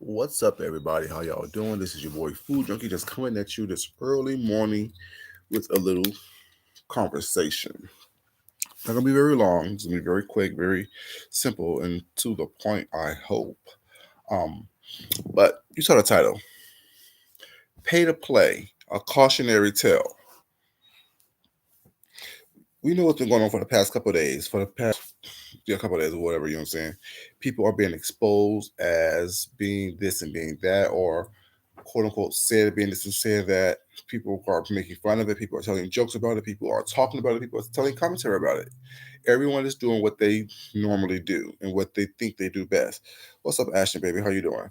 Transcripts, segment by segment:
What's up, everybody? How y'all doing? This is your boy Food Junkie, just coming at you this early morning with a little conversation. Not gonna be very long. It's gonna be very quick, very simple, and to the point. I hope. Um, but you saw the title: "Pay to Play: A Cautionary Tale." We know what's been going on for the past couple of days. For the past couple of days or whatever, you know what I'm saying. People are being exposed as being this and being that, or quote unquote said being this and said that. People are making fun of it. People are telling jokes about it. People are talking about it. People are telling commentary about it. Everyone is doing what they normally do and what they think they do best. What's up, Ashton, baby? How you doing?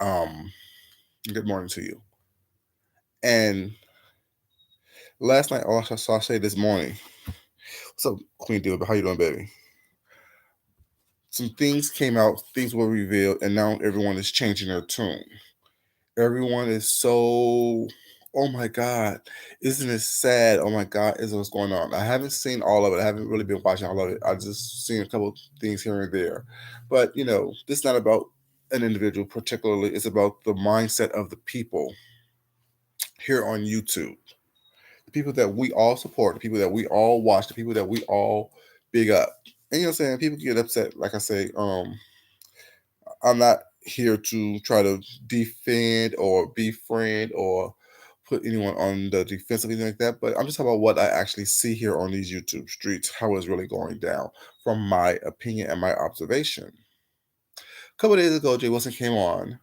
Um, Good morning to you. And last night, also saw say this morning. What's up, Queen Diva? How you doing, baby? Some things came out, things were revealed, and now everyone is changing their tune. Everyone is so, oh my God, isn't it sad? Oh my God, is what's going on. I haven't seen all of it. I haven't really been watching all of it. I just seen a couple of things here and there. But this is not about an individual particularly. It's about the mindset of the people here on YouTube. The people that we all support, the people that we all watch, the people that we all big up. And you know what I'm saying? People get upset, like I say, I'm not here to try to defend or befriend or put anyone on the defense or anything like that. But I'm just talking about what I actually see here on these YouTube streets, how it's really going down from my opinion and my observation. A couple of days ago, Jay Wilson came on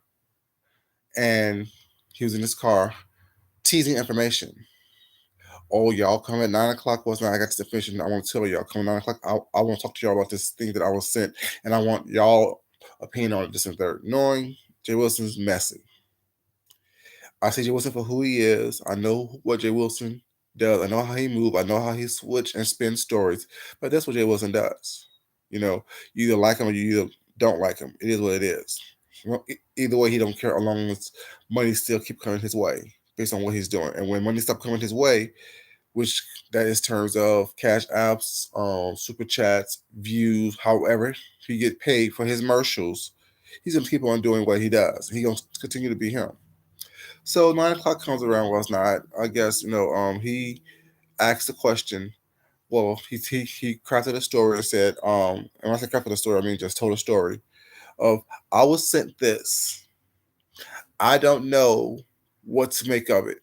and he was in his car teasing information. Oh, y'all come at 9 o'clock. What's not? I got this information. I want to tell y'all. Come at 9 o'clock. I want to talk to y'all about this thing that I was sent, and I want y'all opinion on it. This and third. Knowing Jay Wilson's messy. I see Jay Wilson for who he is. I know what Jay Wilson does. I know how he moves. I know how he switch and spin stories. But that's what Jay Wilson does. You either like him or you either don't like him. It is what it is. Either way, he don't care as long as money still keep coming his way based on what he's doing. And when money stop coming his way, which that is terms of cash apps, super chats, views, however he get paid for his commercials, he's gonna keep on doing what he does. He gonna continue to be him. So 9 o'clock comes around last night. I guess he asked the question. Well, he crafted a story and said, and when I say crafted a story, I mean just told a story of I was sent this. I don't know what to make of it.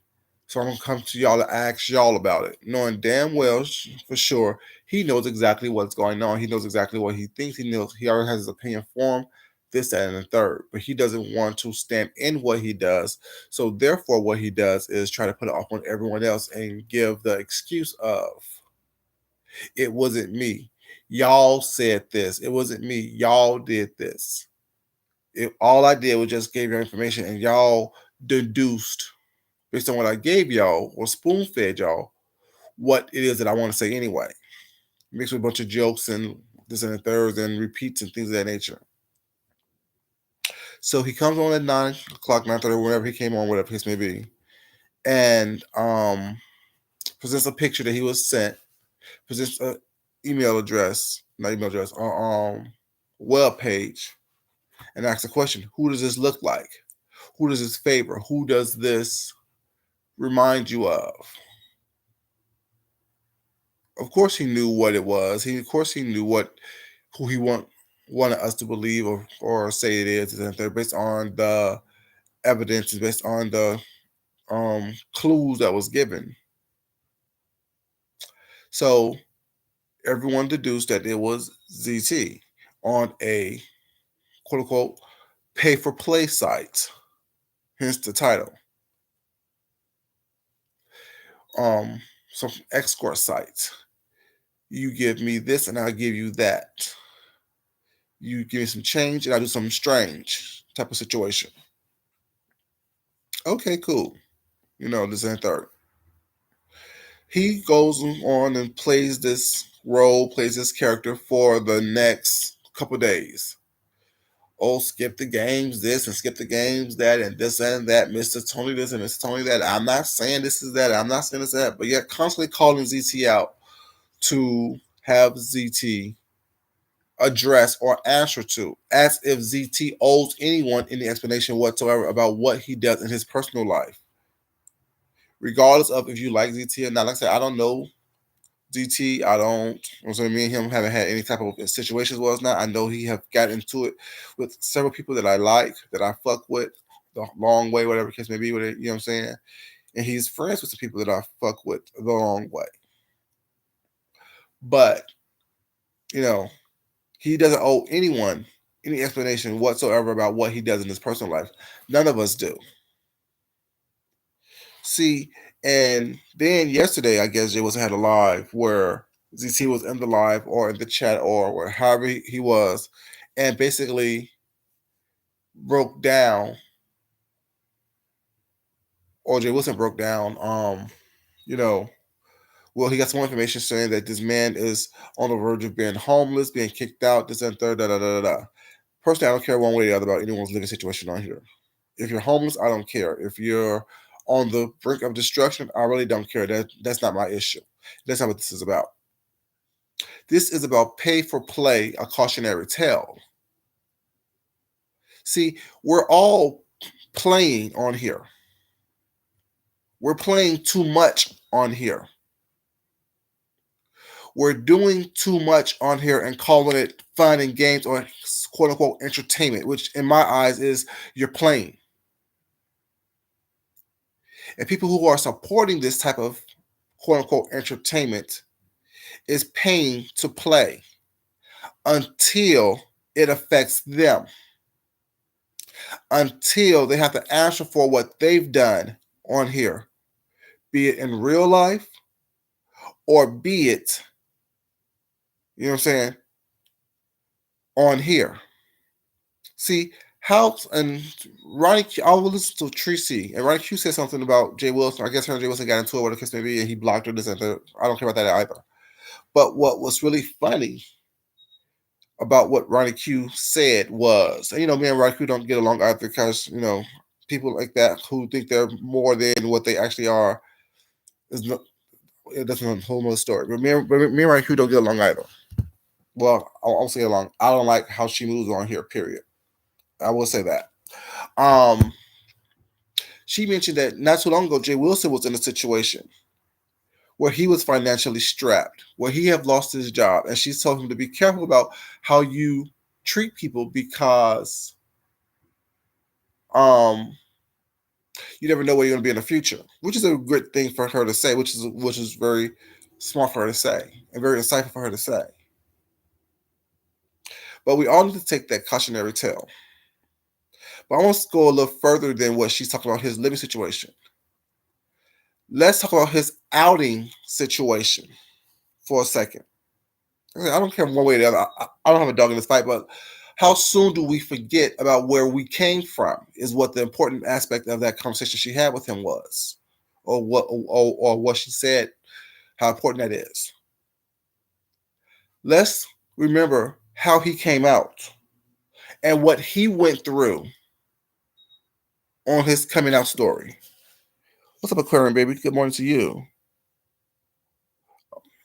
So I'm gonna come to y'all to ask y'all about it, knowing damn well for sure he knows exactly what's going on. He knows exactly what he thinks. He knows he already has his opinion formed, this, that, and the third. But he doesn't want to stand in what he does. So therefore, what he does is try to put it off on everyone else and give the excuse of it wasn't me. Y'all said this. It wasn't me. Y'all did this. All I did was just gave you information, and y'all deduced based on what I gave y'all or spoon fed y'all what it is that I want to say anyway. Mixed with a bunch of jokes and this and the thirds and repeats and things of that nature. So he comes on at 9 o'clock, 9:30, whenever he came on, whatever case may be, and presents a picture that he was sent, presents an email address, not email address, web page, and asks a question: Who does this look like? Who does this favor? Who does this remind you of? Of course, he knew what it was. Of course, he knew who he wanted us to believe or say it is, and they're based on the evidence is based on the clues that was given. So everyone deduced that it was ZT on a quote unquote pay for play site, hence the title. Some escort sites. You give me this and I'll give you that. You give me some change and I'll do something strange type of situation. Okay, cool. This and third. He goes on and plays this role, plays this character for the next couple days. Oh, skip the games, this and skip the games, that, and this and that, Mr. Tony this and Mr. Tony that. I'm not saying this is that, I'm not saying this is that, but yet constantly calling ZT out to have ZT address or answer to, as if ZT owes anyone any explanation whatsoever about what he does in his personal life. Regardless of if you like ZT or not. Like I said, I don't know ZT. I don't, me and him haven't had any type of situations was not. I know he have got into it with several people that I like, that I fuck with the long way, whatever case may be with it, you know what I'm saying? And he's friends with the people that I fuck with the long way. But, he doesn't owe anyone any explanation whatsoever about what he does in his personal life. None of us do. See, and then yesterday, I guess Jay Wilson had a live where ZT was in the live or in the chat or however he was, and basically broke down, or Jay Wilson broke down, well, he got some information saying that this man is on the verge of being homeless, being kicked out, this and third, da da da da. Personally, I don't care one way or the other about anyone's living situation on here. If you're homeless, I don't care. If you're on the brink of destruction, I really don't care. That's not my issue. That's not what this is about. This is about pay for play, a cautionary tale. See, we're all playing on here. We're playing too much on here. We're doing too much on here and calling it fun and games or quote unquote entertainment, which in my eyes is you're playing. And people who are supporting this type of quote unquote entertainment is paying to play until it affects them, until they have to answer for what they've done on here, be it in real life or be it, you know what I'm saying, on here. See, how, and Ronnie, I will listen to Tracy, and Ronnie Q said something about Jay Wilson. I guess her and Jay Wilson got into it, whatever the case may be, and he blocked her, this and that. I don't care about that either. But what was really funny about what Ronnie Q said was, me and Ronnie Q don't get along either because, people like that who think they're more than what they actually are, that's a whole other story. But me and Ronnie Q don't get along either. Well, I'll say along. I don't like how she moves on here, period. I will say that. She mentioned that not too long ago, Jay Wilson was in a situation where he was financially strapped, where he had lost his job, and she told him to be careful about how you treat people because you never know where you're going to be in the future, which is a good thing for her to say, which is very smart for her to say and very insightful for her to say. But we all need to take that cautionary tale. But I want to go a little further than what she's talking about his living situation. Let's talk about his outing situation for a second. I don't care one way or the other. I don't have a dog in this fight, but how soon do we forget about where we came from is what the important aspect of that conversation she had with him was, or what she said, how important that is. Let's remember how he came out and what he went through on his coming out story. What's up, Aquarian baby? Good morning to you.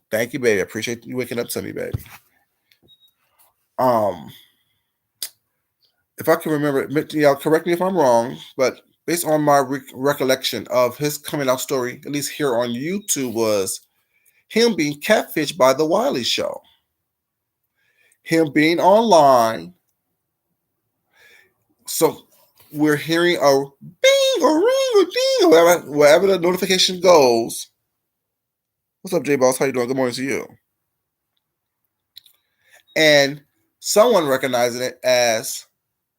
Thank you, baby. I appreciate you waking up to me, baby. If I can remember, correct me if I'm wrong, but based on my recollection of his coming out story, at least here on YouTube, was him being catfished by the Wiley Show, him being online. So we're hearing a bing or ring or ding or wherever the notification goes. What's up, J-Boss? How you doing? Good morning to you. And someone recognizing it as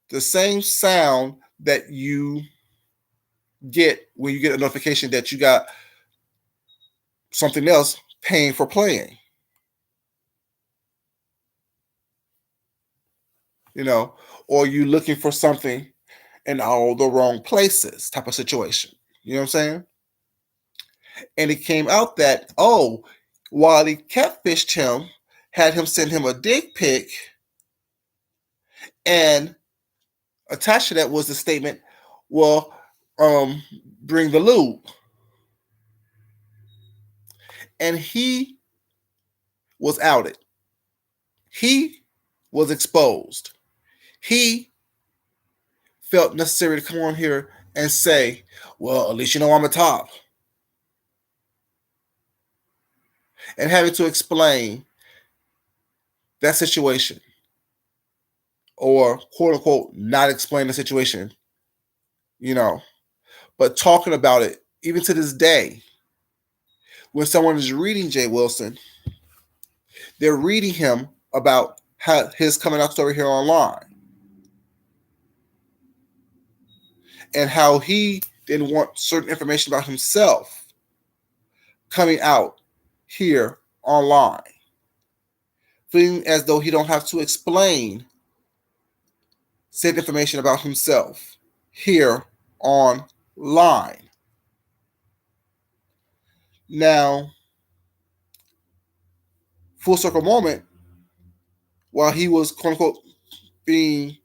the same sound that you get when you get a notification that you got something else paying for playing. Or you looking for something in all the wrong places type of situation. You know what I'm saying? And it came out that, while he catfished him, had him send him a dick pic, and attached to that was the statement, well, bring the lube. And he was outed. He was exposed. He felt necessary to come on here and say, well, at least you know I'm a top. And having to explain that situation, or quote unquote not explain the situation, but talking about it, even to this day, when someone is reading Jay Wilson, they're reading him about how his coming out story here online, and how he didn't want certain information about himself coming out here online, feeling as though he don't have to explain said information about himself here online. Now, full circle moment, while he was quote unquote being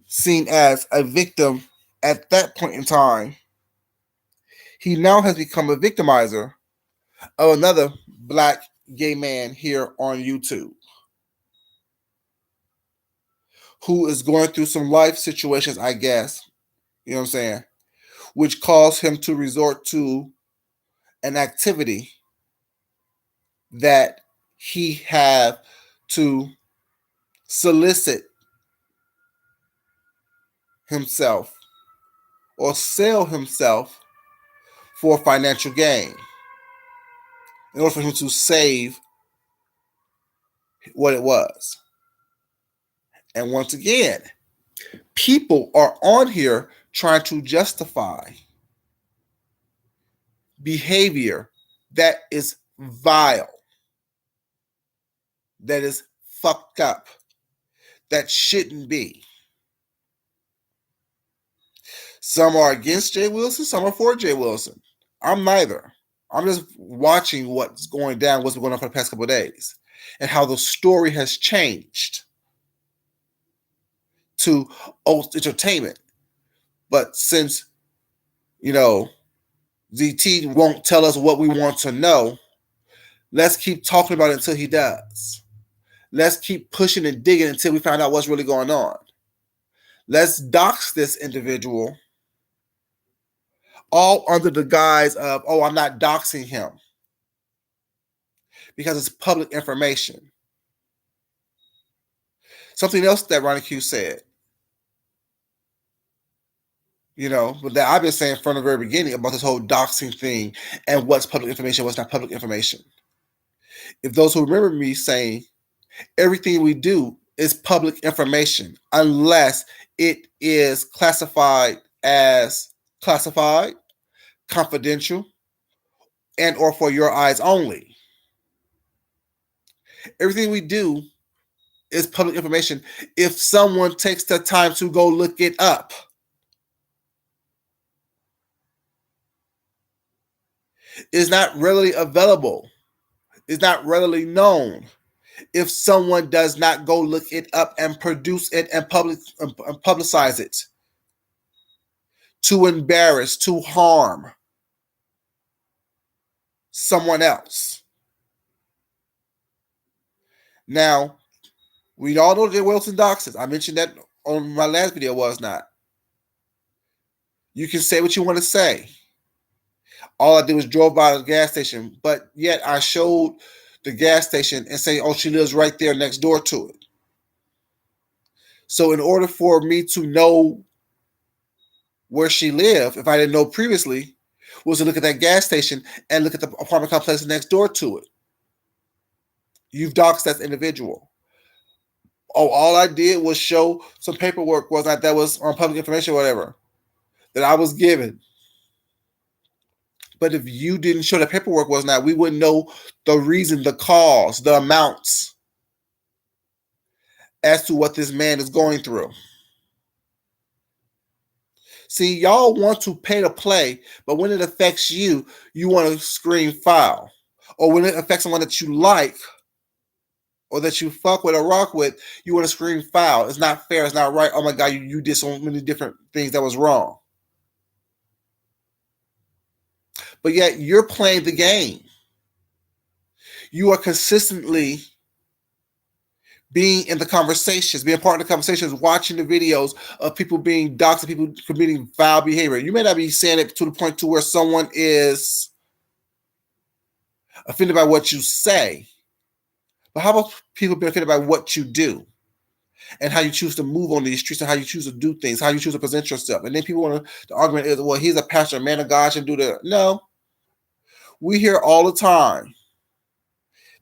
seen as a victim at that point in time, he now has become a victimizer of another black gay man here on YouTube, who is going through some life situations, I guess, you know what I'm saying, which caused him to resort to an activity that he had to solicit himself or sell himself for financial gain in order for him to save what it was. And once again, people are on here trying to justify behavior that is vile, that is fucked up, that shouldn't be. Some are against Jay Wilson, some are for Jay Wilson. I'm neither. I'm just watching what's going down, what's been going on for the past couple of days, and how the story has changed to entertainment. But since, ZT won't tell us what we want to know, let's keep talking about it until he does. Let's keep pushing and digging until we find out what's really going on. Let's dox this individual, all under the guise of, I'm not doxing him, because it's public information. Something else that Ronnie Q said, but that I've been saying from the very beginning about this whole doxing thing and what's public information, what's not public information. If those who remember me saying everything we do is public information unless it is classified as classified, confidential, and or for your eyes only. Everything we do is public information if someone takes the time to go look it up. It's not readily available. It's not readily known if someone does not go look it up and produce it and publicize it to embarrass, to harm someone else. Now, we all know Jay Wilson doxes. I mentioned that on my last video, was not. You can say what you want to say. All I did was drove by the gas station, but yet I showed the gas station and say, she lives right there next door to it. So in order for me to know where she lived, if I didn't know previously, was to look at that gas station and look at the apartment complex next door to it. You've doxed that individual. Oh, all I did was show some paperwork that was on public information or whatever that I was given. But if you didn't show the paperwork was not, we wouldn't know the reason, the cause, the amounts as to what this man is going through. See, y'all want to pay to play, but when it affects you, you want to scream foul. Or when it affects someone that you like or that you fuck with or rock with, you want to scream foul. It's not fair. It's not right. Oh my God, you did so many different things that was wrong. But yet you're playing the game. You are consistently being in the conversations, being part of the conversations, watching the videos of people being doxxed, of people committing foul behavior. You may not be saying it to the point to where someone is offended by what you say, but how about people being offended by what you do and how you choose to move on these streets and how you choose to do things, how you choose to present yourself? And then people want to, the argument is, well, he's a pastor, a man of God, should do that. No, we hear all the time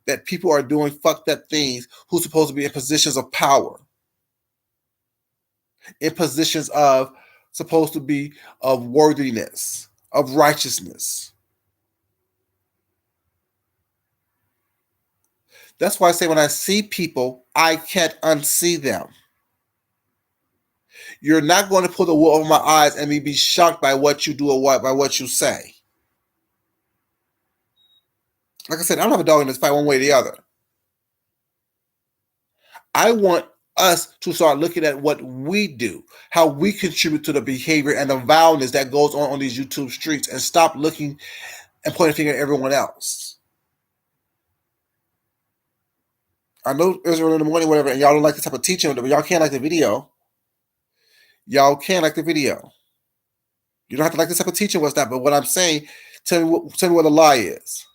that people are doing fucked up things who's supposed to be in positions of power, in positions of supposed to be of worthiness, of righteousness. That's why I say when I see people, I can't unsee them. You're not going to pull the wool over my eyes and me be shocked by what you do or by what you say. Like I said, I don't have a dog in this fight one way or the other. I want us to start looking at what we do, how we contribute to the behavior and the vileness that goes on these YouTube streets, and stop looking and pointing a finger at everyone else. I know Israel in the morning, whatever, and y'all don't like this type of teaching, but y'all can't like the video. Y'all can like the video. You don't have to like this type of teaching, what's that? But what I'm saying, tell me what the lie is.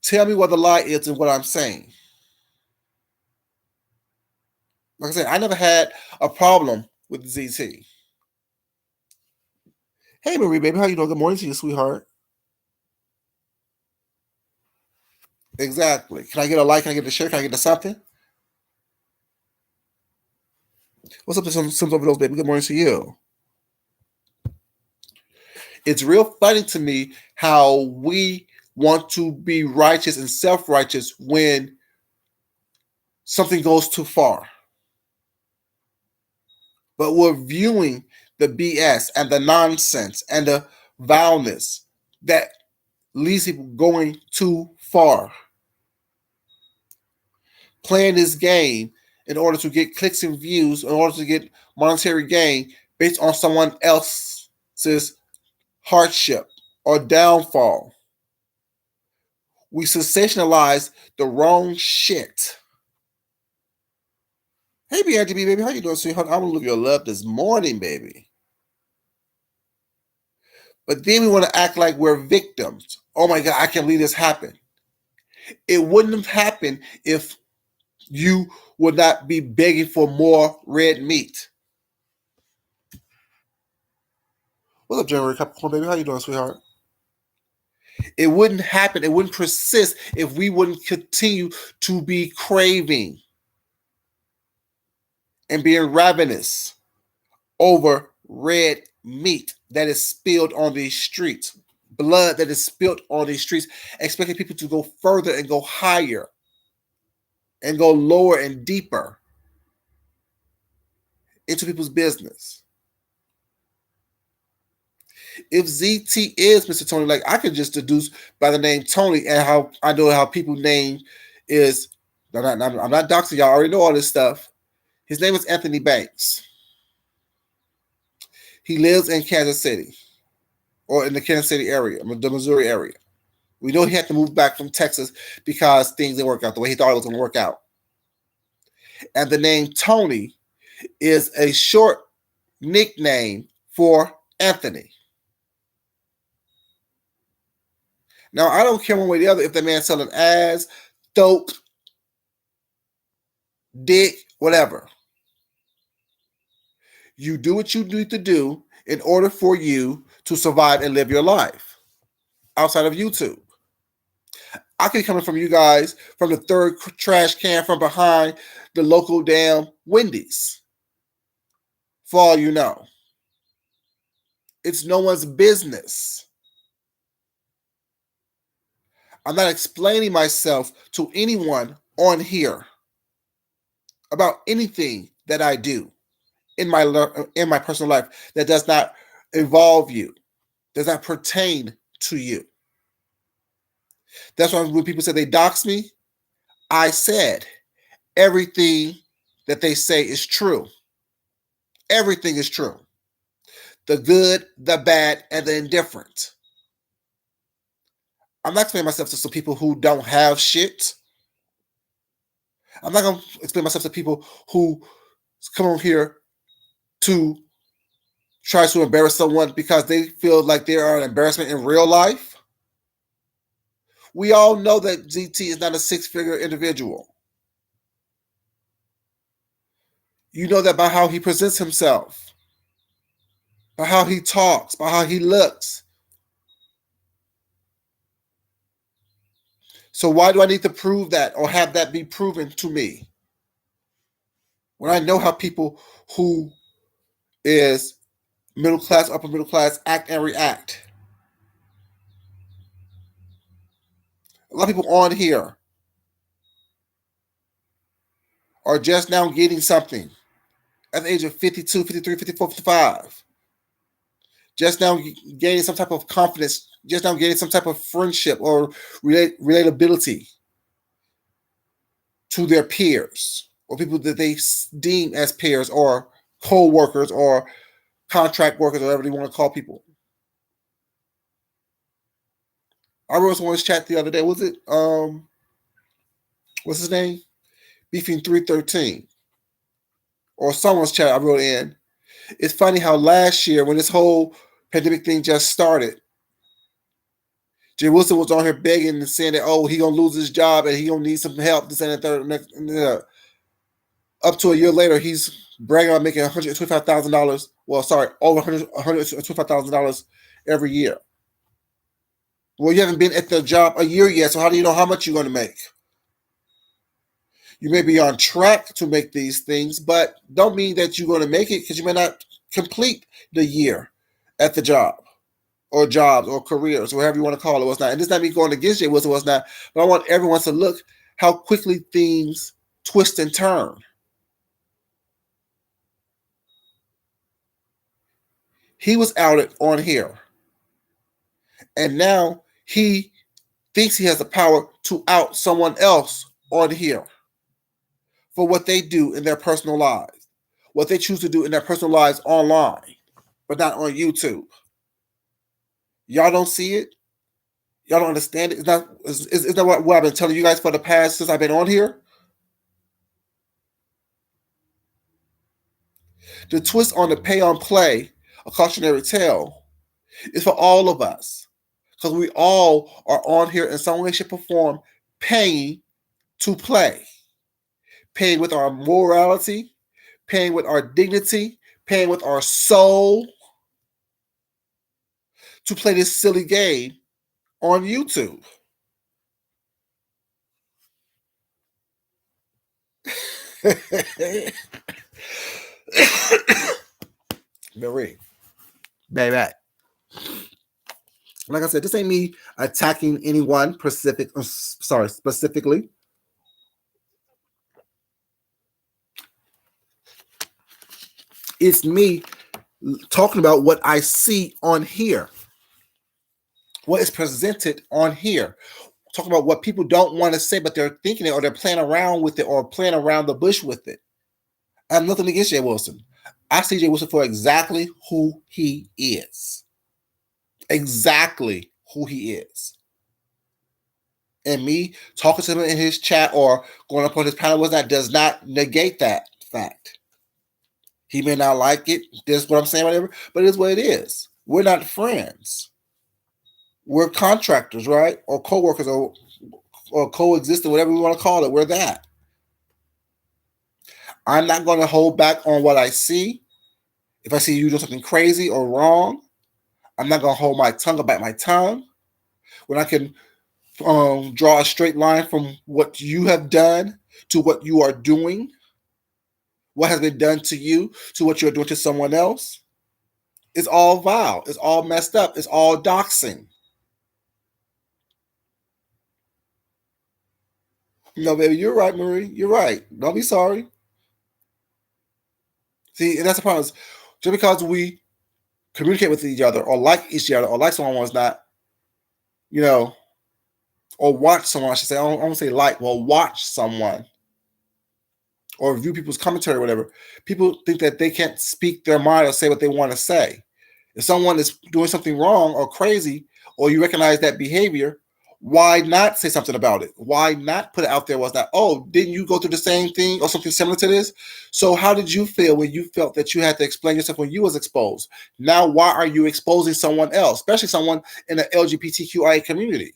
Tell me what the lie is and what I'm saying. Like I said, I never had a problem with ZT. Hey, Marie, baby, how you doing? Good morning to you, sweetheart. Exactly. Can I get a like? Can I get a share? Can I get a something? What's up to some overdose, baby? Good morning to you. It's real funny to me how we want to be righteous and self-righteous when something goes too far. But we're viewing the BS and the nonsense and the vileness that leads people going too far. Playing this game in order to get clicks and views, in order to get monetary gain based on someone else's hardship or downfall. We sensationalize the wrong shit. Hey, BRGB, baby, how you doing, sweetheart? I'm gonna live your love this morning, baby. But then we want to act like we're victims. Oh my God, I can't believe this happened. It wouldn't have happened if you would not be begging for more red meat. What's up, January Capricorn, baby? How you doing, sweetheart? It wouldn't happen. It wouldn't persist if we wouldn't continue to be craving and being ravenous over red meat that is spilled on these streets, blood that is spilled on these streets, expecting people to go further and go higher and go lower and deeper into people's business. If ZT is Mr. Tony, like I could just deduce by the name Tony and how I know how people name is. I'm not doxing y'all. I already know all this stuff. His name is Anthony Banks. He lives in Kansas City or in the Kansas City area, the Missouri area. We know he had to move back from Texas because things didn't work out the way he thought it was going to work out. And the name Tony is a short nickname for Anthony. Now, I don't care one way or the other if the man's selling ass, dope, dick, whatever. You do what you need to do in order for you to survive and live your life outside of YouTube. I could be coming from you guys from the third trash can from behind the local damn Wendy's. For all you know, it's no one's business. I'm not explaining myself to anyone on here about anything that I do in my personal life that does not involve you, does not pertain to you. That's why when people say they dox me, I said everything that they say is true. Everything is true. The good, the bad, and the indifferent. I'm not explaining myself to some people who don't have shit. I'm not going to explain myself to people who come on here to try to embarrass someone because they feel like they are an embarrassment in real life. We all know that GT is not a six-figure individual. You know that by how he presents himself, by how he talks, by how he looks. So why do I need to prove that or have that be proven to me? When I know how people who is middle class, upper middle class act and react. A lot of people on here are just now getting something at the age of 52, 53, 54, 55. Just now gaining some type of confidence, just now gaining some type of friendship or relatability to their peers or people that they deem as peers or co-workers or contract workers or whatever they want to call people. I wrote someone's chat the other day. Was it what's his name? Beefing 313. Or someone's chat I wrote in. It's funny how last year when this whole pandemic thing just started, Jay Wilson was on here begging and saying that, oh, he gonna lose his job and he gonna need some help. This and that. Third. Up to a year later, he's bragging about making $125,000. Well, sorry, over $125,000 every year. Well, you haven't been at the job a year yet, so how do you know how much you're going to make? You may be on track to make these things, but don't mean that you're going to make it because you may not complete the year at the job or jobs or careers or whatever you want to call it. What's not, and this is not me going against Jay Wilson, what's not, but I want everyone to look how quickly things twist and turn. He was outed on here, and now he thinks he has the power to out someone else on here for what they do in their personal lives, what they choose to do in their personal lives online, but not on YouTube. Y'all don't see it? Y'all don't understand it? Is that what I've been telling you guys for the past since I've been on here? The twist on the pay on play, a cautionary tale, is for all of us. Because we all are on here in some way, shape, or form paying to play. Paying with our morality, paying with our dignity, paying with our soul to play this silly game on YouTube. Marie, baby. Like I said, this ain't me attacking anyone specifically. It's me talking about what I see on here, what is presented on here. Talking about what people don't want to say, but they're thinking it or they're playing around with it or playing around the bush with it. I have nothing against Jay Wilson. I see Jay Wilson for exactly who he is. Exactly who he is. And me talking to him in his chat or going up on his panel does not negate that fact. He may not like it. This is what I'm saying, whatever, but it is what it is. We're not friends. We're contractors, right? Or co-workers or coexisting, whatever we want to call it. We're that. I'm not going to hold back on what I see If I see you doing something crazy or wrong, I'm not going to hold my tongue or bite my tongue. When I can draw a straight line from what you have done to what you are doing, what has been done to you to what you're doing to someone else, it's all vile. It's all messed up. It's all doxing. No, baby, you're right, Marie. You're right. Don't be sorry. See, and that's the problem. Just because we communicate with each other or like each other or like someone is not, you know, or watch someone, I should say, I don't say like, well, watch someone or review people's commentary or whatever. People think that they can't speak their mind or say what they want to say. If someone is doing something wrong or crazy, or you recognize that behavior, why not say something about it? Why not put it out there? Was that, oh, didn't you go through the same thing or something similar to this? So how did you feel when you felt that you had to explain yourself when you was exposed? Now, why are you exposing someone else, especially someone in the LGBTQIA community?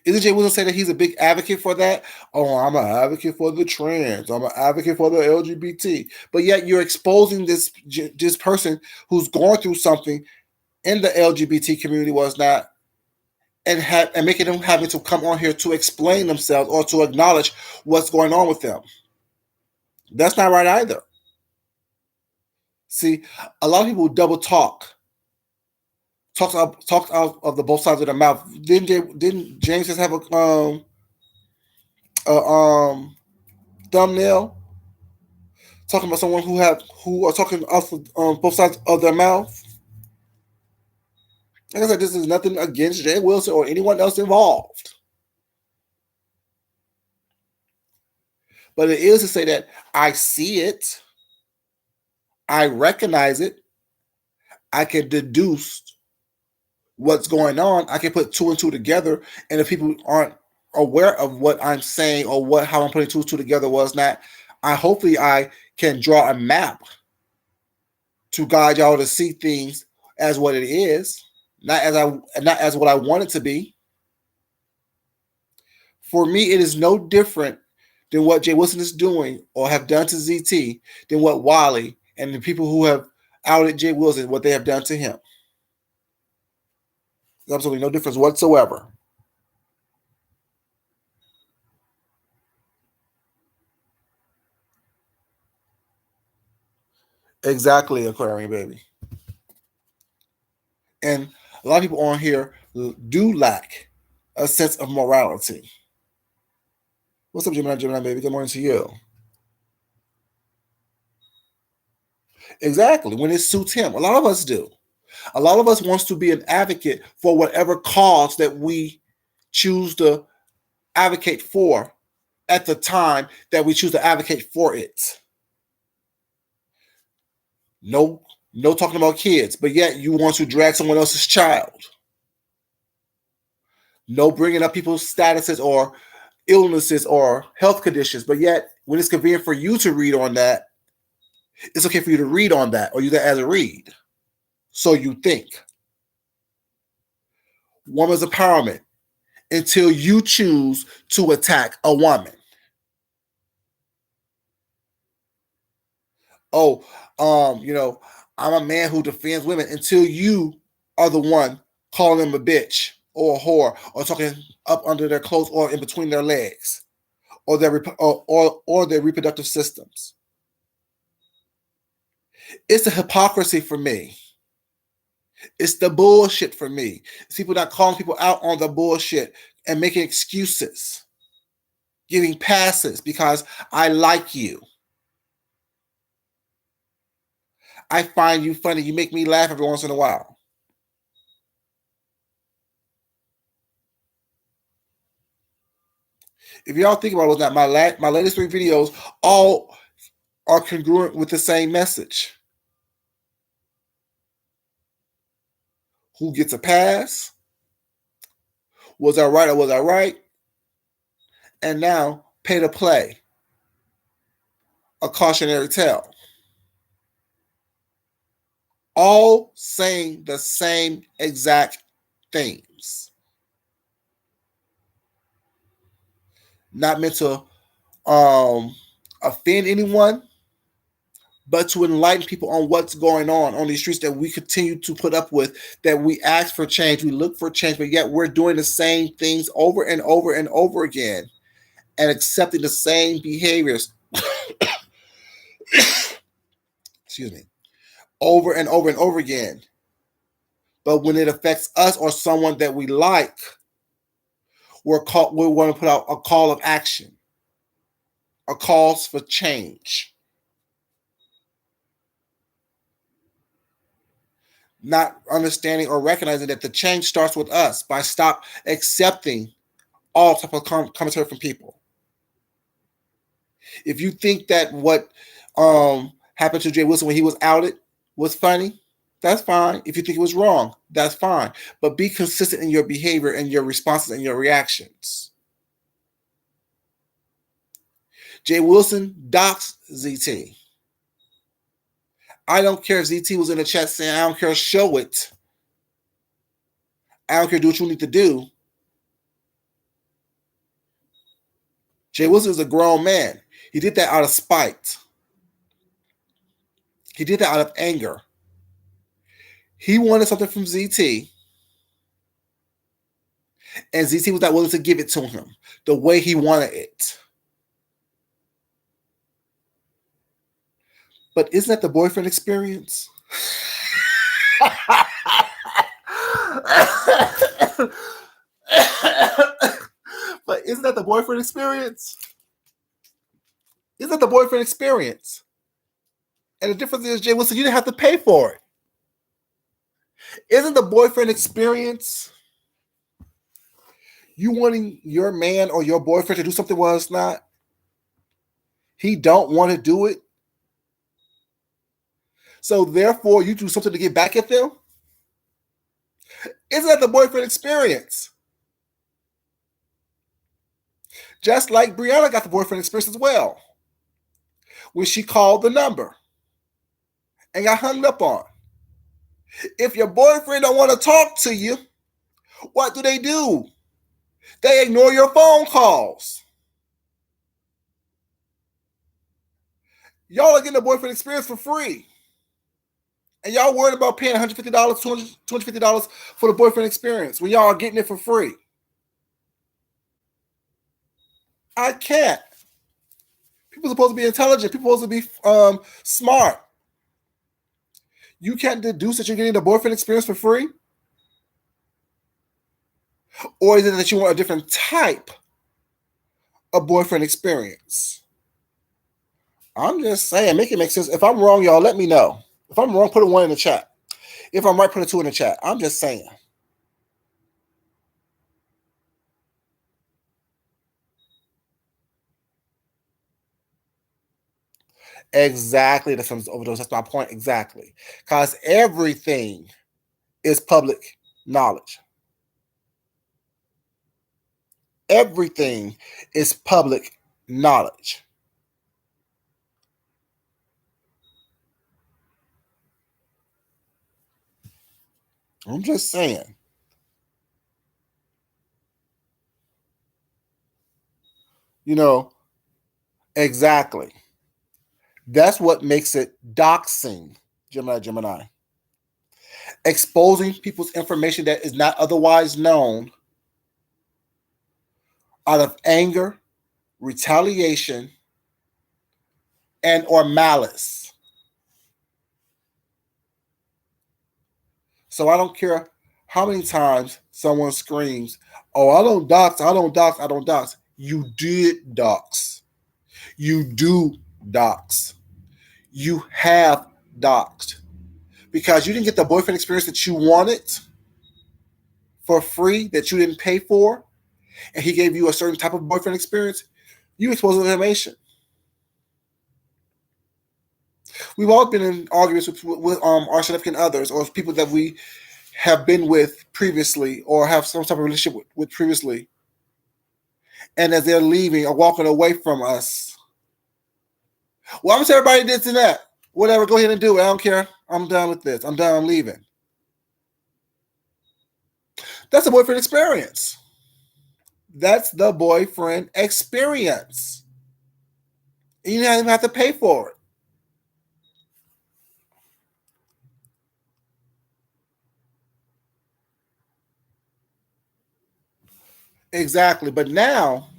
Isn't Jay Wilson say that he's a big advocate for that? Oh, I'm an advocate for the trans. I'm an advocate for the LGBT. But yet you're exposing this person who's going through something in the LGBT community was not, and making them having to come on here to explain themselves or to acknowledge what's going on with them. That's not right either. See, a lot of people double talk out of the both sides of their mouth. Didn't James just have a thumbnail talking about someone who are talking off of, both sides of their mouth? Like I said, this is nothing against Jay Wilson or anyone else involved. But it is to say that I see it, I recognize it, I can deduce what's going on. I can put two and two together, and if people aren't aware of what I'm saying or how I'm putting two and two together was not, hopefully I can draw a map to guide y'all to see things as what it is, not as what I want it to be. For me, it is no different than what Jay Wilson is doing or have done to ZT than what Wiley and the people who have outed Jay Wilson, what they have done to him. There's absolutely no difference whatsoever. Exactly, Aquarian baby. And a lot of people on here do lack a sense of morality. What's up, Gemini baby? Good morning to you. Exactly, when it suits him. A lot of us do. A lot of us wants to be an advocate for whatever cause that we choose to advocate for at the time that we choose to advocate for it. No, no talking about kids, but yet you want to drag someone else's child. No bringing up people's statuses or illnesses or health conditions, but yet when it's convenient for you to read on that, it's okay for you to read on that or use that as a read. So you think. Woman's empowerment until you choose to attack a woman. Oh, I'm a man who defends women until you are the one calling them a bitch or a whore or talking up under their clothes or in between their legs or their reproductive systems. It's the hypocrisy for me. It's the bullshit for me. It's people not calling people out on the bullshit and making excuses, giving passes because I like you. I find you funny. You make me laugh every once in a while. If y'all think about it, my latest 3 videos all are congruent with the same message. Who gets a pass? Was I right or was I right? And now pay to play. A cautionary tale. All saying the same exact things. Not meant to offend anyone, but to enlighten people on what's going on these streets that we continue to put up with, that we ask for change, we look for change, but yet we're doing the same things over and over and over again and accepting the same behaviors, excuse me, over and over and over again. But when it affects us or someone that we like, we want to put out a call of action, a calls for change. Not understanding or recognizing that the change starts with us by stop accepting all type of commentary from people. If you think that what happened to Jay Wilson when he was outed was funny, that's fine. If you think it was wrong, that's fine. But be consistent in your behavior and your responses and your reactions. Jay Wilson doxed ZT. I don't care if ZT was in the chat saying, I don't care, show it. I don't care, do what you need to do. Jay Wilson is a grown man. He did that out of spite. He did that out of anger. He wanted something from ZT, and ZT was not willing to give it to him the way he wanted it. But isn't that the boyfriend experience? But isn't that the boyfriend experience? Isn't that the boyfriend experience? And the difference is, Jay Wilson, you didn't have to pay for it. Isn't the boyfriend experience you wanting your man or your boyfriend to do something while it's not? He don't want to do it. So therefore, you do something to get back at them? Isn't that the boyfriend experience? Just like Brianna got the boyfriend experience as well, when she called the number and got hung up on. If your boyfriend don't want to talk to you, what do? They ignore your phone calls. Y'all are getting a boyfriend experience for free. And y'all worried about paying $150, $250 for the boyfriend experience when y'all are getting it for free. I can't. People are supposed to be intelligent. People are supposed to be smart. You can't deduce that you're getting the boyfriend experience for free? Or is it that you want a different type of boyfriend experience? I'm just saying, make it make sense. If I'm wrong, y'all, let me know. If I'm wrong, put a 1 in the chat. If I'm right, put a 2 in the chat. I'm just saying. Exactly. That's overdose. That's my point. Exactly. Because everything is public knowledge. Everything is public knowledge. I'm just saying. You know, exactly. That's what makes it doxing, Gemini. Exposing people's information that is not otherwise known out of anger, retaliation, and or malice. So I don't care how many times someone screams, oh, I don't dox. You did dox. You do dox. You have doxed. Because you didn't get the boyfriend experience that you wanted for free, that you didn't pay for, and he gave you a certain type of boyfriend experience, you exposed information. We've all been in arguments with our significant others or people that we have been with previously or have some type of relationship with previously. And as they're leaving or walking away from us, well, I'm sure everybody did to that. Whatever, go ahead and do it. I don't care. I'm done with this. I'm done. I'm leaving. That's a boyfriend experience. That's the boyfriend experience. You didn't even have to pay for it. Exactly. But now,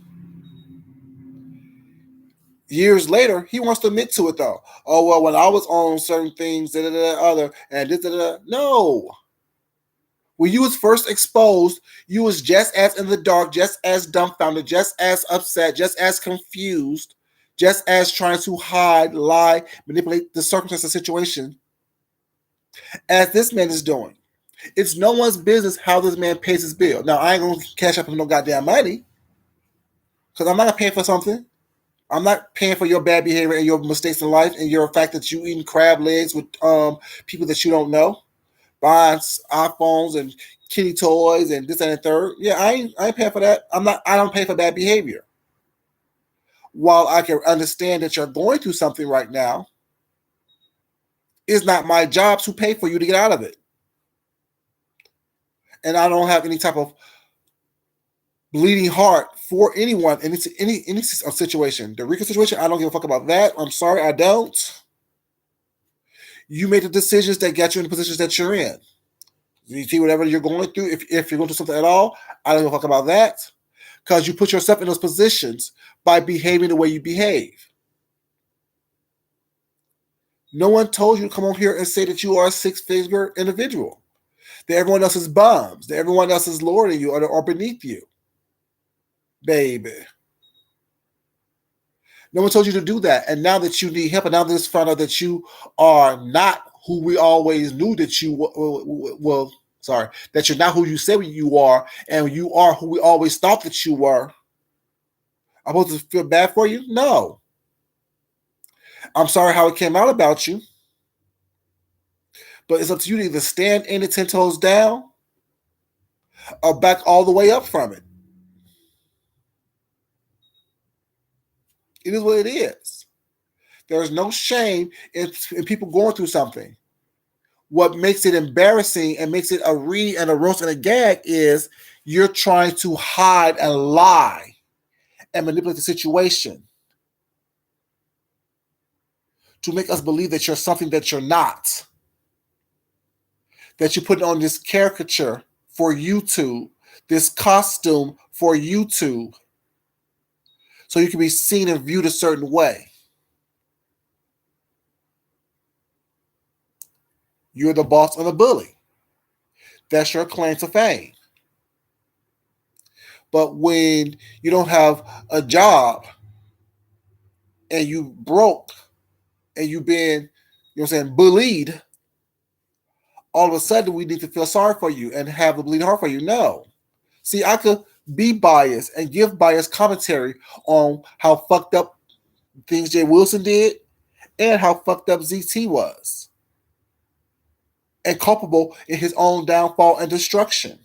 years later, he wants to admit to it though. Oh well, when I was on certain things, da da da other, and this da da. No, when you was first exposed, you was just as in the dark, just as dumbfounded, just as upset, just as confused, just as trying to hide, lie, manipulate the circumstance of the situation as this man is doing. It's no one's business how this man pays his bill. Now, I ain't gonna cash up him no goddamn money because I'm not paying for something. I'm not paying for your bad behavior and your mistakes in life and your fact that you eating crab legs with people that you don't know, buying iPhones and kitty toys and this and the third. Yeah, I ain't paying for that. I don't pay for bad behavior. While I can understand that you're going through something right now, it's not my job to pay for you to get out of it. And I don't have any type of bleeding heart for anyone in any situation. The Rico situation, I don't give a fuck about that. I'm sorry, I don't. You made the decisions that got you in the positions that you're in. You see whatever you're going through, if you're going through something at all, I don't give a fuck about that. Because you put yourself in those positions by behaving the way you behave. No one told you to come on here and say that you are a six-figure individual. That everyone else is bums. That everyone else is lower than you or beneath you. Baby. No one told you to do that. And now that you need help, and now that it's found out that you are not who we always knew that you were, that you're not who you said you are, and you are who we always thought that you were. I'm supposed to feel bad for you? No. I'm sorry how it came out about you. But it's up to you to either stand in it 10 toes down or back all the way up from it. It is what it is. There's no shame in people going through something. What makes it embarrassing and makes it a read and a roast and a gag is you're trying to hide and lie and manipulate the situation to make us believe that you're something that you're not. That you're putting on this caricature for YouTube, this costume for YouTube, so you can be seen and viewed a certain way. You're the boss and the bully. That's your claim to fame. But when you don't have a job and you broke and you've been, bullied, all of a sudden we need to feel sorry for you and have the bleeding heart for you. No. See, I could be biased and give biased commentary on how fucked up things Jay Wilson did and how fucked up ZT was. And culpable in his own downfall and destruction.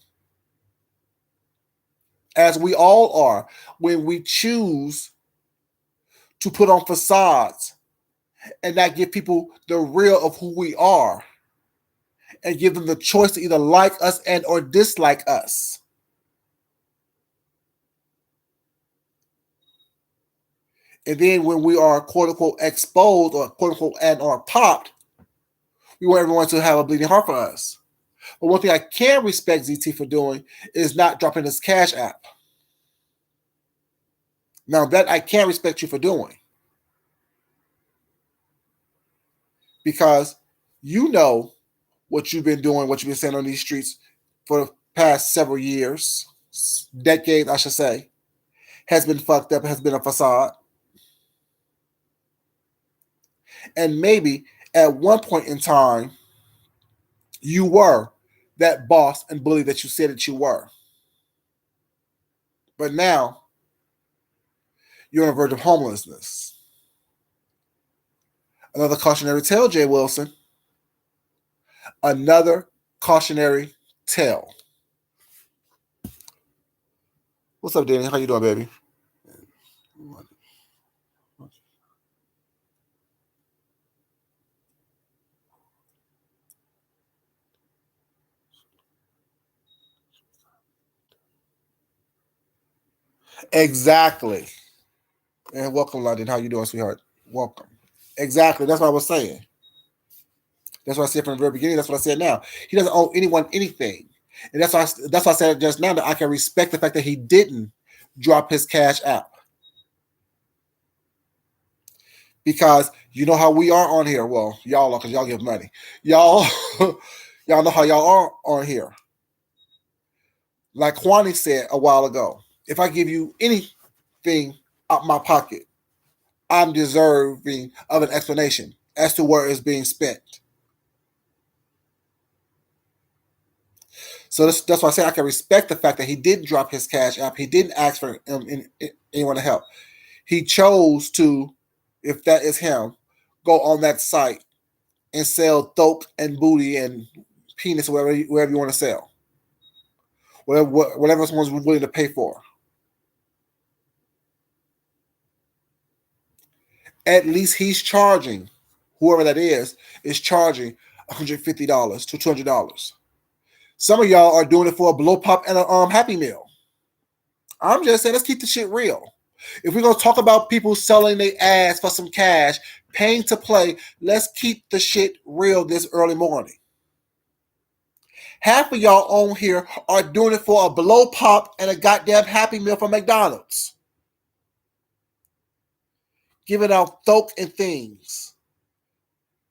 As we all are when we choose to put on facades and not give people the real of who we are and give them the choice to either like us and or dislike us. And then when we are quote unquote exposed or quote unquote and or popped, we want everyone to have a bleeding heart for us. But one thing I can respect ZT for doing is not dropping his Cash App. Now that I can respect you for doing. Because you know what you've been doing, what you've been saying on these streets for the past several years, decades, I should say, has been fucked up, has been a facade. And maybe at one point in time, you were that boss and bully that you said that you were. But now, you're on the verge of homelessness. Another cautionary tale, Jay Wilson. Another cautionary tale. What's up, Danny? How you doing, baby? Exactly. And welcome, London. How you doing, sweetheart? Welcome. Exactly. That's what I was saying. That's what I said from the very beginning. That's what I said now. He doesn't owe anyone anything. And that's why I said just now that I can respect the fact that he didn't drop his cash app. Because you know how we are on here. Well, y'all are, because y'all give money. Y'all know how y'all are on here. Like Kwani said a while ago, if I give you anything out my pocket, I'm deserving of an explanation as to where it's being spent. So that's why I say I can respect the fact that he didn't drop his cash app. He didn't ask for anyone to help. He chose to, if that is him, go on that site and sell thoke and booty and penis, wherever you want to sell. Whatever someone's willing to pay for. At least he's charging, whoever that is charging $150 to $200. Some of y'all are doing it for a blow pop and a Happy Meal. I'm just saying, let's keep the shit real. If we're going to talk about people selling their ass for some cash, paying to play, let's keep the shit real this early morning. Half of y'all on here are doing it for a blow pop and a goddamn Happy Meal from McDonald's. Giving out thoke and things.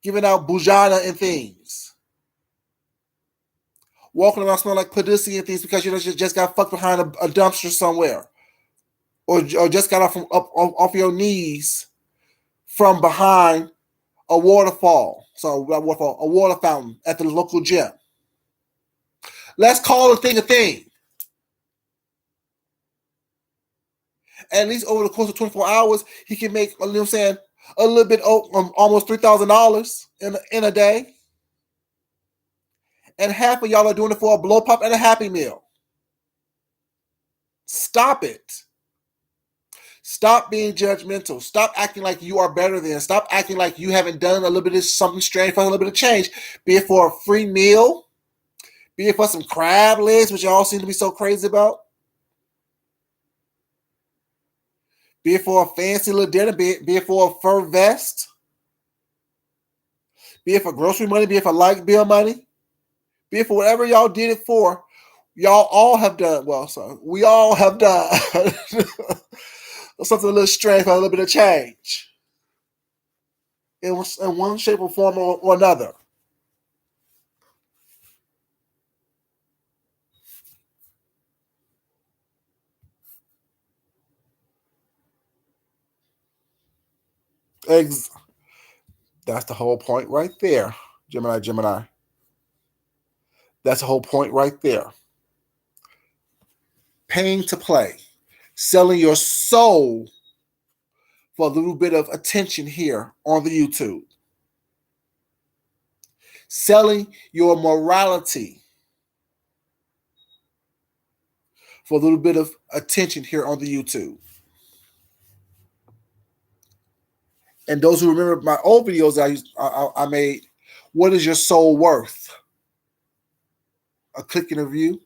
Giving out bujana and things. Walking around smelling like pussy and things because you just got fucked behind a dumpster somewhere. Or just got off your knees from behind a waterfall. So a water fountain at the local gym. Let's call a thing a thing. At least over the course of 24 hours, he can make, you know what I'm saying, a little bit, almost $3,000 in a day. And half of y'all are doing it for a blow pop and a Happy Meal. Stop it. Stop being judgmental. Stop acting like you are better than. Stop acting like you haven't done a little bit of something strange for a little bit of change. Be it for a free meal. Be it for some crab legs, which y'all seem to be so crazy about. Be it for a fancy little dinner. Be it for a fur vest. Be it for grocery money. Be it for light bill money. Be it for whatever y'all did it for. Y'all all have done. Well, so we all have done something a little strange for a little bit of change. In one shape or form or another. That's the whole point right there, Gemini. That's the whole point right there. Paying to play. Selling your soul for a little bit of attention here on the YouTube. Selling your morality for a little bit of attention here on the YouTube. And those who remember my old videos I made, what is your soul worth? A click in a view?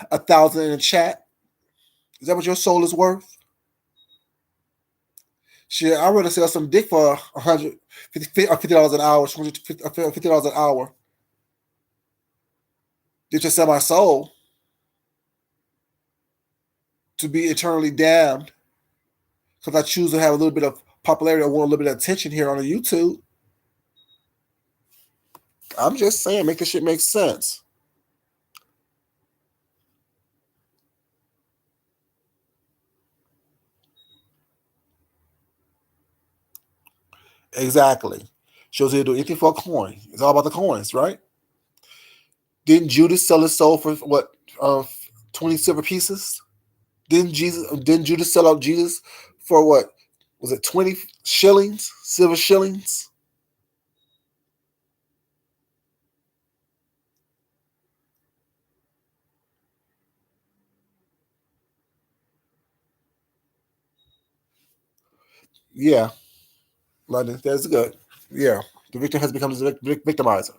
1,000 in the chat? Is that what your soul is worth? Shit, I'd rather sell some dick for $150 an hour, $50 an hour. Than to sell my soul to be eternally damned because I choose to have a little bit of popularity or want a little bit of attention here on the YouTube. I'm just saying, make this shit make sense. Exactly. Shows he'll do anything for a coin. It's all about the coins, right? Didn't Judas sell his soul for what? 20 silver pieces? Didn't Judas sell out Jesus for what? Was it 20 shillings? Silver shillings? Yeah. London, that's good. Yeah. The victim has become the victimizer.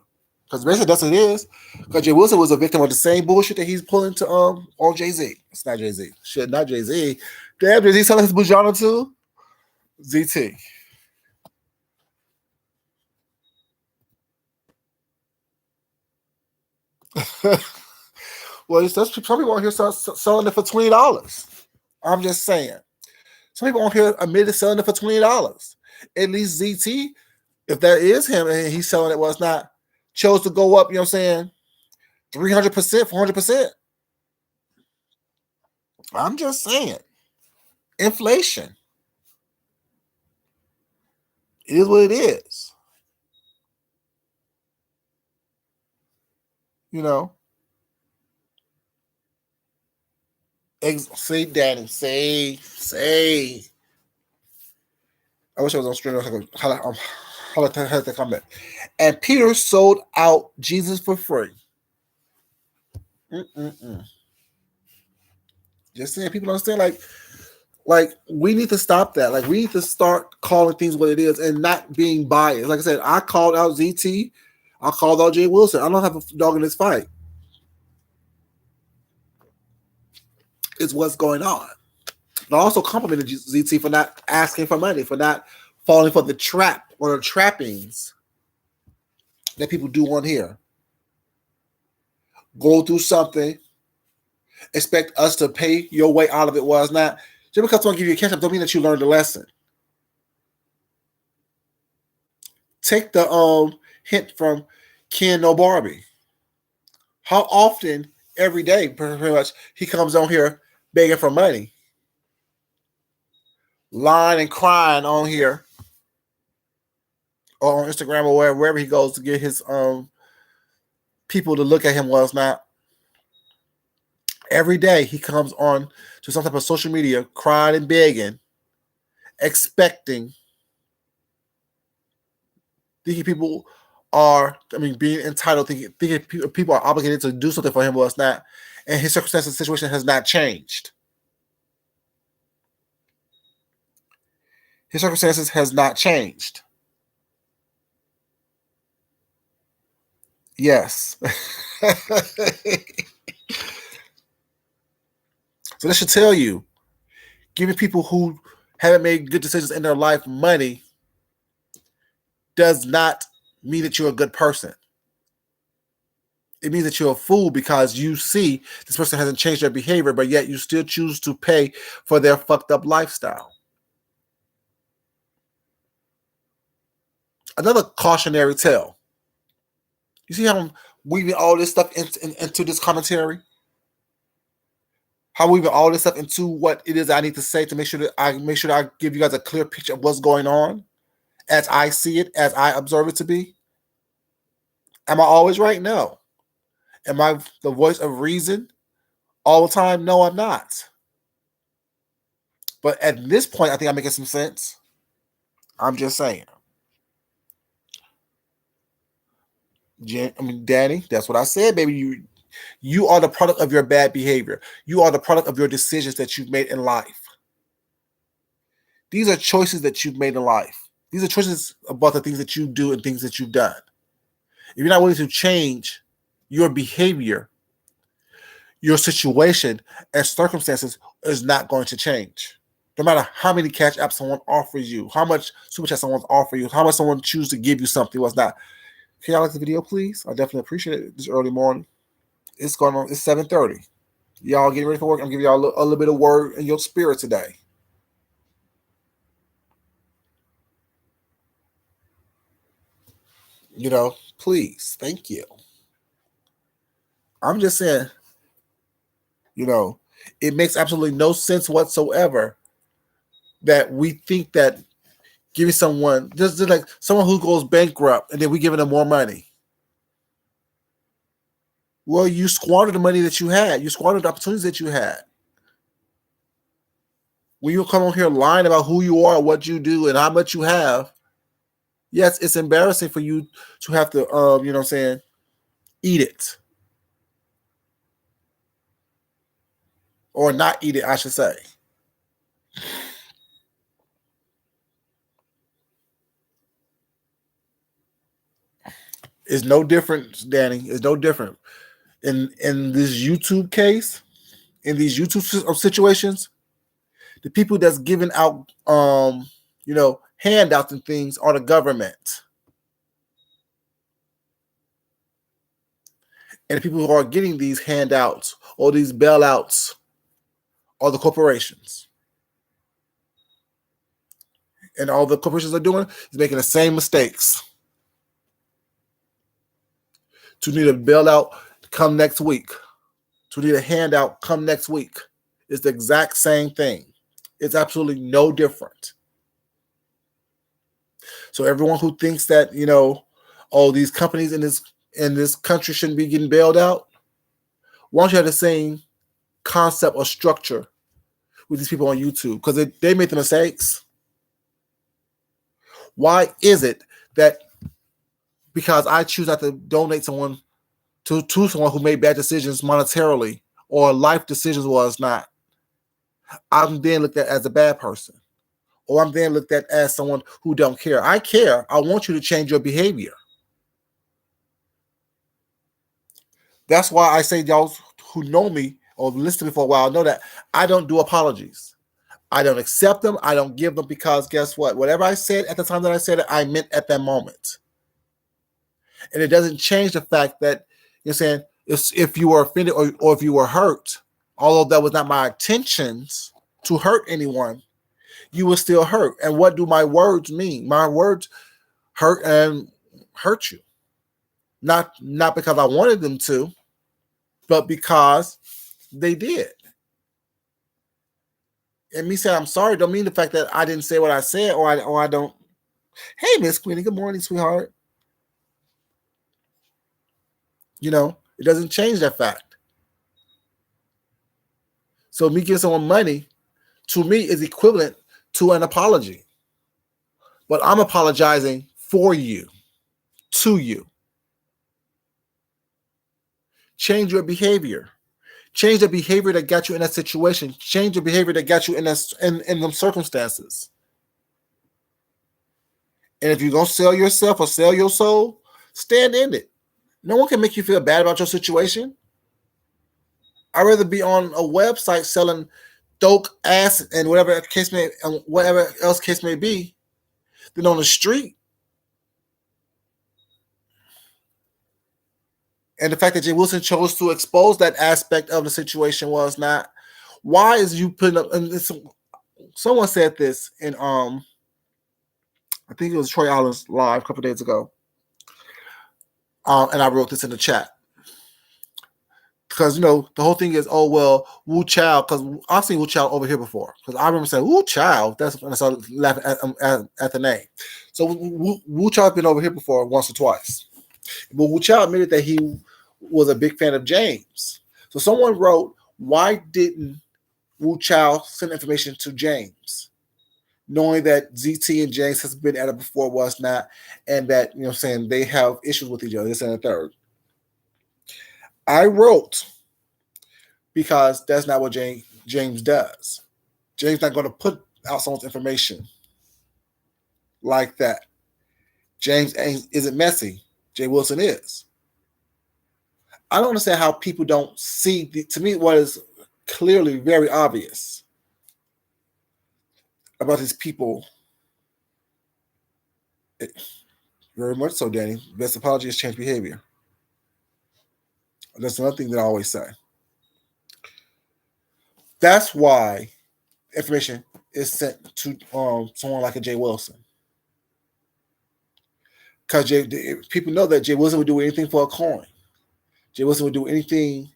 Because basically that's what it is. Because Jay Wilson was a victim of the same bullshit that he's pulling to on Jay-Z. It's not Jay-Z. Shit, not Jay-Z. Damn, Jay-Z selling his Bujana too? ZT. Well, some people on here selling it for $20. I'm just saying. Some people on here admitted selling it for $20. At least ZT, if that is him and he's selling it, well, it's not, chose to go up, you know what I'm saying, 300%, 400%. I'm just saying. Inflation. It is what it is. You know. Say, Danny. Say. I wish I was on stream. How had to comment. And Peter sold out Jesus for free. Just saying, people don't understand. Like we need to stop that. Like we need to start calling things what it is and not being biased. Like I said, I called out ZT. I called out Jay Wilson. I don't have a dog in this fight. It's what's going on. And I also complimented ZT for not asking for money, for not falling for the trap or the trappings that people do on here. Go through something, expect us to pay your way out of it. Was not just because someone give you a catch up don't mean that you learned the lesson. Take the hint from Ken No Barbie. How often, every day, pretty much, he comes on here begging for money, lying and crying on here, or on Instagram or wherever he goes to get his people to look at him. Was not. Every day he comes on to some type of social media, crying and begging, expecting, thinking people are, being entitled, thinking people are obligated to do something for him. Well, it's not. And his circumstances, situation has not changed. His circumstances has not changed. Yes. So this should tell you, giving people who haven't made good decisions in their life money does not mean that you're a good person. It means that you're a fool because you see this person hasn't changed their behavior, but yet you still choose to pay for their fucked up lifestyle. Another cautionary tale. You see how I'm weaving all this stuff into this commentary? How I'm weaving all this stuff into what it is I need to say to make sure that I give you guys a clear picture of what's going on as I see it, as I observe it to be. Am I always right? No. Am I the voice of reason all the time? No, I'm not. But at this point, I think I'm making some sense. I'm just saying. Danny, that's what I said, baby. You are the product of your bad behavior. You are the product of your decisions that you've made in life. These are choices that you've made in life. These are choices about the things that you do and things that you've done. If you're not willing to change your behavior, your situation and circumstances is not going to change. No matter how many cash apps someone offers you, how much super chat someone's offering you, how much someone chooses to give you something, what's not. Can y'all like the video, please? I definitely appreciate it this early morning. It's going on. It's 7:30. Y'all getting ready for work? I'm giving y'all a little bit of word in your spirit today. Please. Thank you. I'm just saying, it makes absolutely no sense whatsoever that we think that giving someone, just like someone who goes bankrupt and then we giving them more money. Well, you squandered the money that you had. You squandered the opportunities that you had. When you come on here lying about who you are, what you do, and how much you have, yes, it's embarrassing for you to have to, eat it. Or not eat it, I should say. It's no different, Danny. It's no different. In this YouTube case, in these YouTube situations, the people that's giving out, handouts and things are the government. And the people who are getting these handouts or these bailouts are the corporations. And all the corporations are doing is making the same mistakes. To need a bailout, come next week. To need a handout, come next week. It's the exact same thing. It's absolutely no different. So everyone who thinks that, oh, these companies in this country shouldn't be getting bailed out, why don't you have the same concept or structure with these people on YouTube? Because they make the mistakes. Why is it that because I choose not to donate someone to someone who made bad decisions monetarily or life decisions was not, I'm then looked at as a bad person? Or I'm then looked at as someone who don't care. I care. I want you to change your behavior. That's why I say y'all who know me or listen to me for a while know that I don't do apologies. I don't accept them. I don't give them because guess what? Whatever I said at the time that I said it, I meant at that moment. And it doesn't change the fact that you're saying if you were offended or if you were hurt, although that was not my intentions to hurt anyone, you will still hurt. And what do my words mean? My words hurt you. Not because I wanted them to, but because they did. And me saying I'm sorry don't mean the fact that I didn't say what I said or I don't. Hey, Miss Queenie, good morning, sweetheart. It doesn't change that fact. So me giving someone money to me is equivalent to an apology. But I'm apologizing for you, to you. Change your behavior. Change the behavior that got you in that situation. Change the behavior that got you in them circumstances. And if you're going to sell yourself or sell your soul, stand in it. No one can make you feel bad about your situation. I'd rather be on a website selling dope, ass, and whatever else case may be, than on the street. And the fact that Jay Wilson chose to expose that aspect of the situation was not. Why is you putting up? And someone said this in I think it was Troy Allen's live a couple days ago, and I wrote this in the chat. Because, the whole thing is, oh, well, Wu Chow, because I've seen Wu Chow over here before. Because I remember saying, Wu Chow, that's when I started laughing at the name. So Wu Chow has been over here before once or twice. But Wu Chow admitted that he was a big fan of James. So someone wrote, why didn't Wu Chow send information to James? Knowing that ZT and James has been at it before, was not, and that, they have issues with each other, this and the third. I wrote, because that's not what James does. James not going to put out someone's information like that. James isn't messy. Jay Wilson is. I don't understand how people don't see, to me, what is clearly very obvious about these people. Very much so, Danny. Best apology is change behavior. That's another thing that I always say. That's why information is sent to someone like a Jay Wilson. Because people know that Jay Wilson would do anything for a coin. Jay Wilson would do anything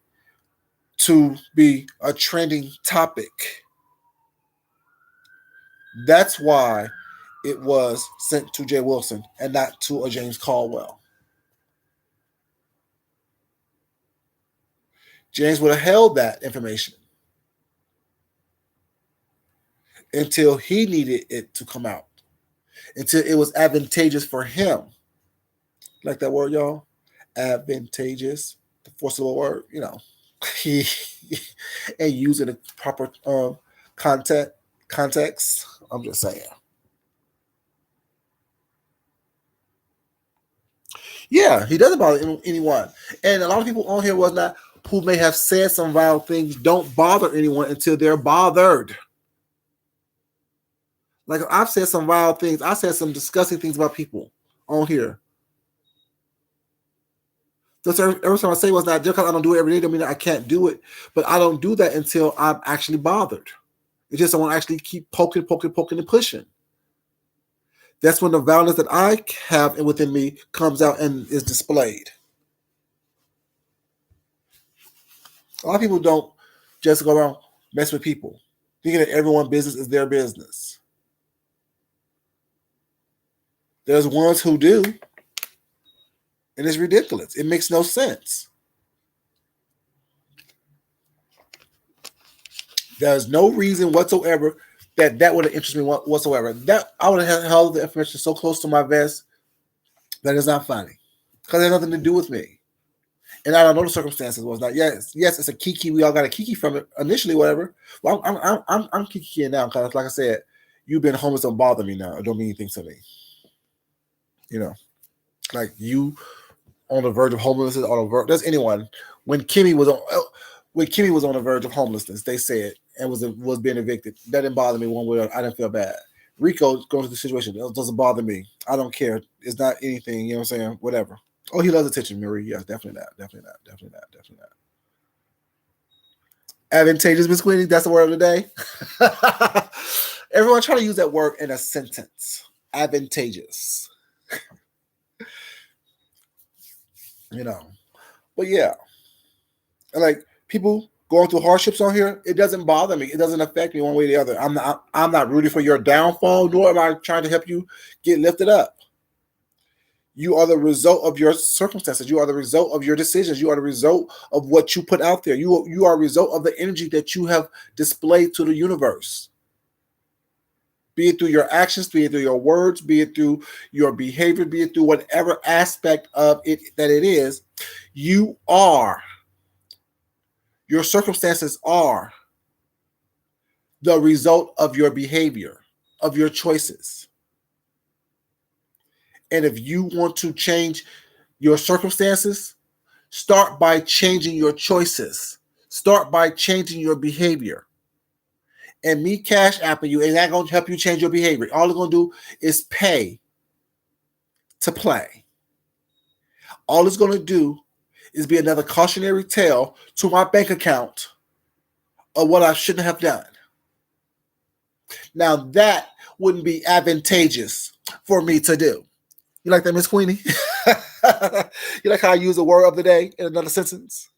to be a trending topic. That's why it was sent to Jay Wilson and not to a James Caldwell. James would have held that information until he needed it to come out, until it was advantageous for him. Like that word, y'all? Advantageous, the forcible word, and use it in proper context. I'm just saying. Yeah, he doesn't bother anyone. And a lot of people on here who may have said some vile things don't bother anyone until they're bothered. Like I've said some vile things. I said some disgusting things about people on here. Just every time I say what's not just because I don't do it every day, don't mean that I can't do it. But I don't do that until I'm actually bothered. It's just I want to actually keep poking, and pushing. That's when the violence that I have within me comes out and is displayed. A lot of people don't just go around mess with people, thinking that everyone's business is their business. There's ones who do, and it's ridiculous. It makes no sense. There's no reason whatsoever that would have interested me whatsoever. That I would have held the information so close to my vest that it's not funny because it has nothing to do with me. And I don't know the circumstances was not. Yes, it's a kiki. We all got a kiki from it initially, whatever. Well, I'm kikiing now because, like I said, you've been homeless don't bother me now. It don't mean anything to me. Like you on the verge of homelessness, on the verge. There's anyone when Kimmy was on the verge of homelessness, they said, and was being evicted. That didn't bother me one way or another. I didn't feel bad. Rico going through the situation. That doesn't bother me. I don't care. It's not anything. You know what I'm saying? Whatever. Oh, he loves attention, Marie. Yes, definitely not. Advantageous, Miss Queenie. That's the word of the day. Everyone try to use that word in a sentence. Advantageous. But yeah, like people going through hardships on here, it doesn't bother me. It doesn't affect me one way or the other. I'm not rooting for your downfall, nor am I trying to help you get lifted up. You are the result of your circumstances. You are the result of your decisions. You are the result of what you put out there. You are a result of the energy that you have displayed to the universe. Be it through your actions, be it through your words, be it through your behavior, be it through whatever aspect of it that it is, you are. Your circumstances are the result of your behavior, of your choices. And if you want to change your circumstances, start by changing your choices. Start by changing your behavior. And me cash apping you ain't not going to help you change your behavior. All it's going to do is pay to play. All it's going to do is be another cautionary tale to my bank account of what I shouldn't have done. Now that wouldn't be advantageous for me to do. You like that, Miss Queenie? You like how I use the word of the day in another sentence?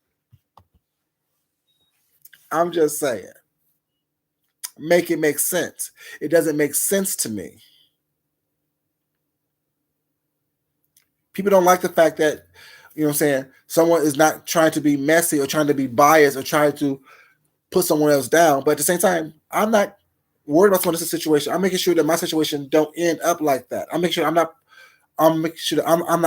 I'm just saying. Make it make sense. It doesn't make sense to me. People don't like the fact that, you know what I'm saying, someone is not trying to be messy or trying to be biased or trying to put someone else down. But at the same time, I'm not worried about someone else's situation. I'm making sure that my situation don't end up like that. I'm making sure I'm not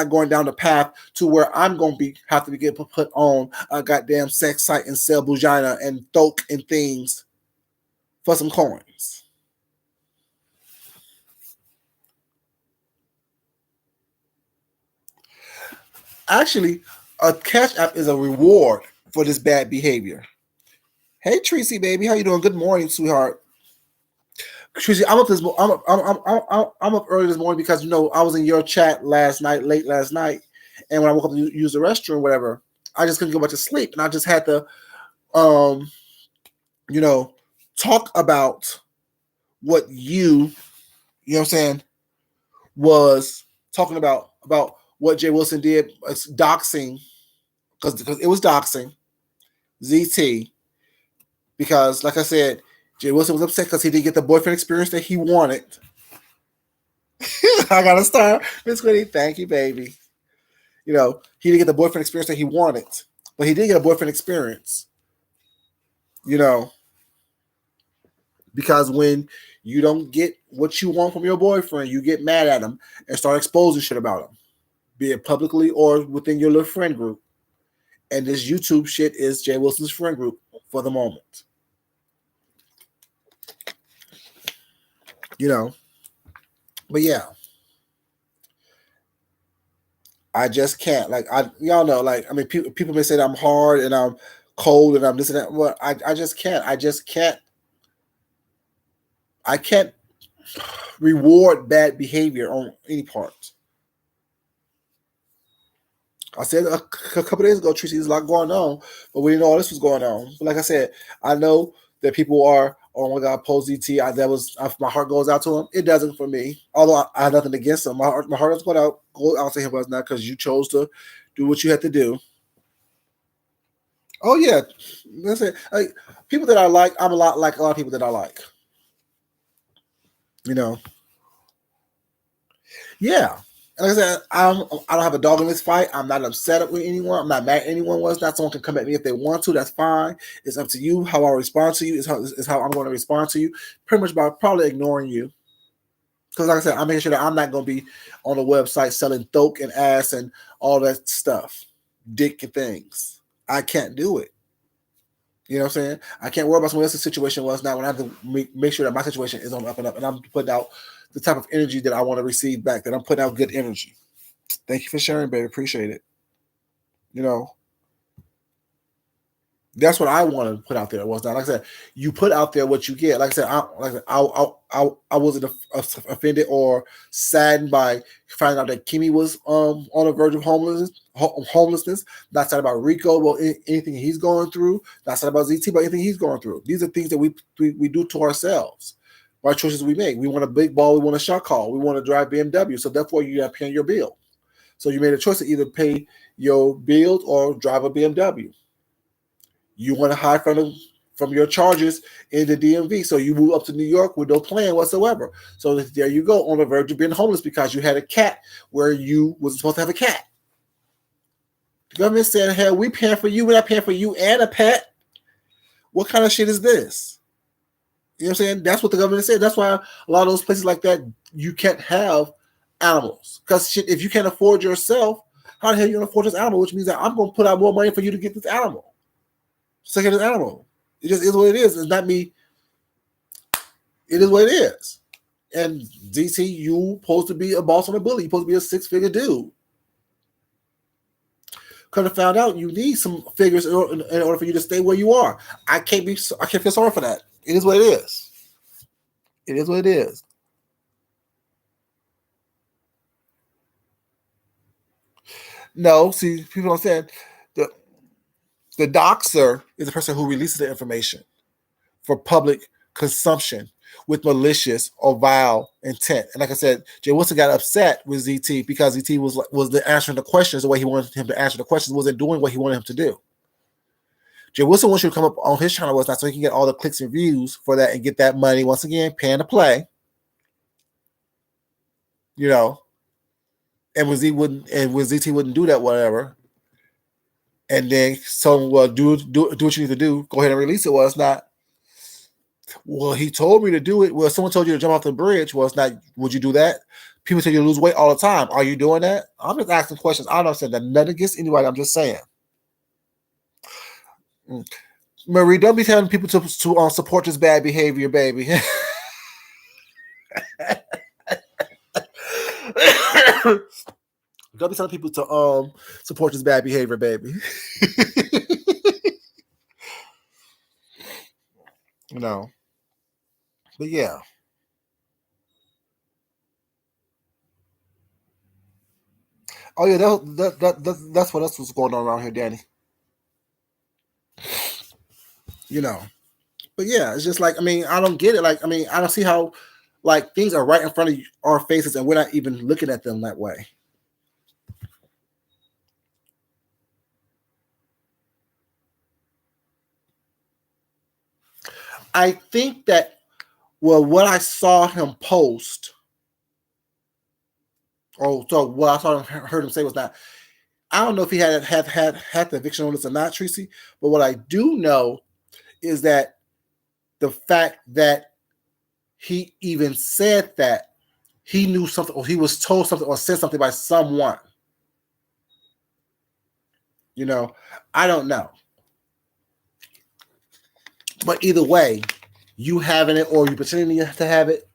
going down the path to where I'm going to have to get put on a goddamn sex site and sell vagina and thoke and things for some coins. Actually, a cash app is a reward for this bad behavior. Hey Tracy, baby, how you doing? Good morning, sweetheart. Tracy, I'm up I'm up early this morning because I was in your chat late last night, and when I woke up to use the restroom, whatever, I just couldn't go back to sleep, and I just had to, talk about what you know what I'm saying, was talking about what Jay Wilson did, doxing, because it was doxing, ZT, because like I said, Jay Wilson was upset because he didn't get the boyfriend experience that he wanted. I got a star, Miss Quinny. Thank you, baby. He didn't get the boyfriend experience that he wanted, but he did get a boyfriend experience. Because when you don't get what you want from your boyfriend, you get mad at him and start exposing shit about him, be it publicly or within your little friend group. And this YouTube shit is Jay Wilson's friend group for the moment. But yeah, I just can't. Y'all know, people may say that I'm hard and I'm cold and I'm this and that. Well, I just can't. I can't reward bad behavior on any part. I said a couple days ago, Tracy, there's a lot going on, but we didn't know all this was going on. But like I said, I know that people are, oh my God, post DT. My heart goes out to him. It doesn't for me. Although I have nothing against him. My heart doesn't go out to him was not because you chose to do what you had to do. Oh yeah, that's it. Like, people that I like, I'm a lot like a lot of people that I like. You know. Yeah. Like I said, I don't have a dog in this fight. I'm not upset with anyone. I'm not mad at anyone. Not someone can come at me if they want to. That's fine. It's up to you. How I respond to you is how I'm going to respond to you. Pretty much by probably ignoring you. Because like I said, I'm making sure that I'm not going to be on the website selling thoke and ass and all that stuff. Dick and things. I can't do it. You know what I'm saying? I can't worry about someone else's situation was not when I have to make sure that my situation is on the up and up, and I'm putting out the type of energy that I want to receive back, that I'm putting out good energy. Thank you for sharing, baby. Appreciate it. You know, that's what I want to put out there. Was not like I said, you put out there what you get. Like I said, I wasn't offended or saddened by finding out that Kimmy was on the verge of homelessness. Not sad about Rico, about anything he's going through. Not sad about ZT, about anything he's going through. These are things that we do to ourselves by choices we make. We want a big ball, we want a shot call, we want to drive BMW. So therefore, you got to pay your bill. So you made a choice to either pay your bills or drive a BMW. You want to hide from your charges in the DMV. So you move up to New York with no plan whatsoever. So there you go, on the verge of being homeless because you had a cat where you wasn't supposed to have a cat. The government said, hell, we paying for you, we're not paying for you and a pet. What kind of shit is this? You know what I'm saying? That's what the government said. That's why a lot of those places like that, you can't have animals. Because shit, if you can't afford yourself, how the hell are you going to afford this animal? Which means that I'm going to put out more money for you to get this animal. Second this animal. It just is what it is. It's not me. It is what it is. And DT, you supposed to be a boss on a bully. You're supposed to be a six-figure dude. Could have found out you need some figures in order for you to stay where you are. I can't feel sorry for that. It is what it is. It is what it is. No, see, people don't understand. The doxer is the person who releases the information for public consumption with malicious or vile intent. And like I said, Jay Wilson got upset with ZT because ZT was answering the questions the way he wanted him to answer the questions, wasn't doing what he wanted him to do. Jay Wilson wants you to come up on his channel was not so he can get all the clicks and views for that and get that money once again, paying to play. You know, and when ZT wouldn't do that, whatever. And then so well, do what you need to do. Go ahead and release it. Well, it's not. Well, he told me to do it. Well, someone told you to jump off the bridge. Well, it's not. Would you do that? People tell you to lose weight all the time. Are you doing that? I'm just asking questions. I don't say that nothing against anybody. I'm just saying. Marie, don't be telling people to support this bad behavior, baby. Don't be telling people to support this bad behavior, baby. No. But yeah. Oh yeah, that's what else was going on around here, Danny. You know. But yeah, it's just like, I mean, I don't get it. Like, I mean, I don't see how like things are right in front of our faces and we're not even looking at them that way. I think that, well, what I saw him post, or so what I saw him, heard him say was that I don't know if he had the eviction notice or not, Tracy. But what I do know is that the fact that he even said that he knew something, or he was told something, or said something by someone. You know, I don't know. But either way, you having it or you pretending to have it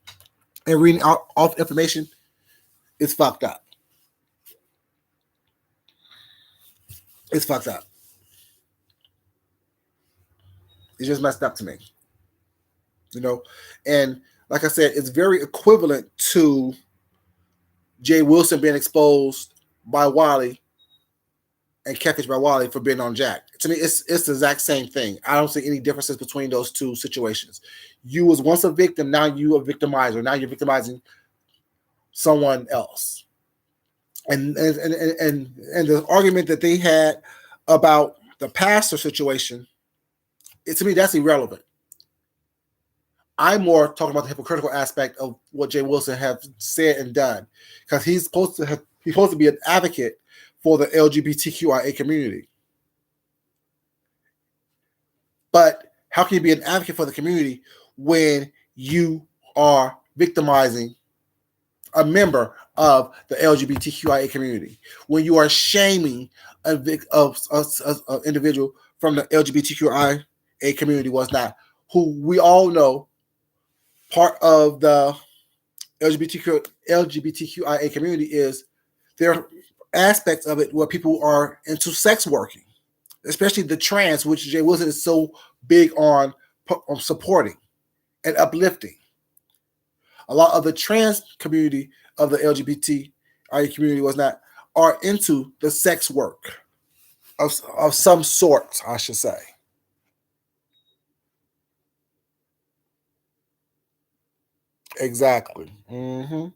and reading off information, it's fucked up. It's fucked up. It's just messed up to me. You know, and like I said, it's very equivalent to Jay Wilson being exposed by Wiley and Catfish by Wally for being on Jack. To me, it's the exact same thing. I don't see any differences between those two situations. You was once a victim, now you a victimizer. Now you're victimizing someone else. And the argument that they had about the pastor situation, to me, that's irrelevant. I'm more talking about the hypocritical aspect of what Jay Wilson have said and done, because he's supposed to be an advocate for the LGBTQIA community. But how can you be an advocate for the community when you are victimizing a member of the LGBTQIA community? When you are shaming an individual from the LGBTQIA community was not, who we all know part of the LGBTQIA community is there are aspects of it where people are into sex working, especially the trans, which Jay Wilson is so big on supporting and uplifting. A lot of the trans community of the LGBTQIA community are into the sex work of some sort, I should say. Exactly. Mm-hmm.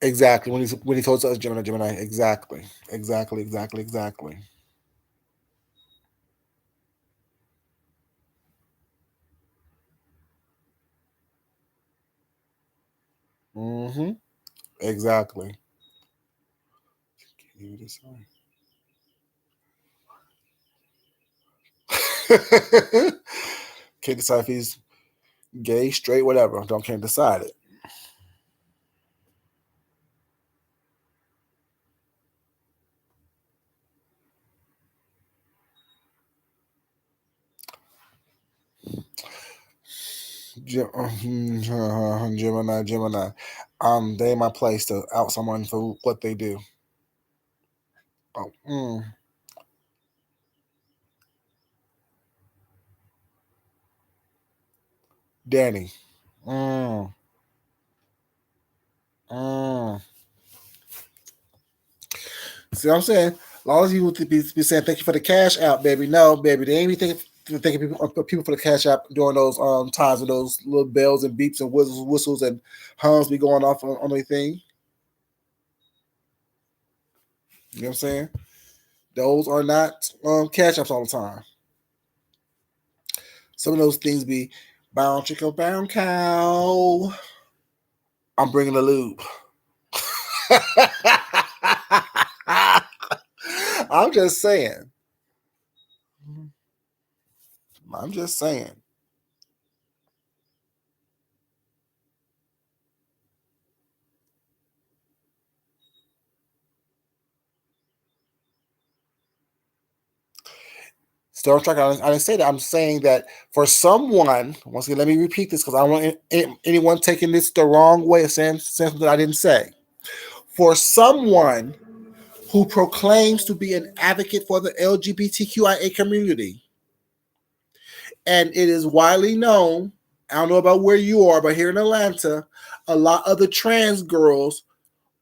Exactly. When he told us Gemini. Exactly. Exactly. Mm-hmm. Exactly. Can you decide? Can't decide if he's gay, straight, whatever. Can't decide it. Gemini. They in my place to out someone for what they do. Oh, Danny. Mm, mm. See what I'm saying? As long as you would be saying thank you for the cash out, baby. No, baby, they ain't be thanking people for the cash out during those times when those little bells and beeps and whistles and hums be going off on their thing. You know what I'm saying? Those are not cash apps all the time. Some of those things be bound chicken, bound cow. I'm bringing the loop. I'm just saying. I'm just saying. Still on track. I didn't say that. I'm saying that for someone, once again, let me repeat this because I don't want anyone taking this the wrong way of saying something I didn't say. For someone who proclaims to be an advocate for the LGBTQIA community, and it is widely known, I don't know about where you are, but here in Atlanta, a lot of the trans girls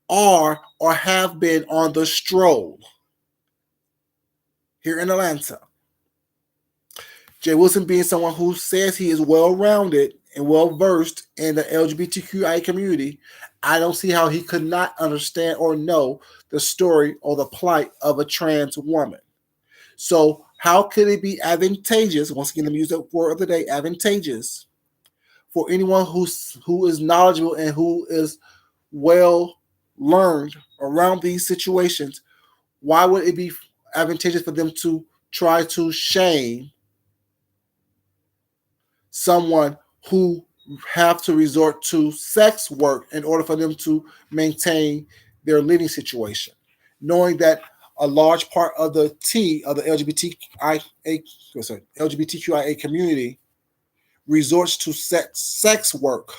are or have been on the stroll here in Atlanta. Jay Wilson being someone who says he is well-rounded and well-versed in the LGBTQIA community, I don't see how he could not understand or know the story or the plight of a trans woman. So how could it be advantageous, once again, let me use that word of the day, advantageous, for anyone who is knowledgeable and who is well learned around these situations? Why would it be advantageous for them to try to shame someone who have to resort to sex work in order for them to maintain their living situation, knowing that a large part of the LGBTQIA community resorts to sex work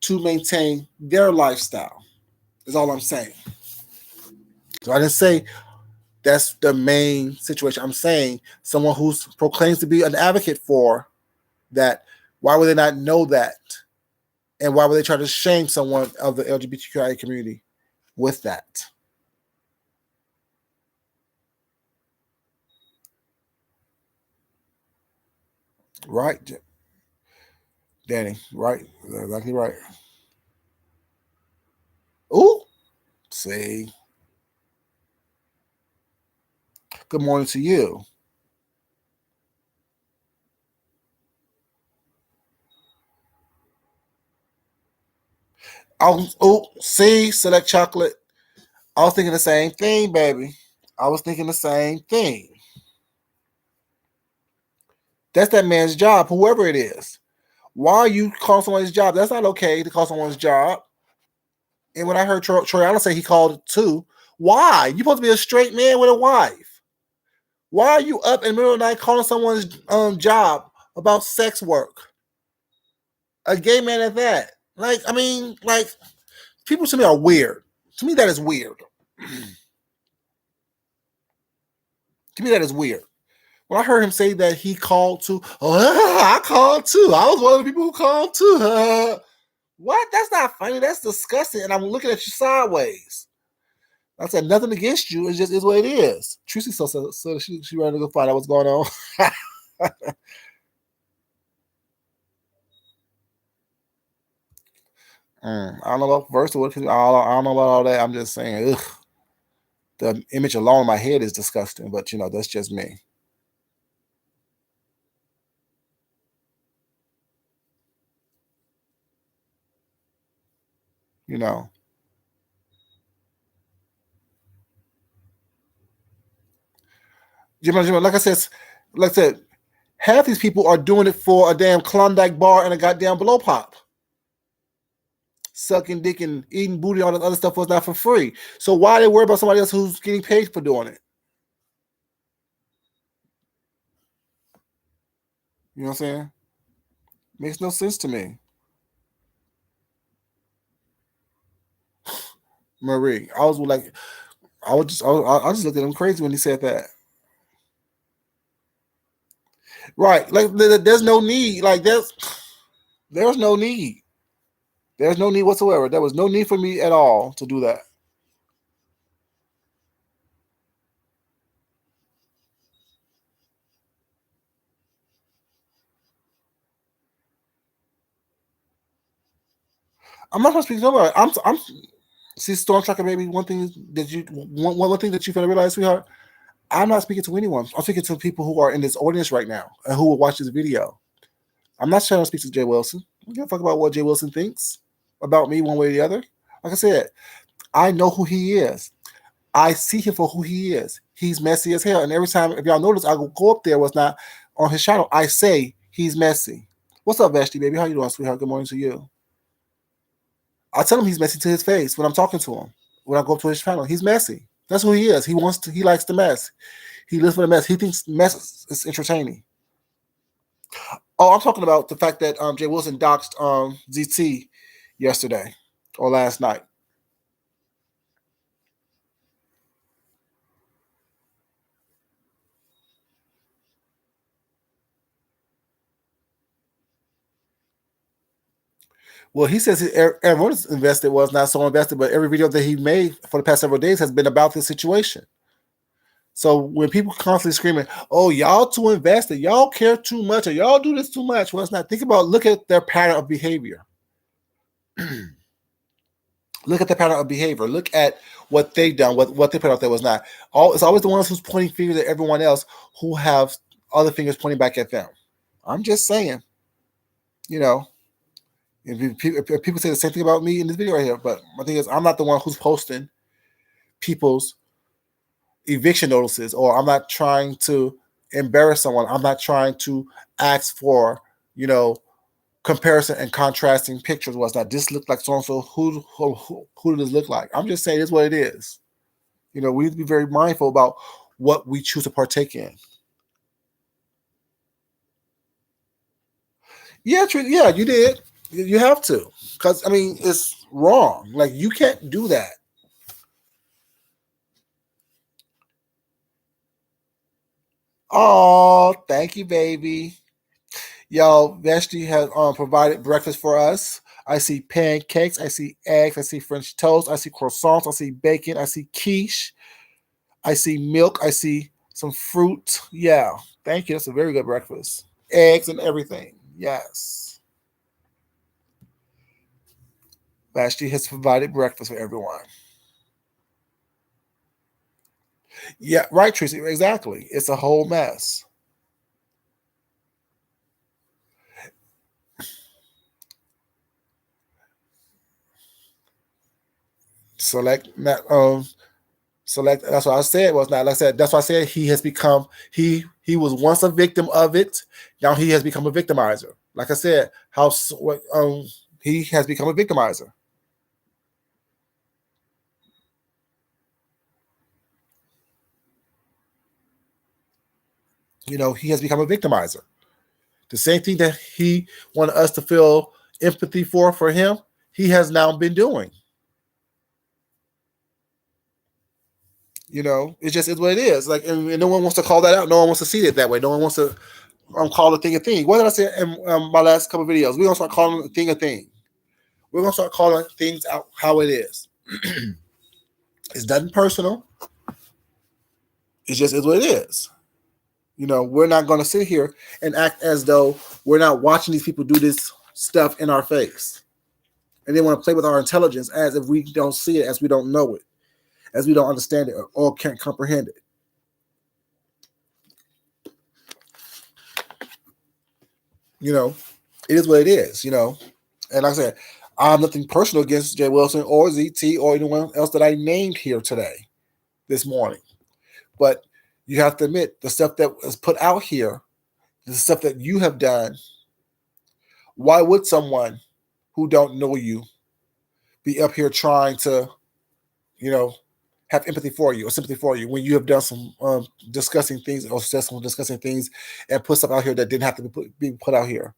to maintain their lifestyle, is all I'm saying. So I didn't say that's the main situation. I'm saying someone who proclaims to be an advocate for that Why would they not know that? And why would they try to shame someone of the LGBTQIA community with that? Right, Danny. Right, exactly right. Ooh, see. Good morning to you. Oh, see, select chocolate. I was thinking the same thing, baby. I was thinking the same thing. That's that man's job, whoever it is. Why are you calling someone's job? That's not okay to call someone's job. And when I heard Troy Allen say he called it too, why? You're supposed to be a straight man with a wife. Why are you up in the middle of the night calling someone's job about sex work? A gay man at that. Like, I mean, like, people to me are weird. To me, that is weird. To me, that is weird. When I heard him say that he called too, I called too. I was one of the people who called too. What? That's not funny. That's disgusting. And I'm looking at you sideways. I said nothing against you. It just is what it is. Tracy so she ran to go find out what's going on. I don't know about first or I don't know about all that. I'm just saying, ugh. The image alone in my head is disgusting, but that's just me. You know. Like I said, half these people are doing it for a damn Klondike bar and a goddamn blow pop. Sucking dick and eating booty, all that other stuff was not for free. So why they worry about somebody else who's getting paid for doing it? You know what I'm saying? Makes no sense to me. Marie, I was like, I just looked at him crazy when he said that. Right, like there's no need. Like there's no need. There's no need whatsoever. There was no need for me at all to do that. I'm not supposed to speak to nobody. I'm see Storm Tracker baby. One thing that one thing that you gotta realize, sweetheart. I'm not speaking to anyone. I'm speaking to people who are in this audience right now and who will watch this video. I'm not trying to speak to Jay Wilson. I don't give a fuck about what Jay Wilson thinks about me one way or the other. Like I said, I know who he is. I see him for who he is. He's messy as hell. And every time, if y'all notice, I go up there, was not on his channel. I say he's messy. What's up, Vashti, baby? How you doing, sweetheart? Good morning to you. I tell him he's messy to his face when I'm talking to him. When I go up to his channel, he's messy. That's who he is. He likes the mess. He lives for the mess. He thinks mess is entertaining. Oh, I'm talking about the fact that Jay Wilson doxed ZT yesterday or last night. Well, he says everyone's invested was not so invested, but every video that he made for the past several days has been about this situation. So when people constantly screaming, "Oh, y'all too invested, y'all care too much, or y'all do this too much," well, it's not. Look at their pattern of behavior. Look at the pattern of behavior. Look at what they've done, what they put out there was not. It's always the ones who's pointing fingers at everyone else who have other fingers pointing back at them. I'm just saying, you know, if people say the same thing about me in this video right here, but my thing is, I'm not the one who's posting people's eviction notices, or I'm not trying to embarrass someone. I'm not trying to ask for, comparison and contrasting pictures. Was not this look like so and so? Who does this look like? I'm just saying it's what it is. We need to be very mindful about what we choose to partake in. Yeah, yeah, you did. You have to, because it's wrong. Like, you can't do that. Oh, thank you, baby. Y'all, Vashti has provided breakfast for us. I see pancakes, I see eggs, I see French toast, I see croissants, I see bacon, I see quiche, I see milk, I see some fruit. Yeah, thank you. That's a very good breakfast. Eggs and everything. Yes. Vashti has provided breakfast for everyone. Yeah, right, Tracy. Exactly. It's a whole mess. Select not select. That's what I said. Was not like I said. That's why I said he has become he was once a victim of it. Now he has become a victimizer. Like I said, how what he has become a victimizer. You know, he has become a victimizer. The same thing that he wanted us to feel empathy for him, he has now been doing. You know, it just is what it is. Like, and no one wants to call that out. No one wants to see it that way. No one wants to call a thing a thing. What did I say in my last couple of videos? We're gonna start calling a thing a thing. We're gonna start calling things out how it is. It's nothing personal. It just is what it is. You know, we're not gonna sit here and act as though we're not watching these people do this stuff in our face, and they want to play with our intelligence as if we don't see it, as we don't know it, as we don't understand it, or can't comprehend it. You know, it is what it is. You know, and like I said, I have nothing personal against Jay Wilson or ZT or anyone else that I named here today, this morning. But you have to admit the stuff that was put out here, the stuff that you have done. Why would someone who don't know you be up here trying to, you know, have empathy for you or sympathy for you when you have done some discussing things or said some discussing things and put stuff out here that didn't have to be put out here?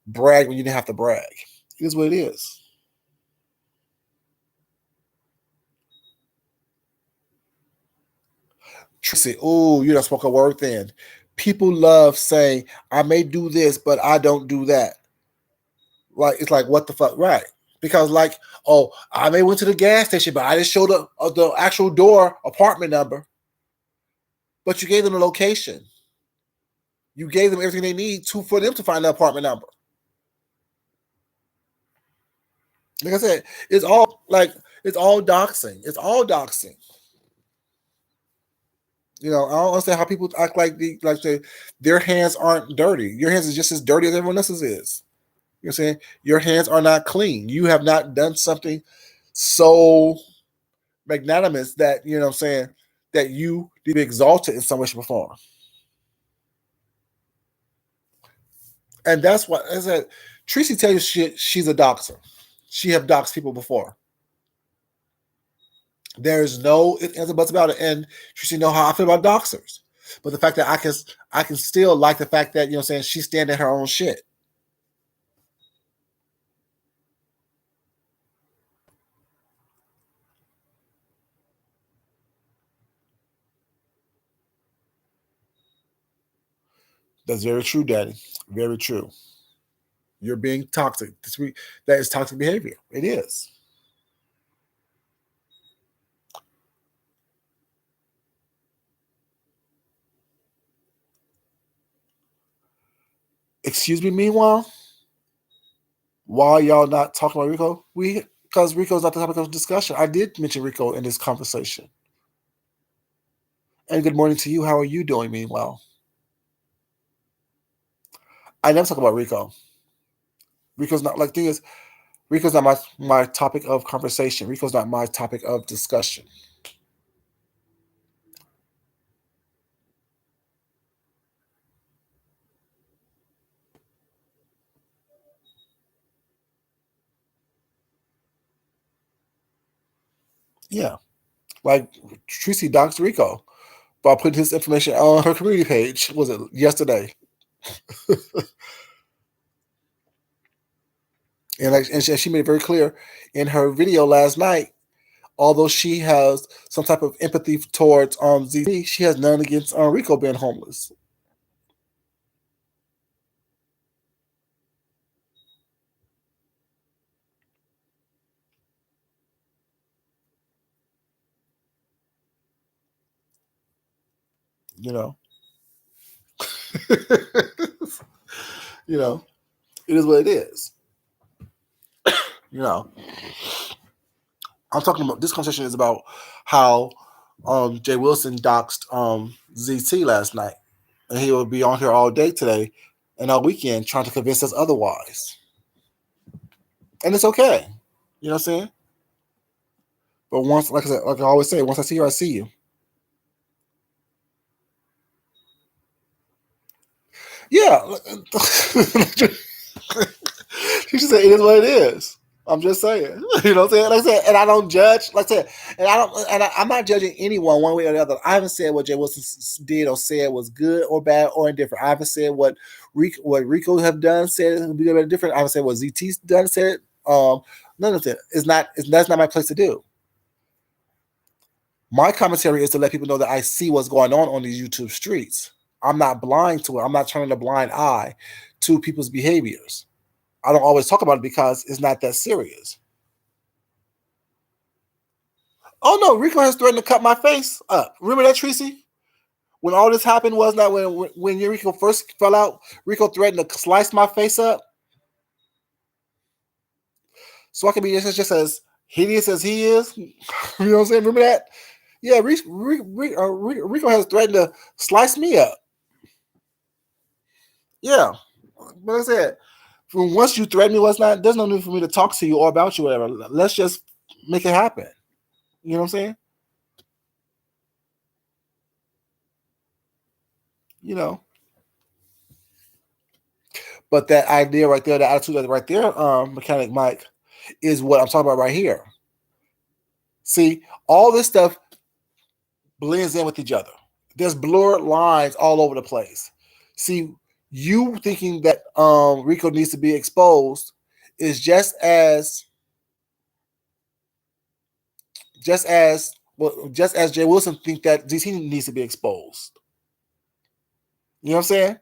Brag when you didn't have to brag. It is what it is. Tracy, oh, you don't spoke a word then. People love saying, I may do this, but I don't do that. Like, it's like, what the fuck? Right. Because, like, oh, I may went to the gas station, but I didn't show the actual door apartment number. But you gave them the location. You gave them everything they need for them to find the apartment number. Like I said, it's all doxing. It's all doxing. You know, I don't understand how people act like their hands aren't dirty. Your hands is just as dirty as everyone else's is. You know what I'm saying? Your hands are not clean. You have not done something so magnanimous that, you know what I'm saying, that you need to be exalted in some way, shape, or form. And that's what I said. Tracy tells you she's a doxer. She have doxed people before. There's no ifs, ands, or buts about it. And Tracy know how I feel about doxers. But the fact that I can still like the fact that, you know what I'm saying, she's standing her own shit. That's very true, Daddy. Very true. You're being toxic. That is toxic behavior. It is. Excuse me, meanwhile, why y'all not talking about Rico? Because Rico's not the topic of discussion. I did mention Rico in this conversation. And good morning to you. How are you doing, meanwhile? I never talk about Rico. Rico's not like thing is Rico's not my topic of conversation. Rico's not my topic of discussion. Yeah. Like Tracy doxed Rico by putting his information on her community page. Was it yesterday? And like, and she made it very clear in her video last night. Although she has some type of empathy towards ZT, she has none against Rico being homeless. You know, you know, it is what it is. You know, I'm talking about this conversation is about how Jay Wilson doxed ZT last night, and he will be on here all day today and all weekend trying to convince us otherwise. And it's okay. You know what I'm saying? But once, like I said, like I always say, once I see you, I see you. Yeah. She just said it is what it is. I'm just saying. You know what I'm saying? Like I said, and I don't judge. Like I said, and I'm not judging anyone one way or the other. I haven't said what Jay Wilson did or said was good or bad or indifferent. I haven't said what Rico have done, said would be different. I haven't said what ZT's done, said. None of it. That's not my place to do. My commentary is to let people know that I see what's going on these YouTube streets. I'm not blind to it. I'm not turning a blind eye to people's behaviors. I don't always talk about it because it's not that serious. Oh no, Rico has threatened to cut my face up. Remember that, Tracy? When all this happened was not when Rico first fell out, Rico threatened to slice my face up. So I can be just as hideous as he is. You know what I'm saying? Remember that? Yeah, Rico has threatened to slice me up. Yeah. Like I said, once you threaten me, there's no need for me to talk to you or about you, whatever. Let's just make it happen. You know what I'm saying? You know. But that idea right there, the attitude right there, Mechanic Mike, is what I'm talking about right here. See, all this stuff blends in with each other. There's blurred lines all over the place. See, you thinking that Rico needs to be exposed is just as Jay Wilson think that DT needs to be exposed. You know what I'm saying?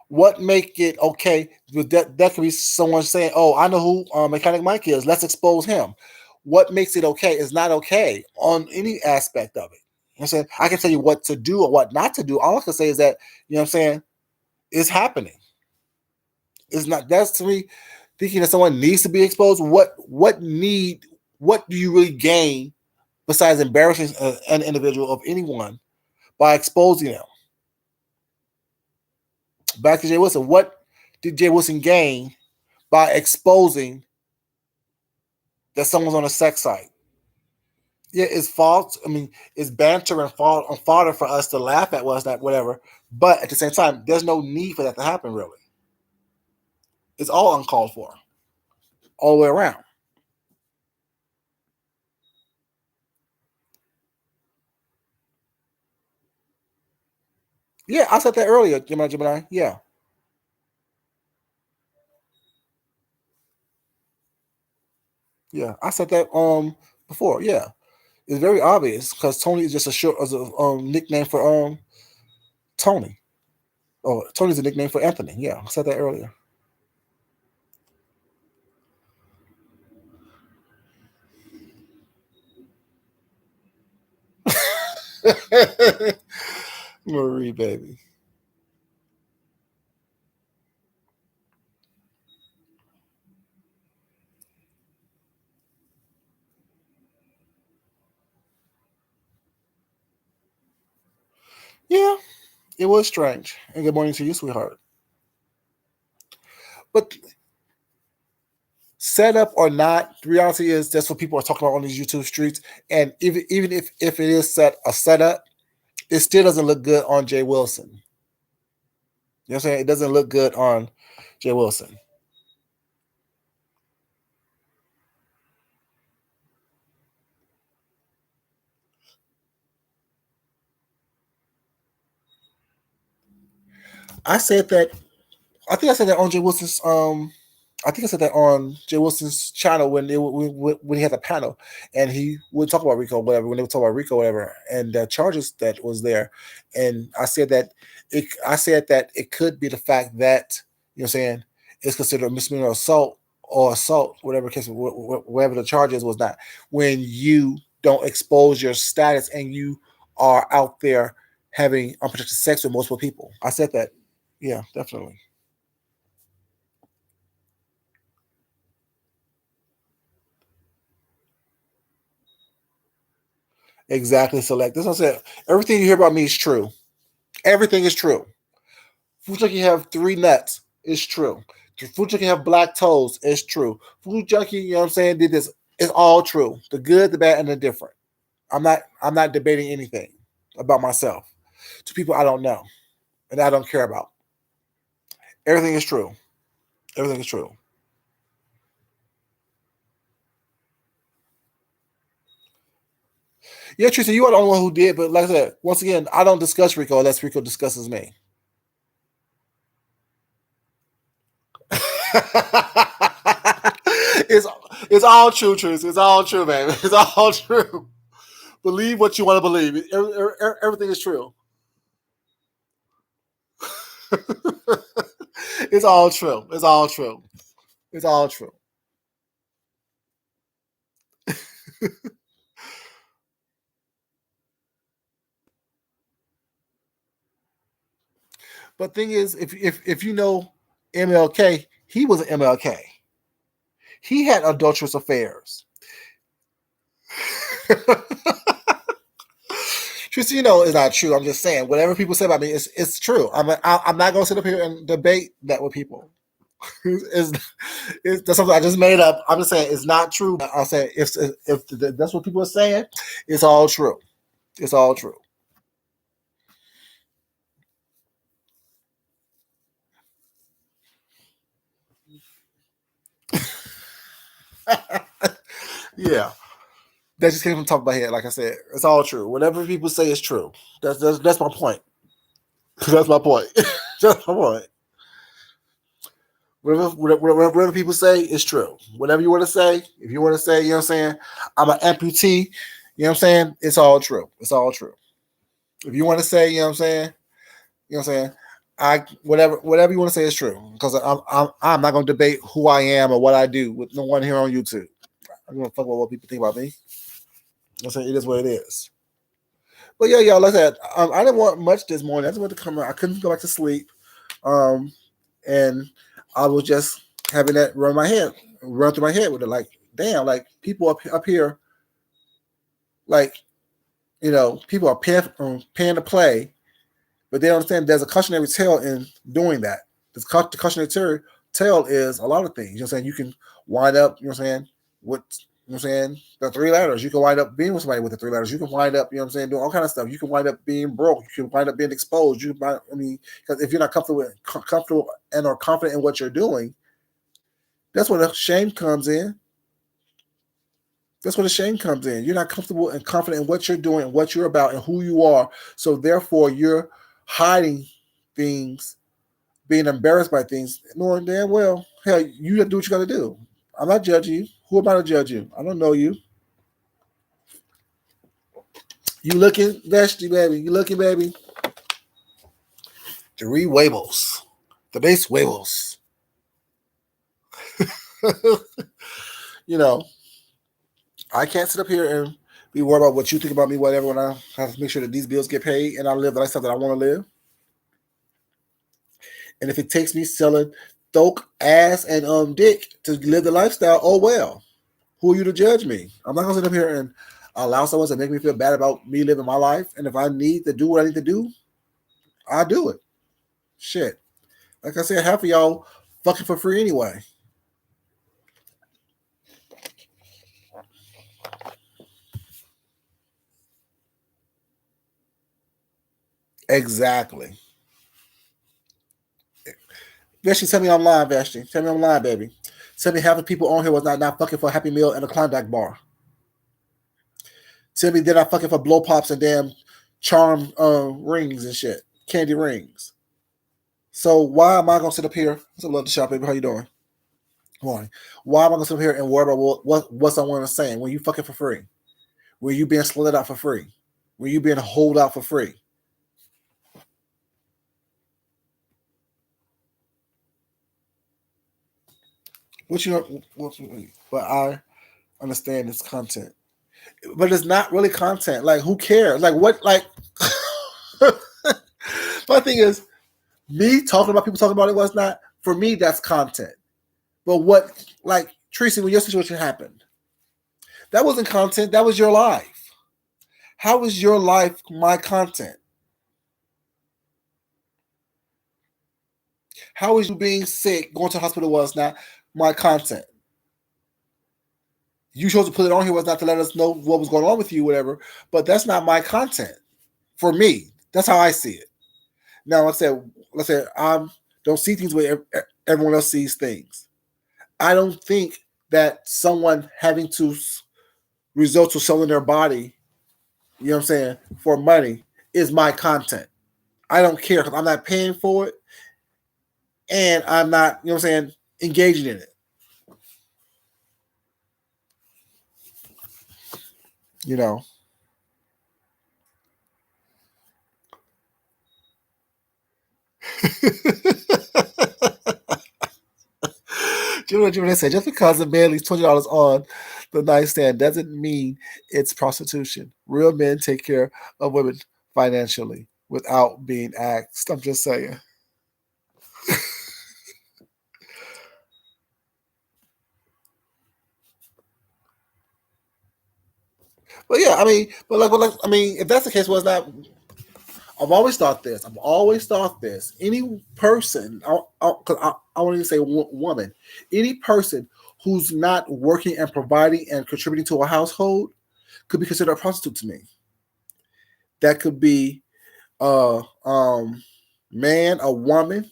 What make it okay? That could be someone saying, "Oh, I know who Mechanic Mike is. Let's expose him." What makes it okay is not okay on any aspect of it. You know what I'm saying? I can tell you what to do or what not to do. All I can say is that, you know what I'm saying, it's happening. It's not, that's to me, thinking that someone needs to be exposed. What do you really gain besides embarrassing an individual of anyone by exposing them? Back to Jay Wilson. What did Jay Wilson gain by exposing that someone's on a sex site? Yeah, it's false. I mean, it's banter and fodder for us to laugh at, was that whatever. But at the same time, there's no need for that to happen, really. It's all uncalled for, all the way around. Yeah, I said that earlier, Gemini. Yeah. Yeah, I said that before. Yeah, it's very obvious because Tony is just a nickname for Tony. Oh, Tony's a nickname for Anthony. Yeah, I said that earlier. Marie, baby. Yeah, it was strange. And good morning to you, sweetheart. But set up or not, the reality is that's what people are talking about on these YouTube streets. And even if it is a setup, it still doesn't look good on Jay Wilson. You know what I'm saying? It doesn't look good on Jay Wilson. I said that. I think I said that on Jay Wilson's. I think I said that on Jay Wilson's channel when he had a panel, and he would talk about Rico, whatever. When they would talk about Rico, whatever, and the charges that was there, and I said that it could be the fact that, you know what I'm saying, it's considered a misdemeanor assault or assault, whatever case, whatever the charges was not, when you don't expose your status and you are out there having unprotected sex with multiple people. I said that. Yeah, definitely. Exactly. Select. That's what I said. Everything you hear about me is true. Everything is true. Food junkie have 3 nuts. It's true. Food junkie have black toes. It's true. Food junkie, you know what I'm saying, did this. It's all true. The good, the bad, and the different. I'm not debating anything about myself to people I don't know and I don't care about. Everything is true. Everything is true. Yeah, Teresa, you are the only one who did, but like I said, once again, I don't discuss Rico unless Rico discusses me. it's it's all true, Teresa. It's all true, baby. It's all true. Believe what you want to believe. Everything is true. It's all true. It's all true. It's all true. But thing is, if you know MLK, he was an MLK. He had adulterous affairs. Just it's not true. I'm just saying whatever people say about me, it's true. I'm not going to sit up here and debate that with people. it's, that's something I just made up. I'm just saying it's not true. I'll say if that's what people are saying, it's all true. It's all true. Yeah, that just came from the top of my head. Like I said, it's all true. Whatever people say is true. That's my point. That's my point. That's my point. Whatever people say is true. Whatever you want to say, if you want to say, you know what I'm saying, I'm an amputee, you know what I'm saying, it's all true. It's all true. If you want to say, you know what I'm saying, you know what I'm saying, I whatever you want to say is true. Because I'm not going to debate who I am or what I do with no one here on YouTube. I'm going to fuck about what people think about me. You know what I'm saying, it is what it is. But yeah, y'all, like I said, I didn't want much this morning. I just wanted to come out. I couldn't go back to sleep. And I was just having that run through my head with it. Like, damn, like people up here, like, people are paying to play, but they don't understand there's a cautionary tale in doing that. The cautionary tale is a lot of things. You know what I'm saying? You can wind up, you know what I'm saying, with, you know what I'm saying, the 3 letters. You can wind up being with somebody with the 3 letters. You can wind up, you know what I'm saying, doing all kind of stuff. You can wind up being broke. You can wind up being exposed. Because if you're not comfortable and or confident in what you're doing, that's where the shame comes in. That's where the shame comes in. You're not comfortable and confident in what you're doing, what you're about, and who you are. So therefore, you're hiding things, being embarrassed by things, knowing damn well, hell, you have to do what you got to do. I'm not judging you. Who am I to judge you? I don't know you. You looking, Vashti, baby. You looking, baby. 3 huevos. The base huevos. I can't sit up here and be worried about what you think about me, whatever, when I have to make sure that these bills get paid and I live the lifestyle that I want to live. And if it takes me selling thoke, ass, and dick to live the lifestyle, oh well. Who are you to judge me? I'm not gonna sit up here and allow someone to make me feel bad about me living my life. And if I need to do what I need to do, I do it. Shit. Like I said, half of y'all fucking for free anyway. Exactly. Vashti, tell me I'm lying, Vashti. Tell me I'm lying, baby. Tell me half the people on here was not fucking for a Happy Meal and a Klondike bar. Tell me they're not fucking for blow pops and damn charm rings and shit. Candy rings. So why am I gonna sit up here? What's up, love the shop, baby? How you doing? Morning. Why am I gonna sit up here and worry about what someone is saying when you fucking for free? When you being slid out for free? When you being holed out for free? But I understand this content. But it's not really content. Like, who cares? Like, what? Like, My thing is, me talking about people talking about it was not, for me, that's content. But what, like, Tracy, when your situation happened, that wasn't content, that was your life. How is your life my content? How is you being sick, going to the hospital was not my content? You chose to put it on here was not to let us know what was going on with you, whatever, but that's not my content. For me, that's how I see it. Now, let's say I don't see things the way everyone else sees things. I don't think that someone having to resort to selling their body, you know what I'm saying, for money is my content. I don't care because I'm not paying for it and I'm not, you know what I'm saying, engaging in it. You know. Do you know what they said? Just because a man leaves $20 on the nightstand doesn't mean it's prostitution. Real men take care of women financially without being asked. I'm just saying. But yeah, I mean, I mean, if that's the case, was that I've always thought this. I've always thought this. Any person, I want to say woman, any person who's not working and providing and contributing to a household could be considered a prostitute to me. That could be a man, a woman.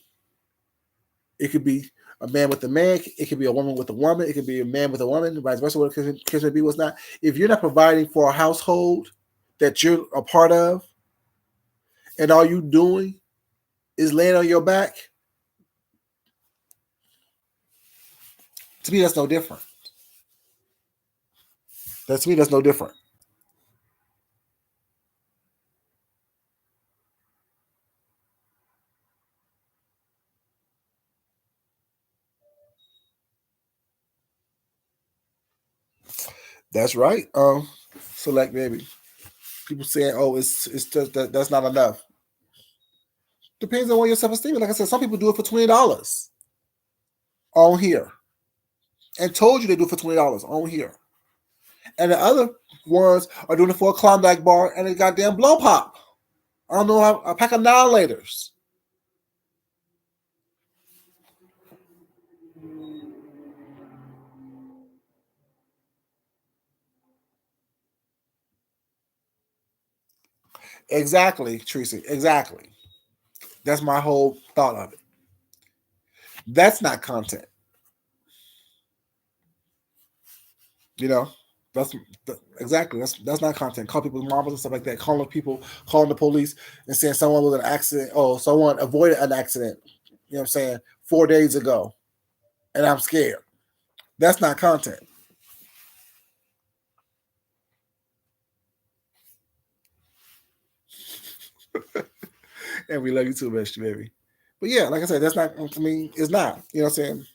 It could be a man with a man. It could be a woman with a woman. It could be a man with a woman. Vice versa. What the case may be was not. If you're not providing for a household that you're a part of, and all you doing is laying on your back, to me that's no different. That to me that's no different. That's right. Select baby. People saying, "Oh, it's just that's not enough." Depends on what your self esteem is. Like I said, some people do it for $20 on here, and told you they do it for $20 on here, and the other ones are doing it for a Klondike bar and a goddamn blow pop. I don't know how a pack of annihilators. Exactly, Tracy. Exactly. That's my whole thought of it. That's not content. You know, that's exactly that's not content. Call people mamas and stuff like that. Calling people, calling the police, and saying someone was in an accident. Oh, someone avoided an accident. You know what I'm saying? 4 days ago, and I'm scared. That's not content. And we love you too, Mr. Baby. But yeah, like I said, that's not. I mean, it's not. You know what I'm saying?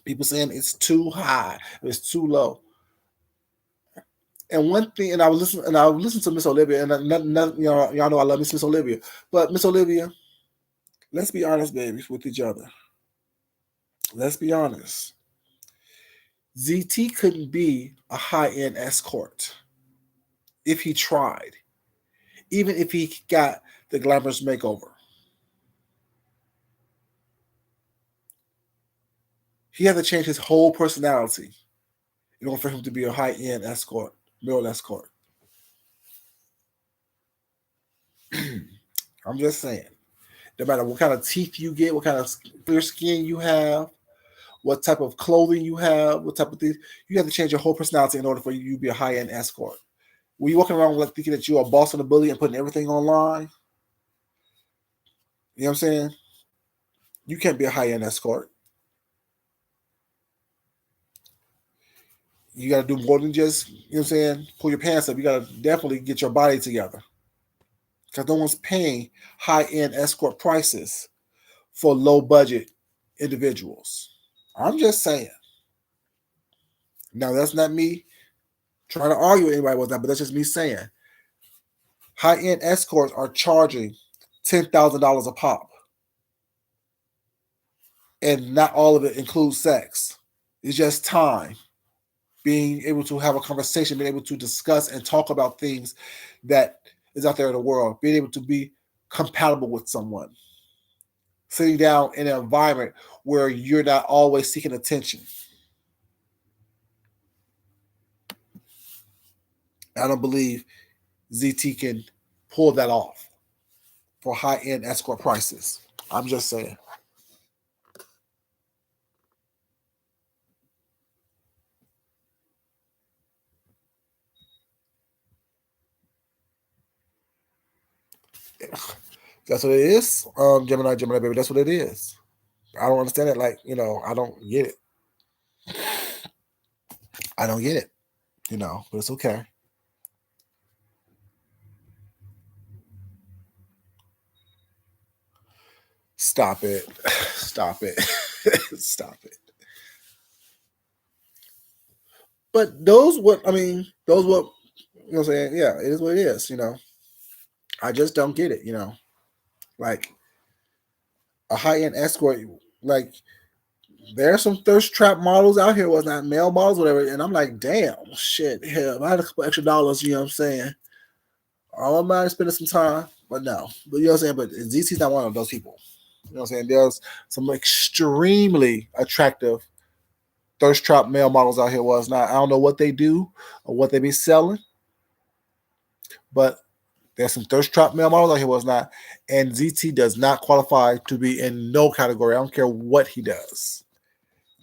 People saying it's too high, it's too low. And one thing, and I was listening to Miss Olivia, and y'all know I love Miss Olivia, but Miss Olivia, let's be honest, baby, with each other. Let's be honest. ZT couldn't be a high end escort if he tried, even if he got the glamorous makeover. He had to change his whole personality in order for him to be a high end escort, male escort. I'm just saying. No matter what kind of teeth you get, what kind of clear skin you have, what type of clothing you have, what type of things, you have to change your whole personality in order for you to be a high end escort. Were you walking around like thinking that you're a boss and a bully and putting everything online? You know what I'm saying? You can't be a high end escort. You got to do more than just, you know what I'm saying, pull your pants up. You got to definitely get your body together. Because no one's paying high end escort prices for low budget individuals. I'm just saying. Now, that's not me trying to argue with anybody with that, but that's just me saying. High-end escorts are charging $10,000 a pop. And not all of it includes sex. It's just time. Being able to have a conversation, being able to discuss and talk about things that is out there in the world, being able to be compatible with someone, sitting down in an environment where you're not always seeking attention. I don't believe ZT can pull that off for high-end escort prices. I'm just saying. That's what it is. Gemini, baby. That's what it is. I don't understand it. Like, I don't get it. I don't get it. But it's okay. Stop it. Stop it. Stop it. But those what I'm saying, yeah, it is what it is, I just don't get it, like a high-end escort, like there are some thirst trap models out here, was not male models, whatever, and I'm like, damn, shit, hell, if I had a couple extra dollars, what I'm saying, all I'm not spending some time, but no, but you know what I'm saying, but ZC's not one of those people, what I'm saying, there's some extremely attractive thirst trap male models out here, was not, I don't know what they do or what they be selling, but there's some thirst trap male models out here, was not, and ZT does not qualify to be in no category. I don't care what he does.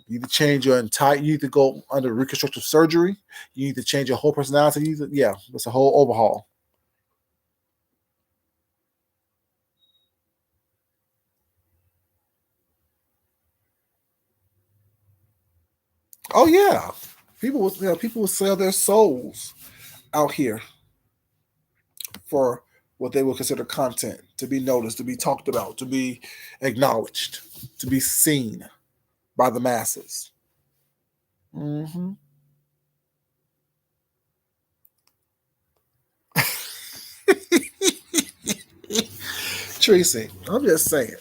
You need to change your entire. You need to go under reconstructive surgery. You need to change your whole personality. It's a whole overhaul. Oh yeah, people will sell their souls out here for what they will consider content, to be noticed, to be talked about, to be acknowledged, to be seen by the masses. Mm-hmm. Tracy, I'm just saying.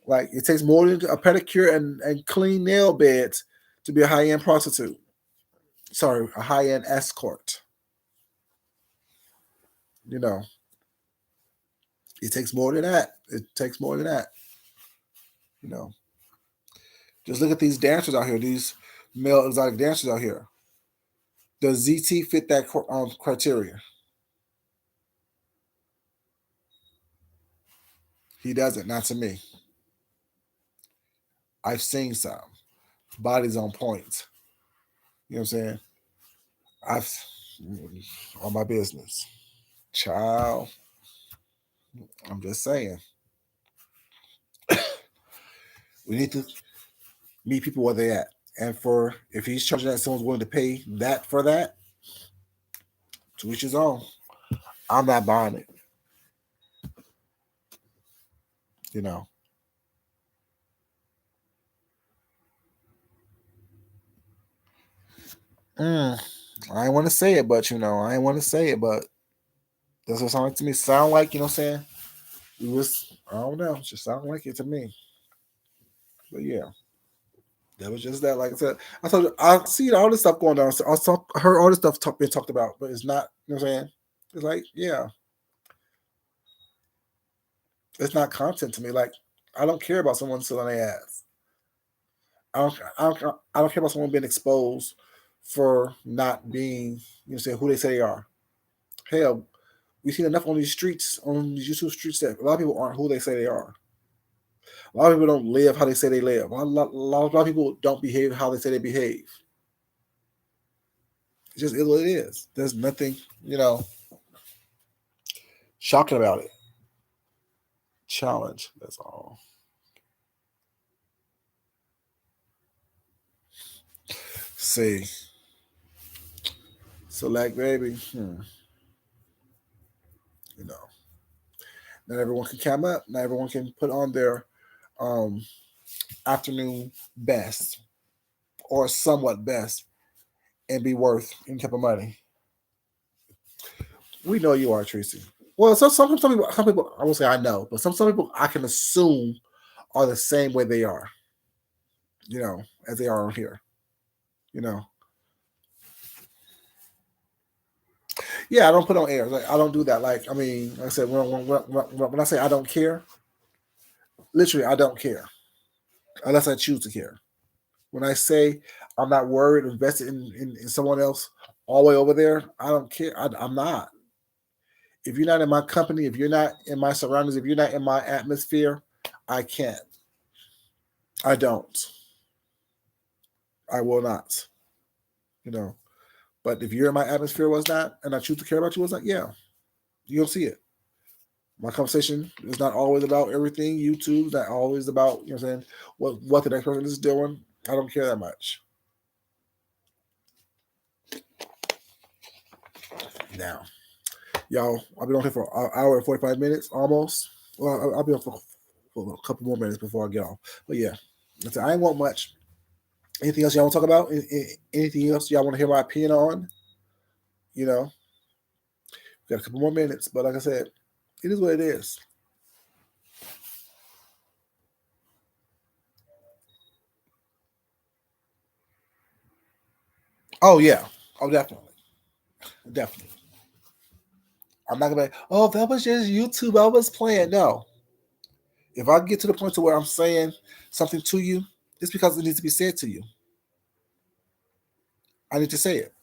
Like it takes more than a pedicure and clean nail beds to be a high end prostitute. Sorry, a high end escort. You know, it takes more than that. It takes more than that. You know, just look at these dancers out here. These male exotic dancers out here. Does ZT fit that criteria? He doesn't. Not to me. I've seen some bodies on point. You know what I'm saying? I've on my business, child. I'm just saying. We need to meet people where they at. And for if he's charging that, someone's willing to pay that for that, to each his own. I'm not buying it. You know. Mm, I ain't want to say it, but I ain't want to say it, but does it sound like to me? Sound like what I'm saying? It was I don't know. It just sound like it to me. But yeah, that was just that. Like I said, I told you I see all this stuff going on. So I heard all this stuff being talked about, but it's not. You know what I'm saying? It's like it's not content to me. Like I don't care about someone selling their ass. I don't care about someone being exposed for not being, say who they say they are. Hell, we've seen enough on these streets, on these YouTube streets, that a lot of people aren't who they say they are. A lot of people don't live how they say they live. A lot of people don't behave how they say they behave. It just is what it is. There's nothing, shocking about it. Challenge. That's all. See. Select, baby. You know, not everyone can come up. Not everyone can put on their um, afternoon best or somewhat best and be worth any type of money. We know you are, Tracy. Well, some people, I won't say I know, but some people I can assume are the same way they are, as they are on here. You know, yeah, I don't put on airs. Like I don't do that. Like I mean, like I said, when I say I don't care, literally I don't care unless I choose to care. When I say I'm not worried, invested in someone else all the way over there, I don't care. I'm not. If you're not in my company, if you're not in my surroundings, if you're not in my atmosphere, I can't. I don't. I will not. You know. But if you're in my atmosphere, was not, and I choose to care about you, was not, yeah, you'll see it. My conversation is not always about everything. YouTube's not always about, you know what I'm saying, what the next person is doing. I don't care that much. Now, y'all, I've been on here for an hour and 45 minutes almost. Well, I'll be on for a couple more minutes before I get off. But yeah, I ain't want much. Anything else y'all want to talk about? Anything else y'all want to hear my opinion on? You know, we got a couple more minutes, but like I said, it is what it is. Oh yeah. Oh definitely. Definitely. I'm not gonna be, oh, that was just YouTube. I was playing. No. If I get to the point to where I'm saying something to you, it's because it needs to be said to you. I need to say it.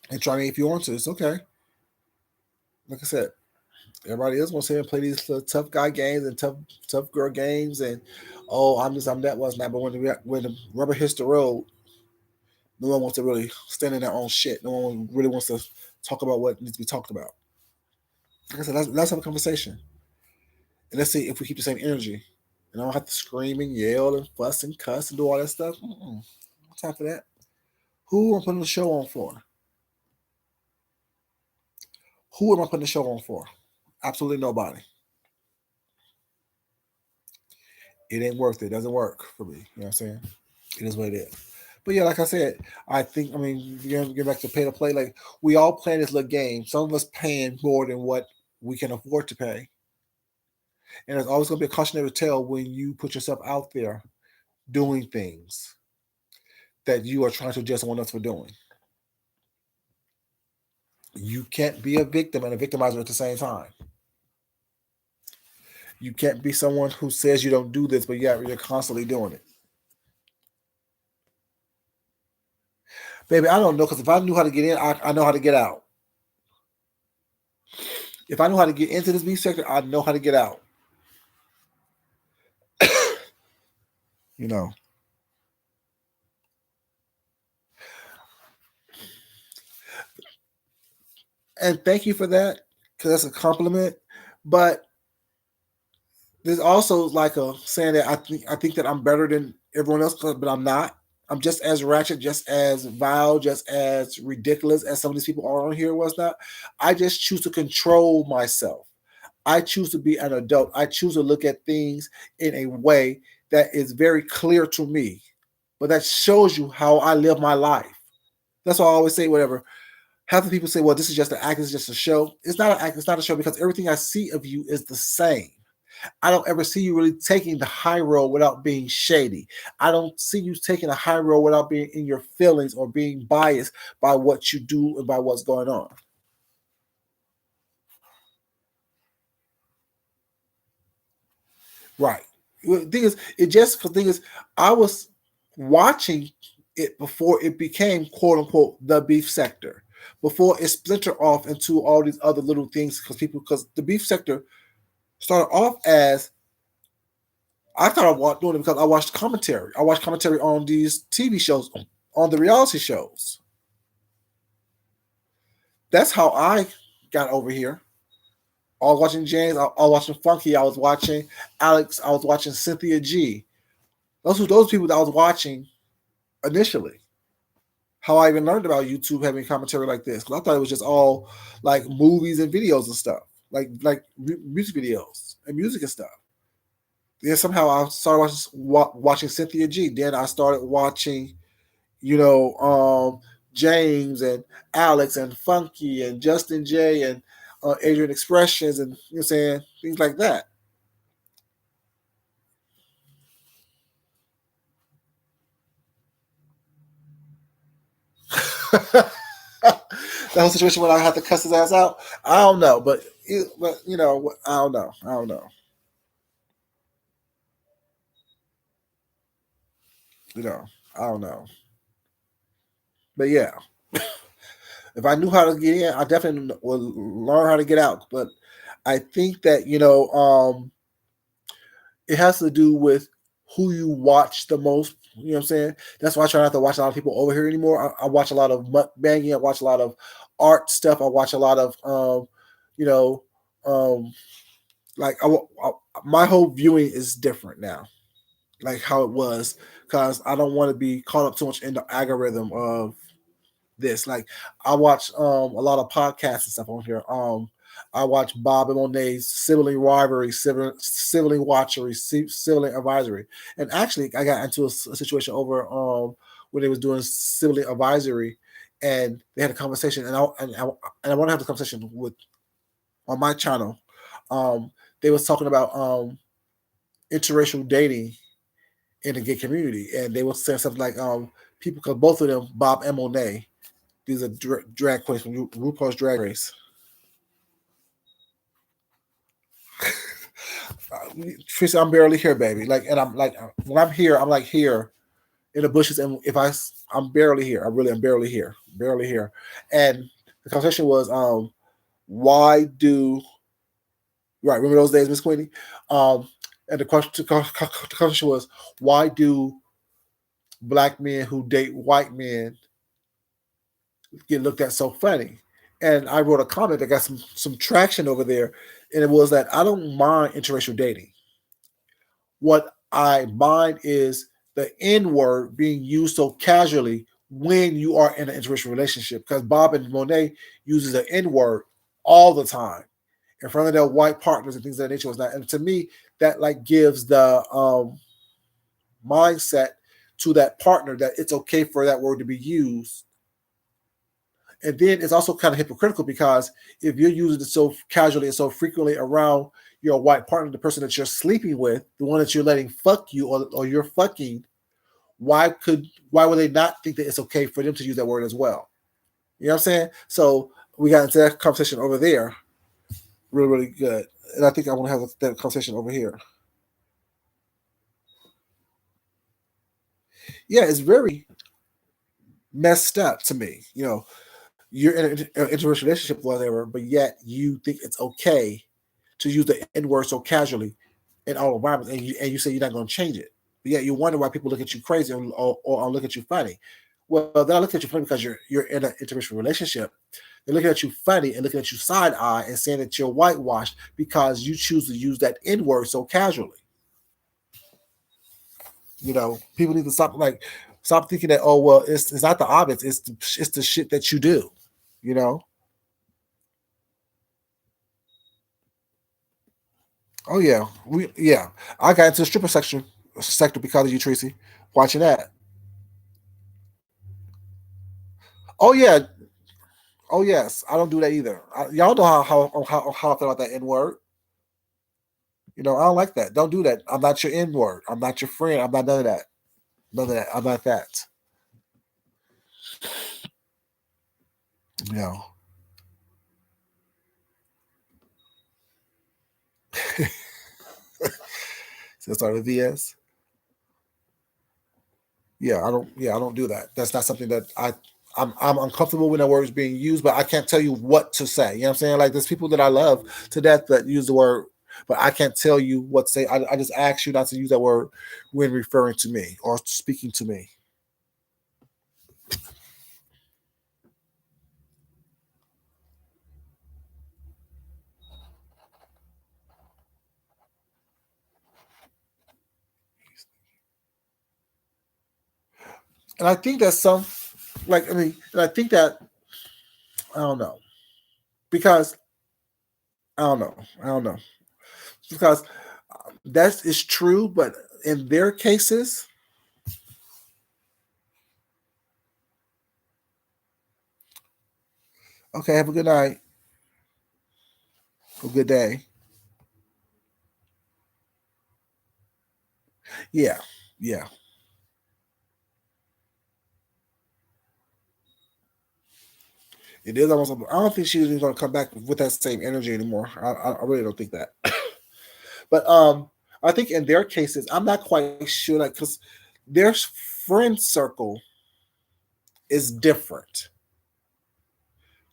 And try me if you want to. It's okay. Like I said, everybody else wants to play these tough guy games and tough girl games and oh, I'm that was not. But when the rubber hits the road, no one wants to really stand in their own shit. No one really wants to talk about what needs to be talked about. Like I said, let's have a conversation. And let's see if we keep the same energy. And I don't have to scream and yell and fuss and cuss and do all that stuff. No time for that. Who am I putting the show on for? Who am I putting the show on for? Absolutely nobody. It ain't worth it. It doesn't work for me. You know what I'm saying? It is what it is. But yeah, like I said, I mean, get back to pay to play. Like we all play this little game. Some of us paying more than what we can afford to pay. And there's always going to be a cautionary tale when you put yourself out there doing things that you are trying to judge someone else for doing. You can't be a victim and a victimizer at the same time. You can't be someone who says you don't do this, but yeah, you're constantly doing it. Baby, I don't know, because if I knew how to get in, I know how to get out. If I know how to get into this beef sector, I know how to get out. You know. And thank you for that, because that's a compliment. But there's also like a saying that I think that I'm better than everyone else, but I'm not. I'm just as ratchet, just as vile, just as ridiculous as some of these people are on here. Was not. I just choose to control myself. I choose to be an adult. I choose to look at things in a way that is very clear to me, but that shows you how I live my life. That's why I always say whatever. Half the people say, well, this is just an act, it's just a show. It's not an act, it's not a show, because everything I see of you is the same. I don't ever see you really taking the high road without being shady. I don't see you taking a high road without being in your feelings or being biased by what you do and by what's going on. Right. The thing is, I was watching it before it became quote unquote the beef sector, before it splintered off into all these other little things, because the beef sector started off as I started doing it because I watched commentary. I watched commentary on these TV shows, on the reality shows. That's how I got over here. I was watching James. I was watching Funky. I was watching Alex. I was watching Cynthia G. Those were those people that I was watching initially. How I even learned about YouTube having commentary like this, because I thought it was just all like movies and videos and stuff, like music videos and music and stuff. Then somehow I started watching Cynthia G. Then I started watching, you know, James and Alex and Funky and Justin J and Adrian Expressions and you know what I'm saying, things like that. That whole situation when I had to cuss his ass out. I don't know, but you know, I don't know. I don't know. You know, I don't know. But yeah, if I knew how to get in, I definitely would learn how to get out. But I think that it has to do with who you watch the most. You know what I'm saying? That's why I try not to watch a lot of people over here anymore. I watch a lot of mukbanging. I watch a lot of art stuff. I watch a lot of, you know, um, like my whole viewing is different now, like how it was, because I don't want to be caught up too much in the algorithm of this. Like I watch a lot of podcasts and stuff on here. I watch Bob and Monet's Sibling Rivalry, Sibling Watchery, Sibling Advisory. And actually I got into a situation over when they was doing Sibling Advisory and they had a conversation and I want to have the conversation with on my channel. They was talking about interracial dating in the gay community and they was saying something like people, because both of them, Bob and Monet, these are drag queens from RuPaul's Drag Race. Tracy, I'm barely here, baby. Like, and I'm like, when I'm here, I'm like here in the bushes, and if I'm barely here. I really am barely here. And the conversation was, why do right? Remember those days, Miss Queenie? And the question was, why do black men who date white men get looked at so funny? And I wrote a comment that got some traction over there, and it was that I don't mind interracial dating. What I mind is the N word being used so casually when you are in an interracial relationship. Because Bob and Monet uses the N word all the time in front of their white partners and things of that nature. And to me, that like gives the mindset to that partner that it's okay for that word to be used. And then it's also kind of hypocritical because if you're using it so casually and so frequently around your white partner, the person that you're sleeping with, the one that you're letting fuck you or you're fucking, why would they not think that it's okay for them to use that word as well? You know what I'm saying? So we got into that conversation over there, really, really good. And I think I want to have that conversation over here. Yeah, it's very messed up to me. You're in an interracial relationship, whatever, but yet you think it's okay to use the N word so casually in all environments, and you say you're not going to change it. But yet you wonder why people look at you crazy or look at you funny. Well, they're not looking at you funny because you're in an interracial relationship. They're looking at you funny and looking at you side eye and saying that you're whitewashed because you choose to use that N word so casually. People need to stop thinking that, oh well, it's not the obvious, it's the shit that you do. You know. Oh yeah. I got into the stripper sector because of you, Tracy. Watching that. Oh yeah. Oh yes. I don't do that either. Y'all know how I feel about that N word. I don't like that. Don't do that. I'm not your N word. I'm not your friend. I'm not none of that. None of that. I'm not that. You know. So start with VS. Yeah, I don't. Yeah, I don't do that. That's not something that I'm uncomfortable when that word is being used, but I can't tell you what to say. You know what I'm saying? Like there's people that I love to death that use the word, but I can't tell you what to say. I just ask you not to use that word when referring to me or speaking to me. And I think that and I think that I don't know because I don't know, I don't know because that is true, but in their cases, Okay, have a good night. A good day. Yeah, yeah. It is almost. I don't think she's going to come back with that same energy anymore. I really don't think that. But I think in their cases, I'm not quite sure, like, because their friend circle is different.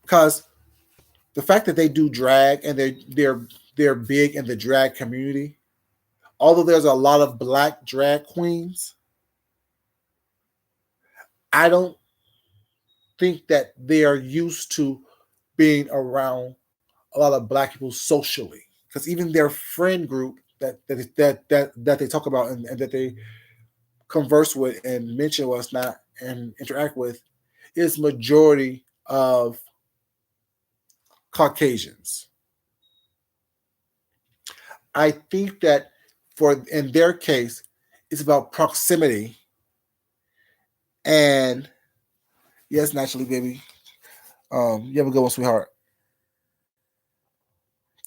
Because the fact that they do drag and they're big in the drag community, although there's a lot of black drag queens, I don't think that they are used to being around a lot of black people socially. Because even their friend group that they talk about and that they converse with and mention us not and interact with is majority of Caucasians. I think that for in their case, it's about proximity and yes, naturally, baby. You have a good one, sweetheart.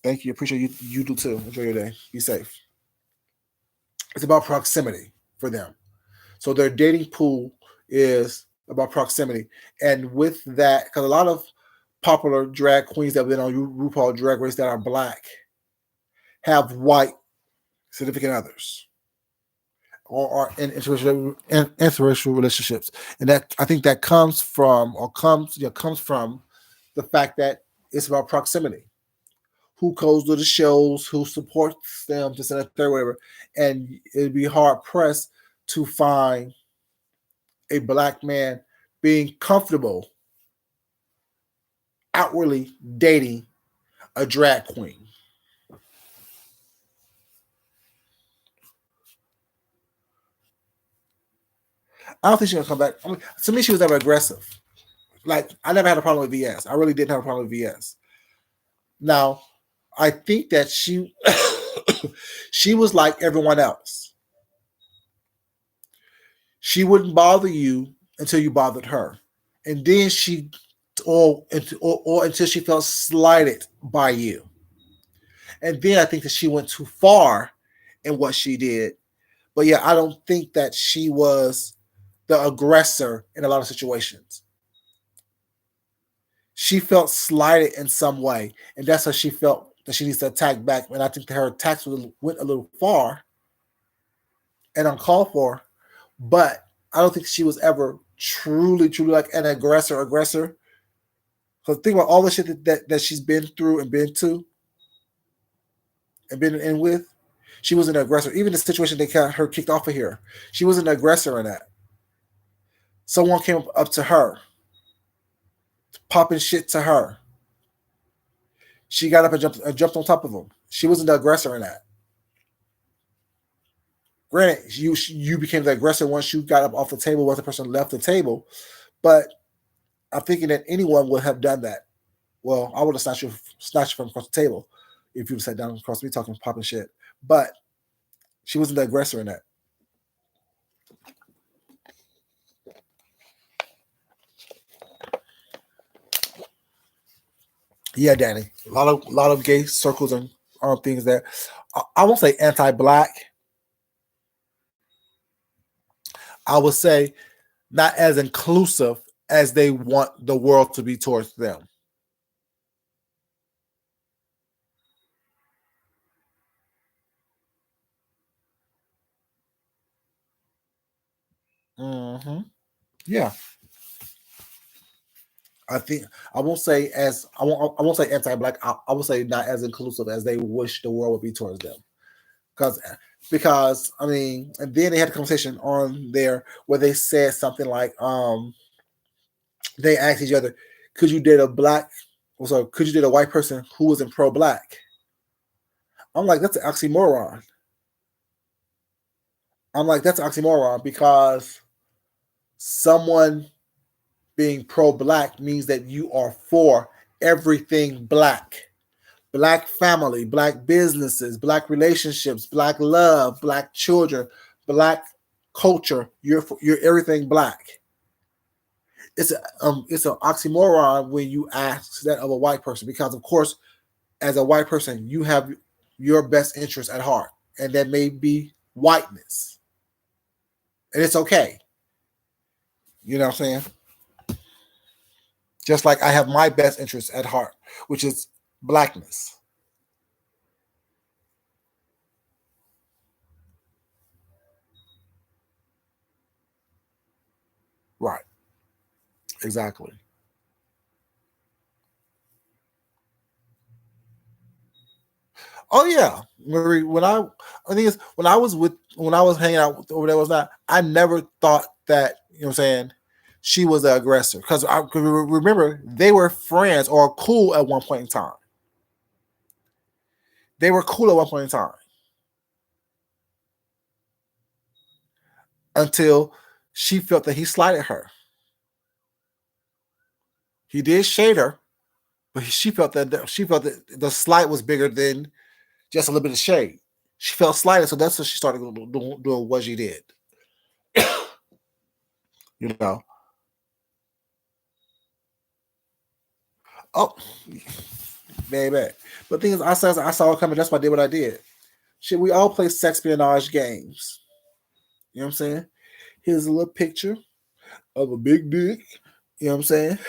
Thank you. Appreciate you. You do too. Enjoy your day. Be safe. It's about proximity for them. So their dating pool is about proximity, and with that, because a lot of popular drag queens that have been on RuPaul Drag Race that are black have white significant others or are in interracial relationships, and that I think that comes from or comes from the fact that it's about proximity. Who goes to the shows, who supports them, this and that, third, whatever, and it'd be hard pressed to find a black man being comfortable outwardly dating a drag queen. I don't think she's gonna come back. I mean, to me, she was never aggressive. Like I never had a problem with VS. I really didn't have a problem with VS. Now, I think that she she was like everyone else. She wouldn't bother you until you bothered her, and then she or until she felt slighted by you, and then I think that she went too far in what she did. But yeah, I don't think that she was the aggressor in a lot of situations. She felt slighted in some way, and that's how she felt that she needs to attack back. And I think that her attacks went a little far and uncalled for, but I don't think she was ever truly like an aggressor. Because think about all the shit that she's been through and been to and been in with. She was an aggressor. Even the situation they got her kicked off of here, she was an aggressor in that. Someone came up to her, popping shit to her. She got up and jumped on top of him. She wasn't the aggressor in that. Granted, you became the aggressor once you got up off the table, once the person left the table. But I'm thinking that anyone would have done that. Well, I would have snatched you from across the table if you sat down across me talking popping shit. But she wasn't the aggressor in that. Yeah, Danny. A lot of gay circles and things that I won't say anti-black. I would say not as inclusive as they want the world to be towards them. Mm-hmm. Yeah, I think I won't say anti-black. I will say not as inclusive as they wish the world would be towards them. Because I mean, and then they had a conversation on there where they said something like, they asked each other, could you date a black, so could you date a white person who wasn't pro-black? I'm like, that's an oxymoron. I'm like, that's an oxymoron because someone being pro-black means that you are for everything black. Black family, black businesses, black relationships, black love, black children, black culture. You're everything black. it's an oxymoron when you ask that of a white person, because of course, as a white person, you have your best interest at heart, and that may be whiteness, and it's okay. You know what I'm saying? Just like I have my best interest at heart, which is blackness. Right. Exactly. Oh yeah, Marie. I think it's when I was hanging out with over there was not. I never thought that, you know what I'm saying, she was the aggressor, because I remember they were friends or cool at one point in time. They were cool at one point in time until she felt that he slighted her. He did shade her, but she felt that the slight was bigger than just a little bit of shade. She felt slighted, so that's what she started doing what she did. You know. Oh, baby. But the thing is, I saw it coming. That's why I did what I did. Shit, we all play sex espionage games. You know what I'm saying? Here's a little picture of a big dick. You know what I'm saying?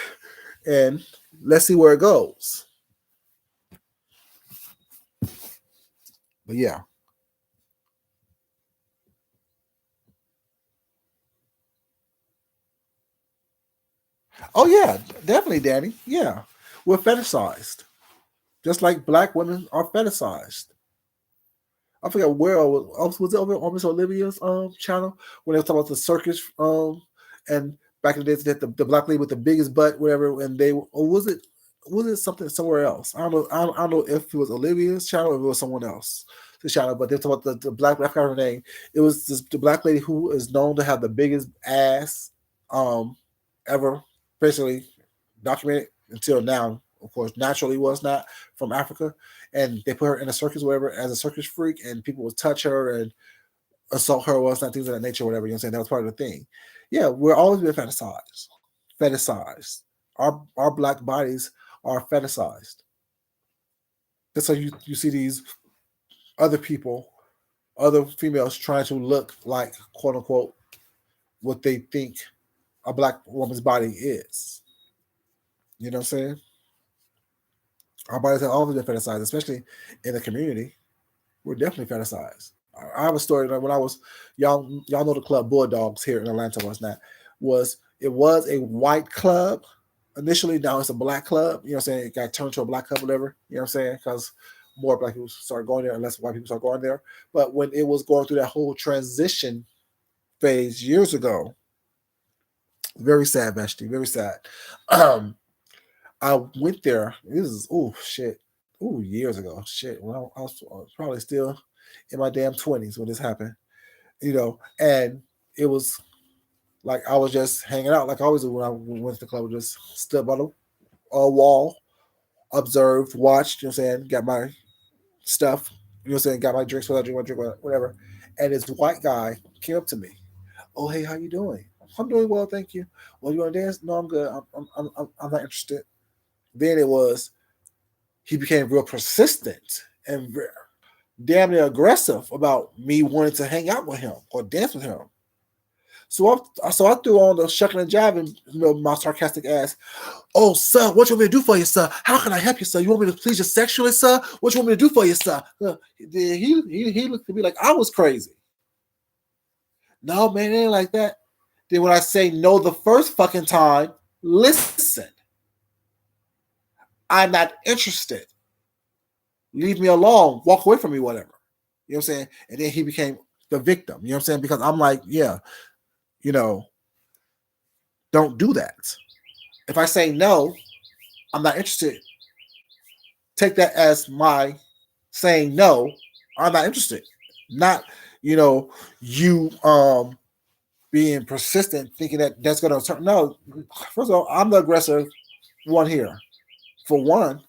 And let's see where it goes. But yeah. Oh yeah, definitely, Danny. Yeah. We're fetishized. Just like black women are fetishized. I forget where was it over on Miss Olivia's channel when they were talking about the circus and back in the days that the black lady with the biggest butt, whatever, and they, or was it something somewhere else? I don't know if it was Olivia's channel or if it was someone else the channel, but they talked about the black, I forgot her name. It was the black lady who is known to have the biggest ass ever, basically documented until now. Of course, naturally was not from Africa, and they put her in a circus, whatever, as a circus freak, and people would touch her and assault her, or not things of that nature, whatever. You know what I'm saying? That was part of the thing. Yeah, we're always being fetishized. Fetishized. Our black bodies are fetishized. That's how you see these other people, other females trying to look like, quote unquote, what they think a black woman's body is. You know what I'm saying? Our bodies have always been fetishized, especially in the community. We're definitely fantasized. I have a story that when I was y'all know the club Bulldogs here in Atlanta was not was it was a white club initially. Now it's a black club. You know what I'm saying? It got turned to a black club, whatever. You know what I'm saying? Because more black people started going there, and less white people started going there. But when it was going through that whole transition phase years ago, very sad, Vashti, very sad. Um, I went there. This is years ago. Shit, when I was probably still in my damn 20s when this happened. You know, and it was like I was just hanging out like I always do when I went to the club. Just stood by the wall, observed, watched. You know what I'm saying? Got my stuff. You know what I'm saying? Got my drinks, whatever, drink my drink, whatever. And this white guy came up to me. Oh, hey, how you doing? I'm doing well, thank you. Well, you want to dance? No, I'm good. I'm not interested. Then it was he became real persistent and damn near aggressive about me wanting to hang out with him or dance with him. So I threw on the shucking and jiving, my sarcastic ass. Oh, sir, what you want me to do for you, sir? How can I help you, sir? You want me to please you sexually, sir? What you want me to do for you, sir? He looked at me like I was crazy. No, man, it ain't like that. Then when I say no the first fucking time, listen. I'm not interested. Leave me alone. Walk away from me, whatever. You know what I'm saying? And then he became the victim. You know what I'm saying? Because I'm like, yeah, you know, don't do that. If I say no, I'm not interested. Take that as my saying no, I'm not interested. Not, you know, you being persistent, thinking that that's going to turn. No, first of all, I'm the aggressive one here. For one,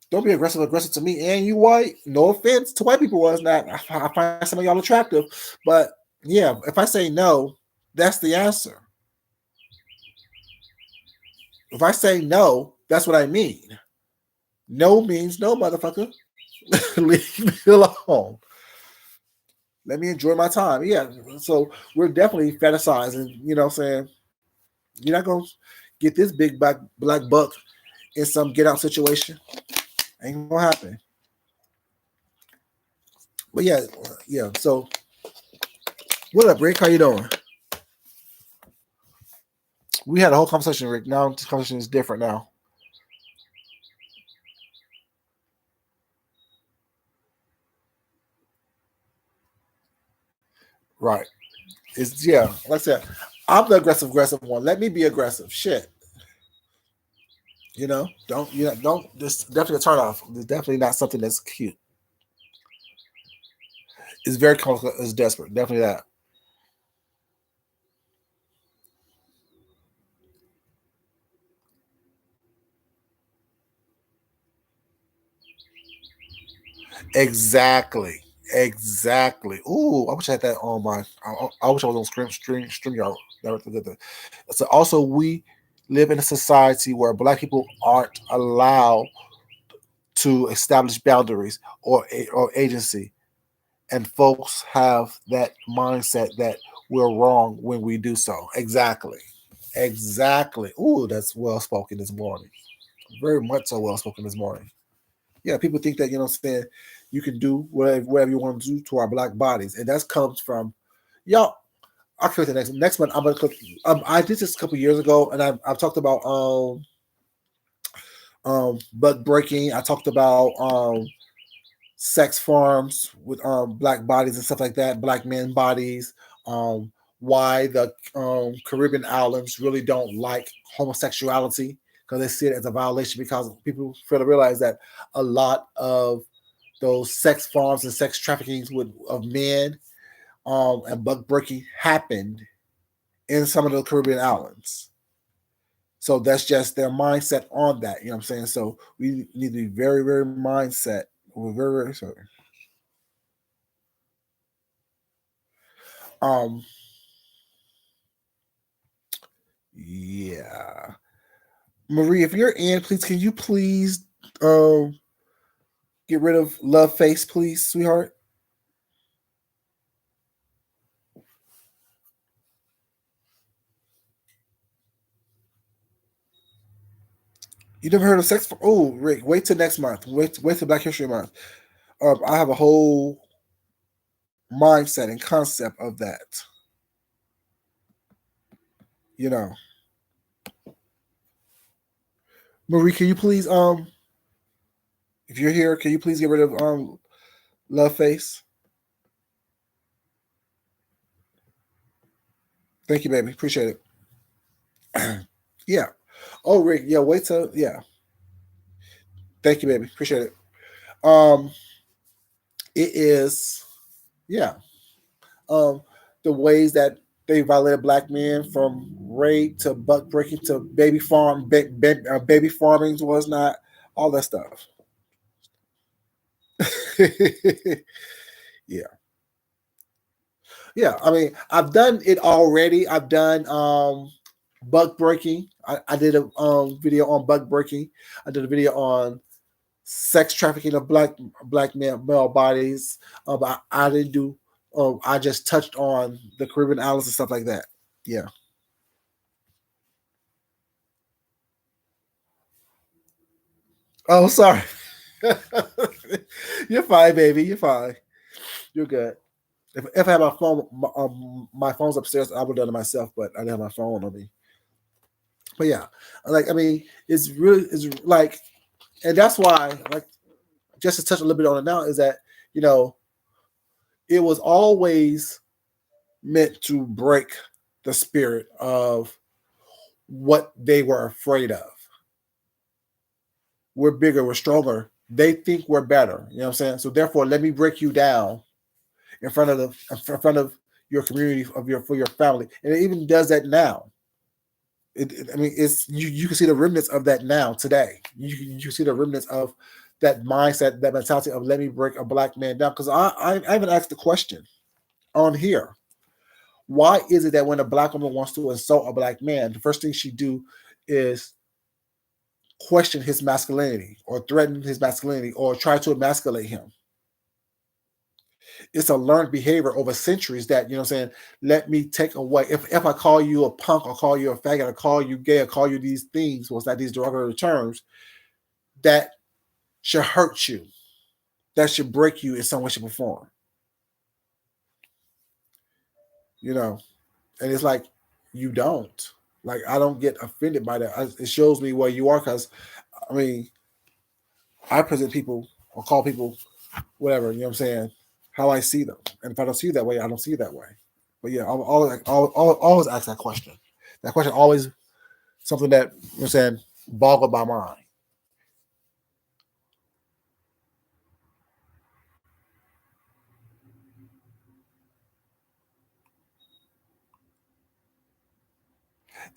don't be aggressive to me and you white. No offense to white people was not. I find some of y'all attractive, but yeah, if I say no, that's the answer. If I say no, that's what I mean. No means no, motherfucker. Leave me alone. Let me enjoy my time. Yeah. So we're definitely fetishizing, what I'm saying? You're not gonna get this big black buck in some get out situation. Ain't gonna happen. But yeah. So what up, Rick? How you doing? We had a whole conversation, Rick. Now this conversation is different now. Right. It's like I said, I'm the aggressive one. Let me be aggressive. Shit. Don't. This definitely a turn off. It's definitely not something that's cute. It's very complicated. It's desperate. Definitely that. Exactly. Exactly. Ooh, I wish I had that on my. I wish I was on StreamYard. So also, we live in a society where Black people aren't allowed to establish boundaries or agency, and folks have that mindset that we're wrong when we do so. Exactly. Exactly. Ooh, that's well spoken this morning. Very much so well spoken this morning. Yeah, people think that, what I'm saying, you can do whatever you want to do to our Black bodies. And that comes from, y'all, I'll click the next month. I'm going to click. I did this a couple years ago, and I've talked about butt breaking. I talked about sex farms with Black bodies and stuff like that, Black men bodies, why the Caribbean islands really don't like homosexuality because they see it as a violation, because people fail to realize that a lot of those sex farms and sex traffickings of men and butt breaking happened in some of the Caribbean islands. So that's just their mindset on that. You know what I'm saying? So we need to be very, very mindset. We're very, very sorry. Um, yeah. Marie, if you're in, please, can you please um get rid of love face, please, sweetheart? You never heard of sex? Oh, Rick, wait till next month. Wait till Black History Month. I have a whole mindset and concept of that. You know, Marie, can you please if you're here, can you please get rid of love face? Thank you, baby. Appreciate it. Yeah. Oh, Rick. Yeah. Wait till. Yeah. Thank you, baby. Appreciate it. Um, it is. Yeah. Um, the ways that they violated Black men, from rape to buck breaking to baby farmings was not all that stuff. Yeah. Yeah, I mean, I've done it already. I've done bug breaking. I did a video on bug breaking. I did a video on sex trafficking of black male bodies. But I didn't do. I just touched on the Caribbean islands and stuff like that. Yeah. Oh, sorry. You're fine, baby. You're fine. You're good. If I had my phone, my phone's upstairs, I would have done it myself, but I didn't have my phone on me. But yeah, like I mean, it's like, and that's why, like, just to touch a little bit on it now, is that you know it was always meant to break the spirit of what they were afraid of. We're bigger, we're stronger. They think we're better. You know what I'm saying? So therefore, let me break you down in front of your community, of your for your family, and it even does that now. I mean, it's you can see the remnants of that now today. You see the remnants of that mindset, that mentality of let me break a Black man down. Because I even asked the question on here: why is it that when a Black woman wants to insult a Black man, the first thing she do is question his masculinity or threaten his masculinity or try to emasculate him. It's a learned behavior over centuries that, let me take away. If I call you a punk or call you a faggot or call you gay or call you these things, well, it's not these derogatory terms, that should hurt you. That should break you in some way, shape, or form. And it's like, you don't. Like, I don't get offended by that. It shows me where you are because, I present people or call people whatever, you know what I'm saying, how I see them. And if I don't see you that way, I don't see you that way. But yeah, I'll always ask that question. That question always something that, you know what I'm saying, boggled my mind.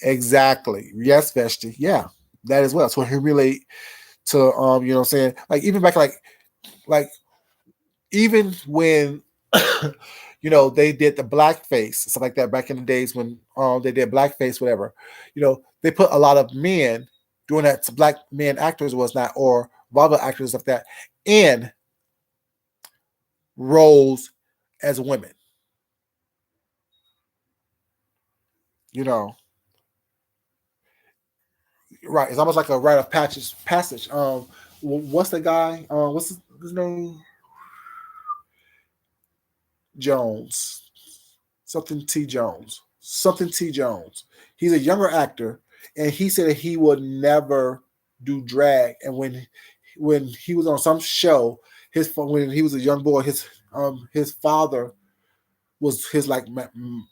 Exactly. Yes, Veshti. Yeah, that as well. So humiliate to you know what I'm saying? Like even back like even when they did the blackface, stuff like that back in the days when they did blackface, whatever, they put a lot of men doing that to black men actors was not or vulgar actors of that in roles as women. You know, right? It's almost like a rite of passage. What's the guy? What's his name? Jones, something T Jones, something T Jones. He's a younger actor, and he said that he would never do drag. And when he was on some show, when he was a young boy, his father was his like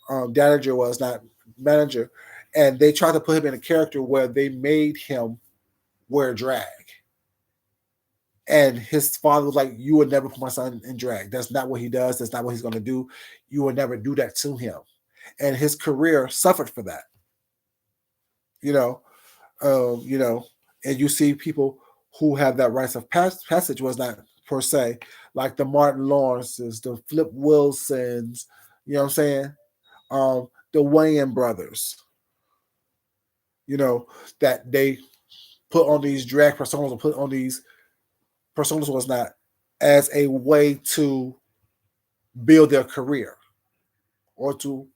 manager was not manager, and they tried to put him in a character where they made him wear drag. And his father was like, "You would never put my son in drag. That's not what he does. That's not what he's going to do. You would never do that to him." And his career suffered for that. You know, and you see people who have that rites of passage was not per se like the Martin Lawrences, the Flip Wilsons. You know what I'm saying? The Wayans brothers. You know that they put on these drag personas and put on these personas was not as a way to build their career or to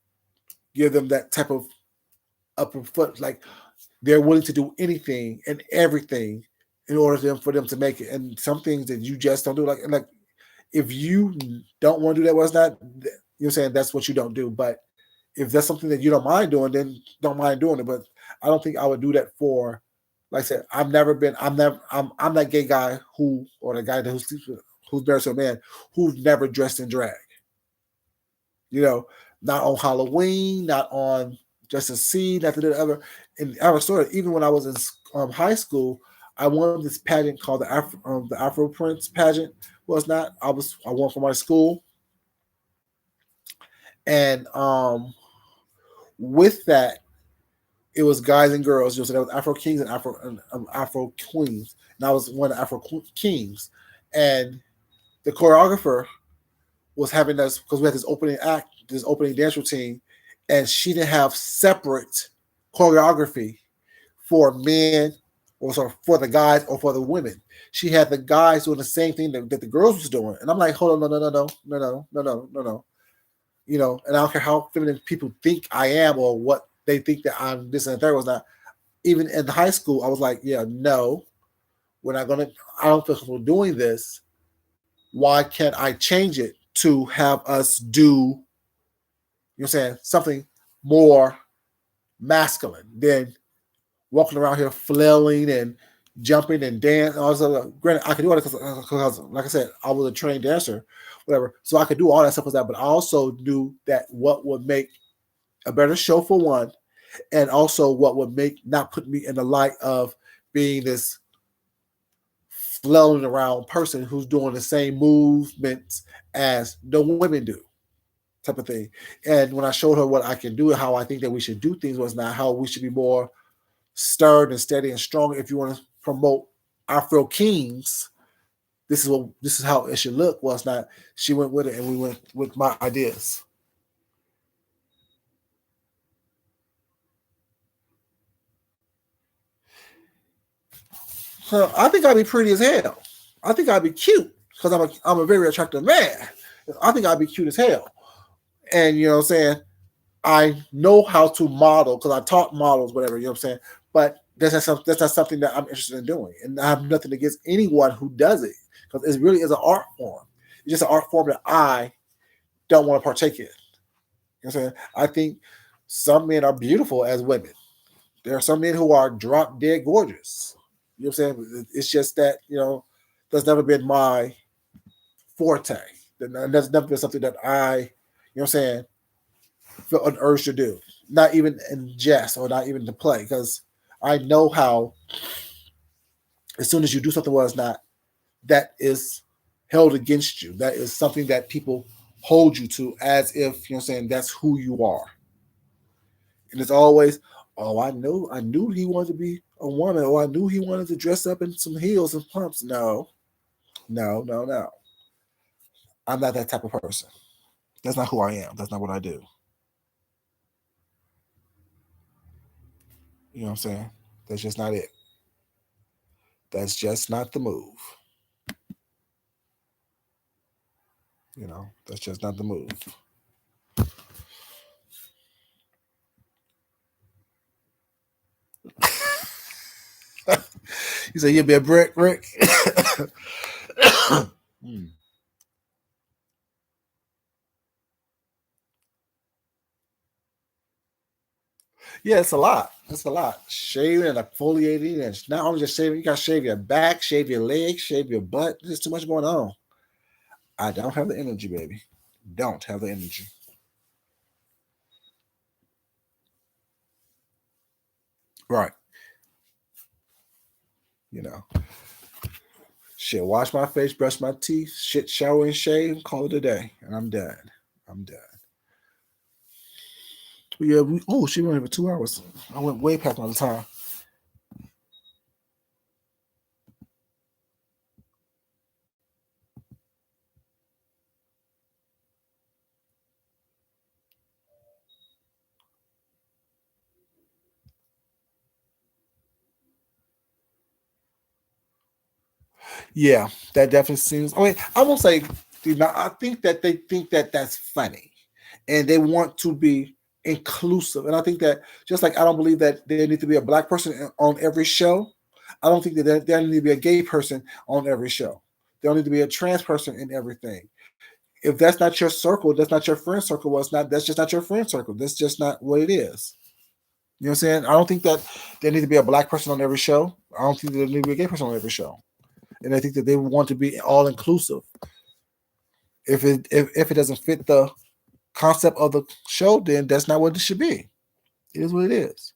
give them that type of upper foot. Like they're willing to do anything and everything in order for them to make it. And some things that you just don't do, like if you don't want to do that, was not you're saying that's what you don't do. But if that's something that you don't mind doing, then don't mind doing it. But I don't think I would do that for. Like I said, I'm that gay guy or the guy who's married to a man who's never dressed in drag. You know, not on Halloween, not on just a scene, nothing to other. In our story, even when I was in high school, I won this pageant called the Afro Prince pageant. Was not I won for my school, and with that, it was guys and girls. So there was Afro Kings and Afro Queens, and I was one of Afro Kings, and the choreographer was having us because we had this opening act, this opening dance routine, and she didn't have separate choreography for men or for the guys or for the women. She had the guys doing the same thing that the girls was doing, and I'm like, hold on, no. And I don't care how feminine people think I am or what they think that I'm this and that was not. Even in high school, I was like, yeah, no, we're not gonna. I don't feel comfortable doing this. Why can't I change it to have us do, something more masculine than walking around here flailing and jumping and dancing. Granted, I could do all that because, like I said, I was a trained dancer, whatever. So I could do all that stuff with that, but I also knew that what would make a better show for one, and also what would make not put me in the light of being this flailing around person who's doing the same movements as the women do, type of thing. And when I showed her what I can do and how I think that we should do things was not how we should be more stern and steady and strong. If you want to promote Afro Kings, this is how it should look. Was not. She went with it, and we went with my ideas. I think I'd be pretty as hell. I think I'd be cute because I'm a very attractive man. I think I'd be cute as hell. And you know what I'm saying? I know how to model because I taught models, whatever, you know what I'm saying? But that's not something that I'm interested in doing. And I have nothing against anyone who does it because it really is an art form. It's just an art form that I don't want to partake in. You know what I'm saying? I think some men are beautiful as women. There are some men who are drop dead gorgeous. You know what I'm saying? It's just that, that's never been my forte. That's never been something that I, you know what I'm saying, feel an urge to do. Not even in jest or not even to play. Because I know how as soon as you do something was not, that is held against you. That is something that people hold you to as if, you know what I'm saying, that's who you are. And it's always, oh, I knew he wanted to be a woman, or I knew he wanted to dress up in some heels and pumps. No, no, no, no. I'm not that type of person. That's not who I am. That's not what I do. You know what I'm saying? That's just not it. That's just not the move. That's just not the move. You say you'll be a brick, Rick? Hmm. Yeah, it's a lot. It's a lot. Shaving and exfoliating, and not only just shaving, you got to shave your back, shave your legs, shave your butt. There's too much going on. I don't have the energy, baby. Don't have the energy. Right. You know. Shit, wash my face, brush my teeth, shit, shower and shave, call it a day. And I'm done. I'm done. But yeah, she went for 2 hours. I went way past my time. Yeah, that definitely seems. I mean, I won't say. I think that they think that that's funny, and they want to be inclusive. And I think that just like I don't believe that there need to be a black person on every show, I don't think that there need to be a gay person on every show. There need to be a trans person in everything. If that's not your circle, that's not your friend circle. Well, it's not. That's just not your friend circle. That's just not what it is. You know what I'm saying? I don't think that there need to be a black person on every show. I don't think there need to be a gay person on every show. And I think that they want to be all inclusive. If it doesn't fit the concept of the show, then that's not what it should be. It is what it is.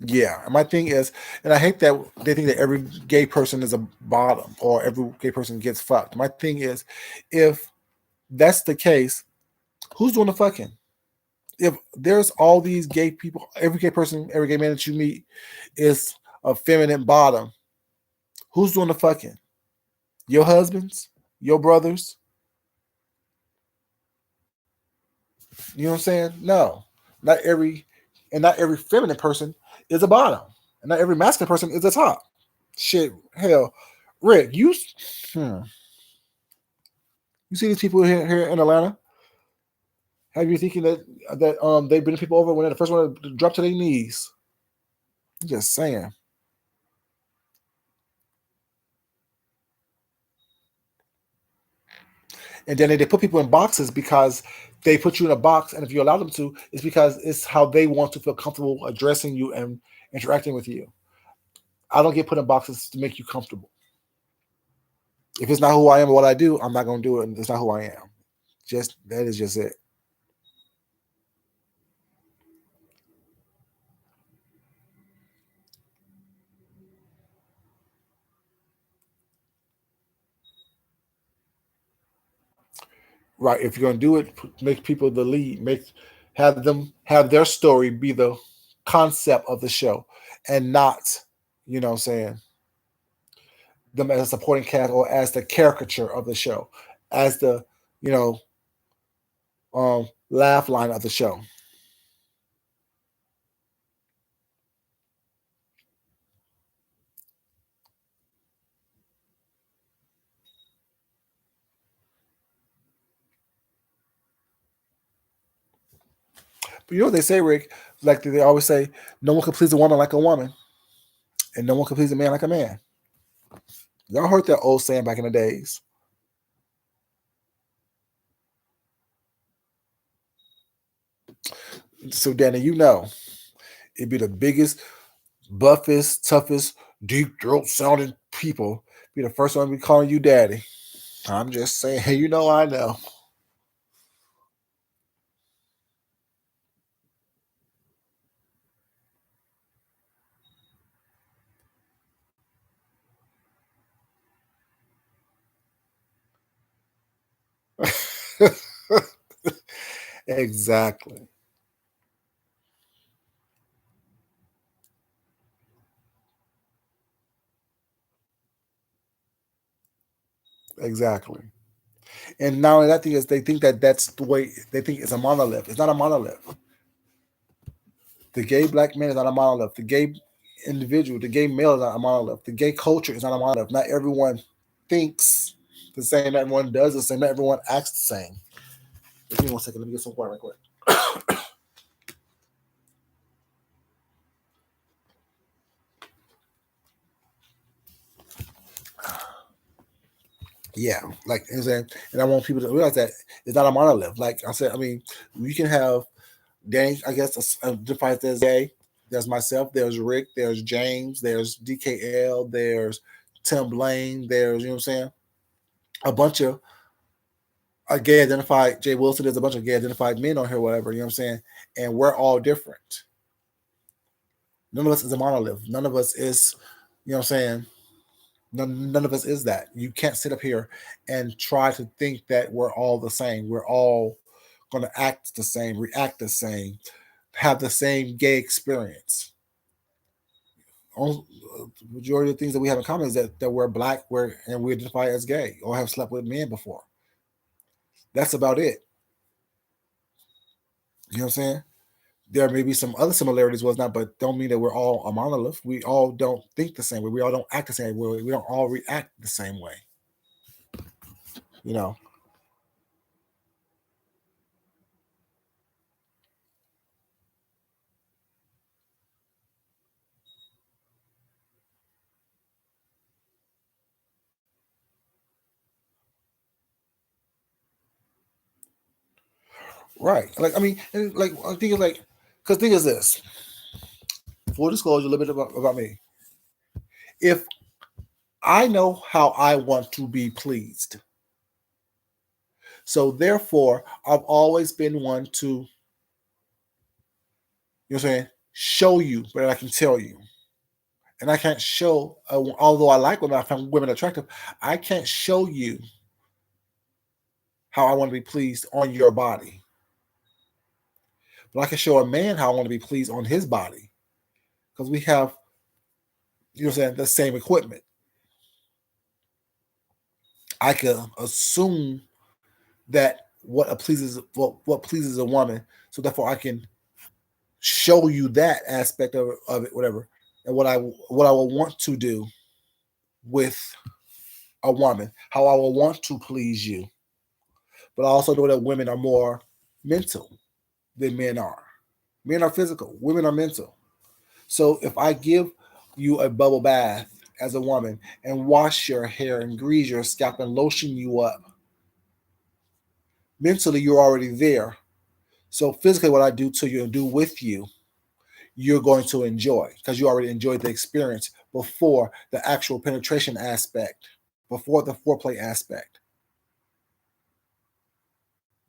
Yeah, and my thing is, and I hate that they think that every gay person is a bottom or every gay person gets fucked. My thing is, if that's the case, who's doing the fucking? If there's all these gay people, every gay person, every gay man that you meet is a feminine bottom, who's doing the fucking? Your husbands, your brothers. You know what I'm saying? No, not every, and not every feminine person is a bottom, and not every masculine person is a top. Shit, hell, Rick, hmm, you see these people here in Atlanta? Have you thinking that they bring people over when they're the first one to drop to their knees? I'm just saying. And then they put people in boxes because they put you in a box, and if you allow them to, it's because it's how they want to feel comfortable addressing you and interacting with you. I don't get put in boxes to make you comfortable. If it's not who I am or what I do, I'm not going to do it. And it's not who I am. Just that is just it. Right. If you're going to do it, make people the lead. Have them have their story be the concept of the show, and not, you know what I'm saying, them as a supporting cast or as the caricature of the show. as the, you know, laugh line of the show. But you know what they say, Rick? Like they always say, no one can please a woman like a woman, and no one can please a man like a man. Y'all heard that old saying back in the days. So, Danny, you know, it'd be the biggest, buffest, toughest, deep throat sounding people be the first one to be calling you daddy. I'm just saying, you know, I know. Exactly. Exactly. And not only that thing is they think that that's the way they think it's a monolith. It's not a monolith. The gay black man is not a monolith. The gay individual, the gay male is not a monolith. The gay culture is not a monolith. Not everyone thinks the same. Not everyone does the same. Not everyone acts the same. Give me 1 second. Let me get some water right quick. Yeah, like you know what I'm saying, and I want people to realize that it's not a monolith. Like I said, I mean, we can have Danny, I guess, identifies as gay. There's myself. There's Rick. There's James. There's DKL. There's Tim Blaine. There's, you know what I'm saying, a bunch of gay identified Jay Wilson. There's a bunch of gay identified men on here, whatever. You know what I'm saying, and we're all different. None of us is a monolith. None of us is, you know what I'm saying. None of us is that. You can't sit up here and try to think that we're all the same. We're all going to act the same, react the same, have the same gay experience. The majority of the things that we have in common is that we're black, and we identify as gay or have slept with men before. That's about it. You know what I'm saying? There may be some other similarities, was not, but don't mean that we're all a monolith. We all don't think the same way. We all don't act the same way. We don't all react the same way. You know, right? Like I mean, like I think it's like, because thing is this. Full disclosure, a little bit about me. If I know how I want to be pleased, so therefore I've always been one to, you know what I'm saying, show you, but I can tell you. And I can't show, although I like women, I find women attractive, I can't show you how I want to be pleased on your body. But I can show a man how I want to be pleased on his body. Because we have, you know what I'm saying, the same equipment. I can assume that what pleases a woman, so therefore I can show you that aspect of it, whatever, and what I will want to do with a woman, how I will want to please you. But I also know that women are more mental than men are. Men are physical, women are mental. So if I give you a bubble bath as a woman and wash your hair and grease your scalp and lotion you up, mentally you're already there. So physically, what I do to you and do with you, you're going to enjoy because you already enjoyed the experience before the actual penetration aspect, before the foreplay aspect.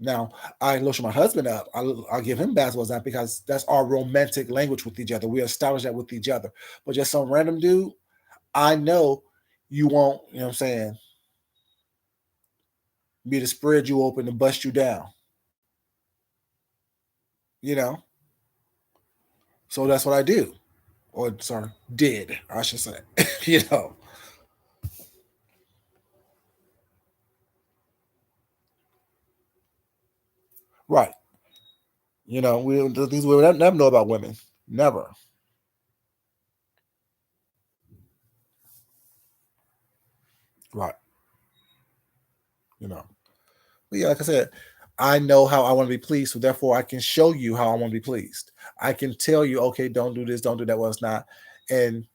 Now, I lotion my husband up. I'll give him basketball that because that's our romantic language with each other. We establish that with each other. But just some random dude, I know you won't, you know what I'm saying, me to spread you open and bust you down, you know? So that's what I do. Or, sorry, did, I should say, you know? Right. The things we would never know about women. Never. Right. You know. But yeah, like I said, I know how I want to be pleased, so therefore I can show you how I want to be pleased. I can tell you, okay, don't do this, don't do that. Well, it's not, and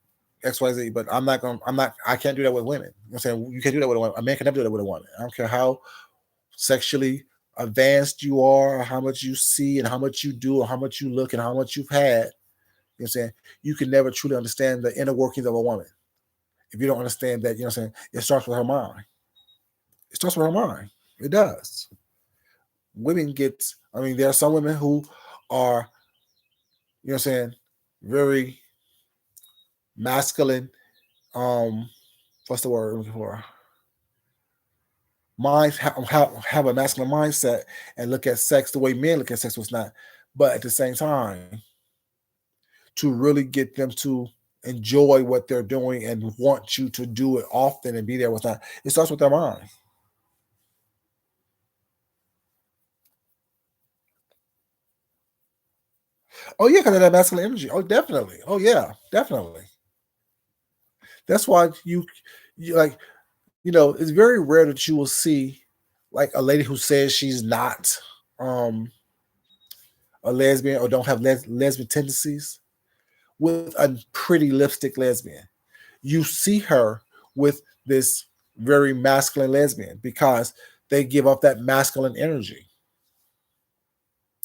XYZ. But I can't do that with women. I'm saying you can't do that with a woman. A man can never do that with a woman. I don't care how sexually advanced you are, or how much you see, and how much you do, or how much you look, and how much you've had. You know what I'm saying? You can never truly understand the inner workings of a woman if you don't understand that. You know what I'm saying? It starts with her mind. It starts with her mind. It does. Women get. I mean, there are some women who are, you know what I'm saying, very masculine. What's the word I'm looking for? Minds have a masculine mindset and look at sex the way men look at sex was not. But at the same time, to really get them to enjoy what they're doing and want you to do it often and be there with that, it starts with their mind. Oh yeah, because of that masculine energy. Oh, definitely. Oh yeah, definitely. That's why you like, it's very rare that you will see like a lady who says she's not um a lesbian or don't have lesbian tendencies with a pretty lipstick lesbian. You see her with this very masculine lesbian because they give off that masculine energy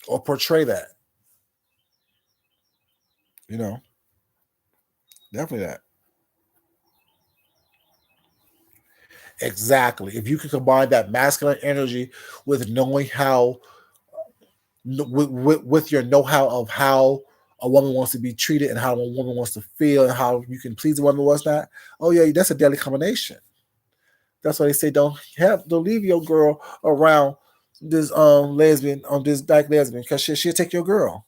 or portray that, you know, definitely that. Exactly. If you can combine that masculine energy with knowing how, with your know-how of how a woman wants to be treated and how a woman wants to feel and how you can please a woman, what's not. Oh yeah, that's a deadly combination. That's why they say don't leave your girl around this lesbian on this black lesbian because she'll take your girl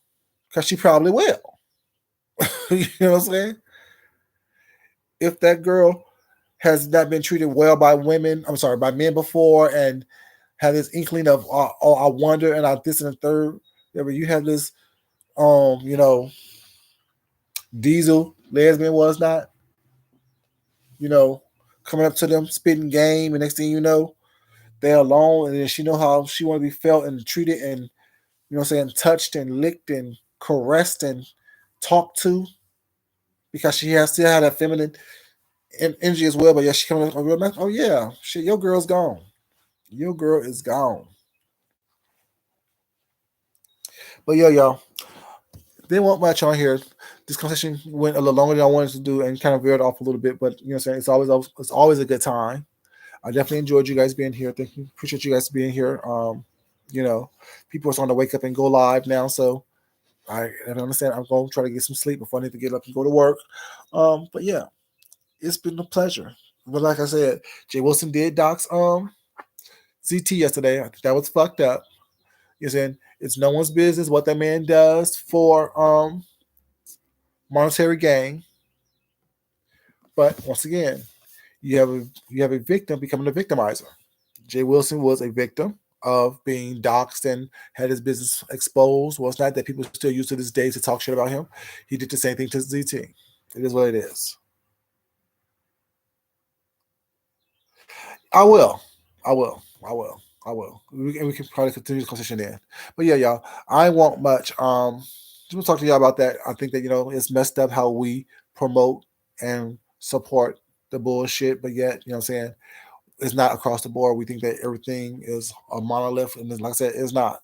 because she probably will. You know what I'm saying? If that girl has not been treated well by women, I'm sorry, by men before, and had this inkling of oh, I wonder, and I this and the third. Yeah, but you have this you know, diesel lesbian was not, you know, coming up to them, spitting game, and next thing you know, they're alone, and then she know how she want to be felt and treated, and you know what I'm saying, touched and licked and caressed and talked to because she has still had that feminine energy as well. But yeah, she coming up, oh yeah, shit, your girl's gone. Your girl is gone. But yeah, y'all, didn't want much on here. This conversation went a little longer than I wanted to do and kind of veered off a little bit. But you know what I'm saying, it's always a good time. I definitely enjoyed you guys being here. Thank you. Appreciate you guys being here. You know, people are starting to wake up and go live now, so I understand. I'm going to try to get some sleep before I need to get up and go to work. But yeah, it's been a pleasure. But like I said, Jay Wilson did dox ZT yesterday. I think that was fucked up. You're saying it's no one's business what that man does for monetary gain. But once again, you have a victim becoming a victimizer. Jay Wilson was a victim of being doxxed and had his business exposed. Well, it's not that people still use to this day to talk shit about him. He did the same thing to ZT. It is what it is. I will. I will. I will. I will. We can probably continue the conversation then. But yeah, y'all, I won't much. Just want to talk to y'all about that. I think that it's messed up how we promote and support the bullshit, but yet what I'm saying, it's not across the board. We think that everything is a monolith, and like I said, it's not.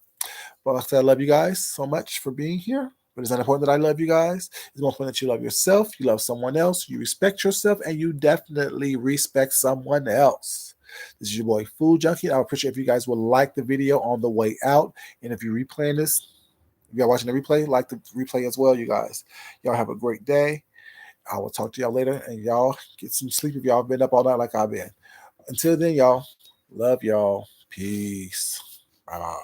But like I said, I love you guys so much for being here. But it's not important that I love you guys. It's more important that you love yourself, you love someone else, you respect yourself, and you definitely respect someone else. This is your boy Food Junkie. I would appreciate if you guys would like the video on the way out. And if you're replaying this, if you're watching the replay, like the replay as well, you guys. Y'all have a great day. I will talk to y'all later. And y'all get some sleep if y'all been up all night like I've been. Until then, y'all, love y'all. Peace. Bye bye.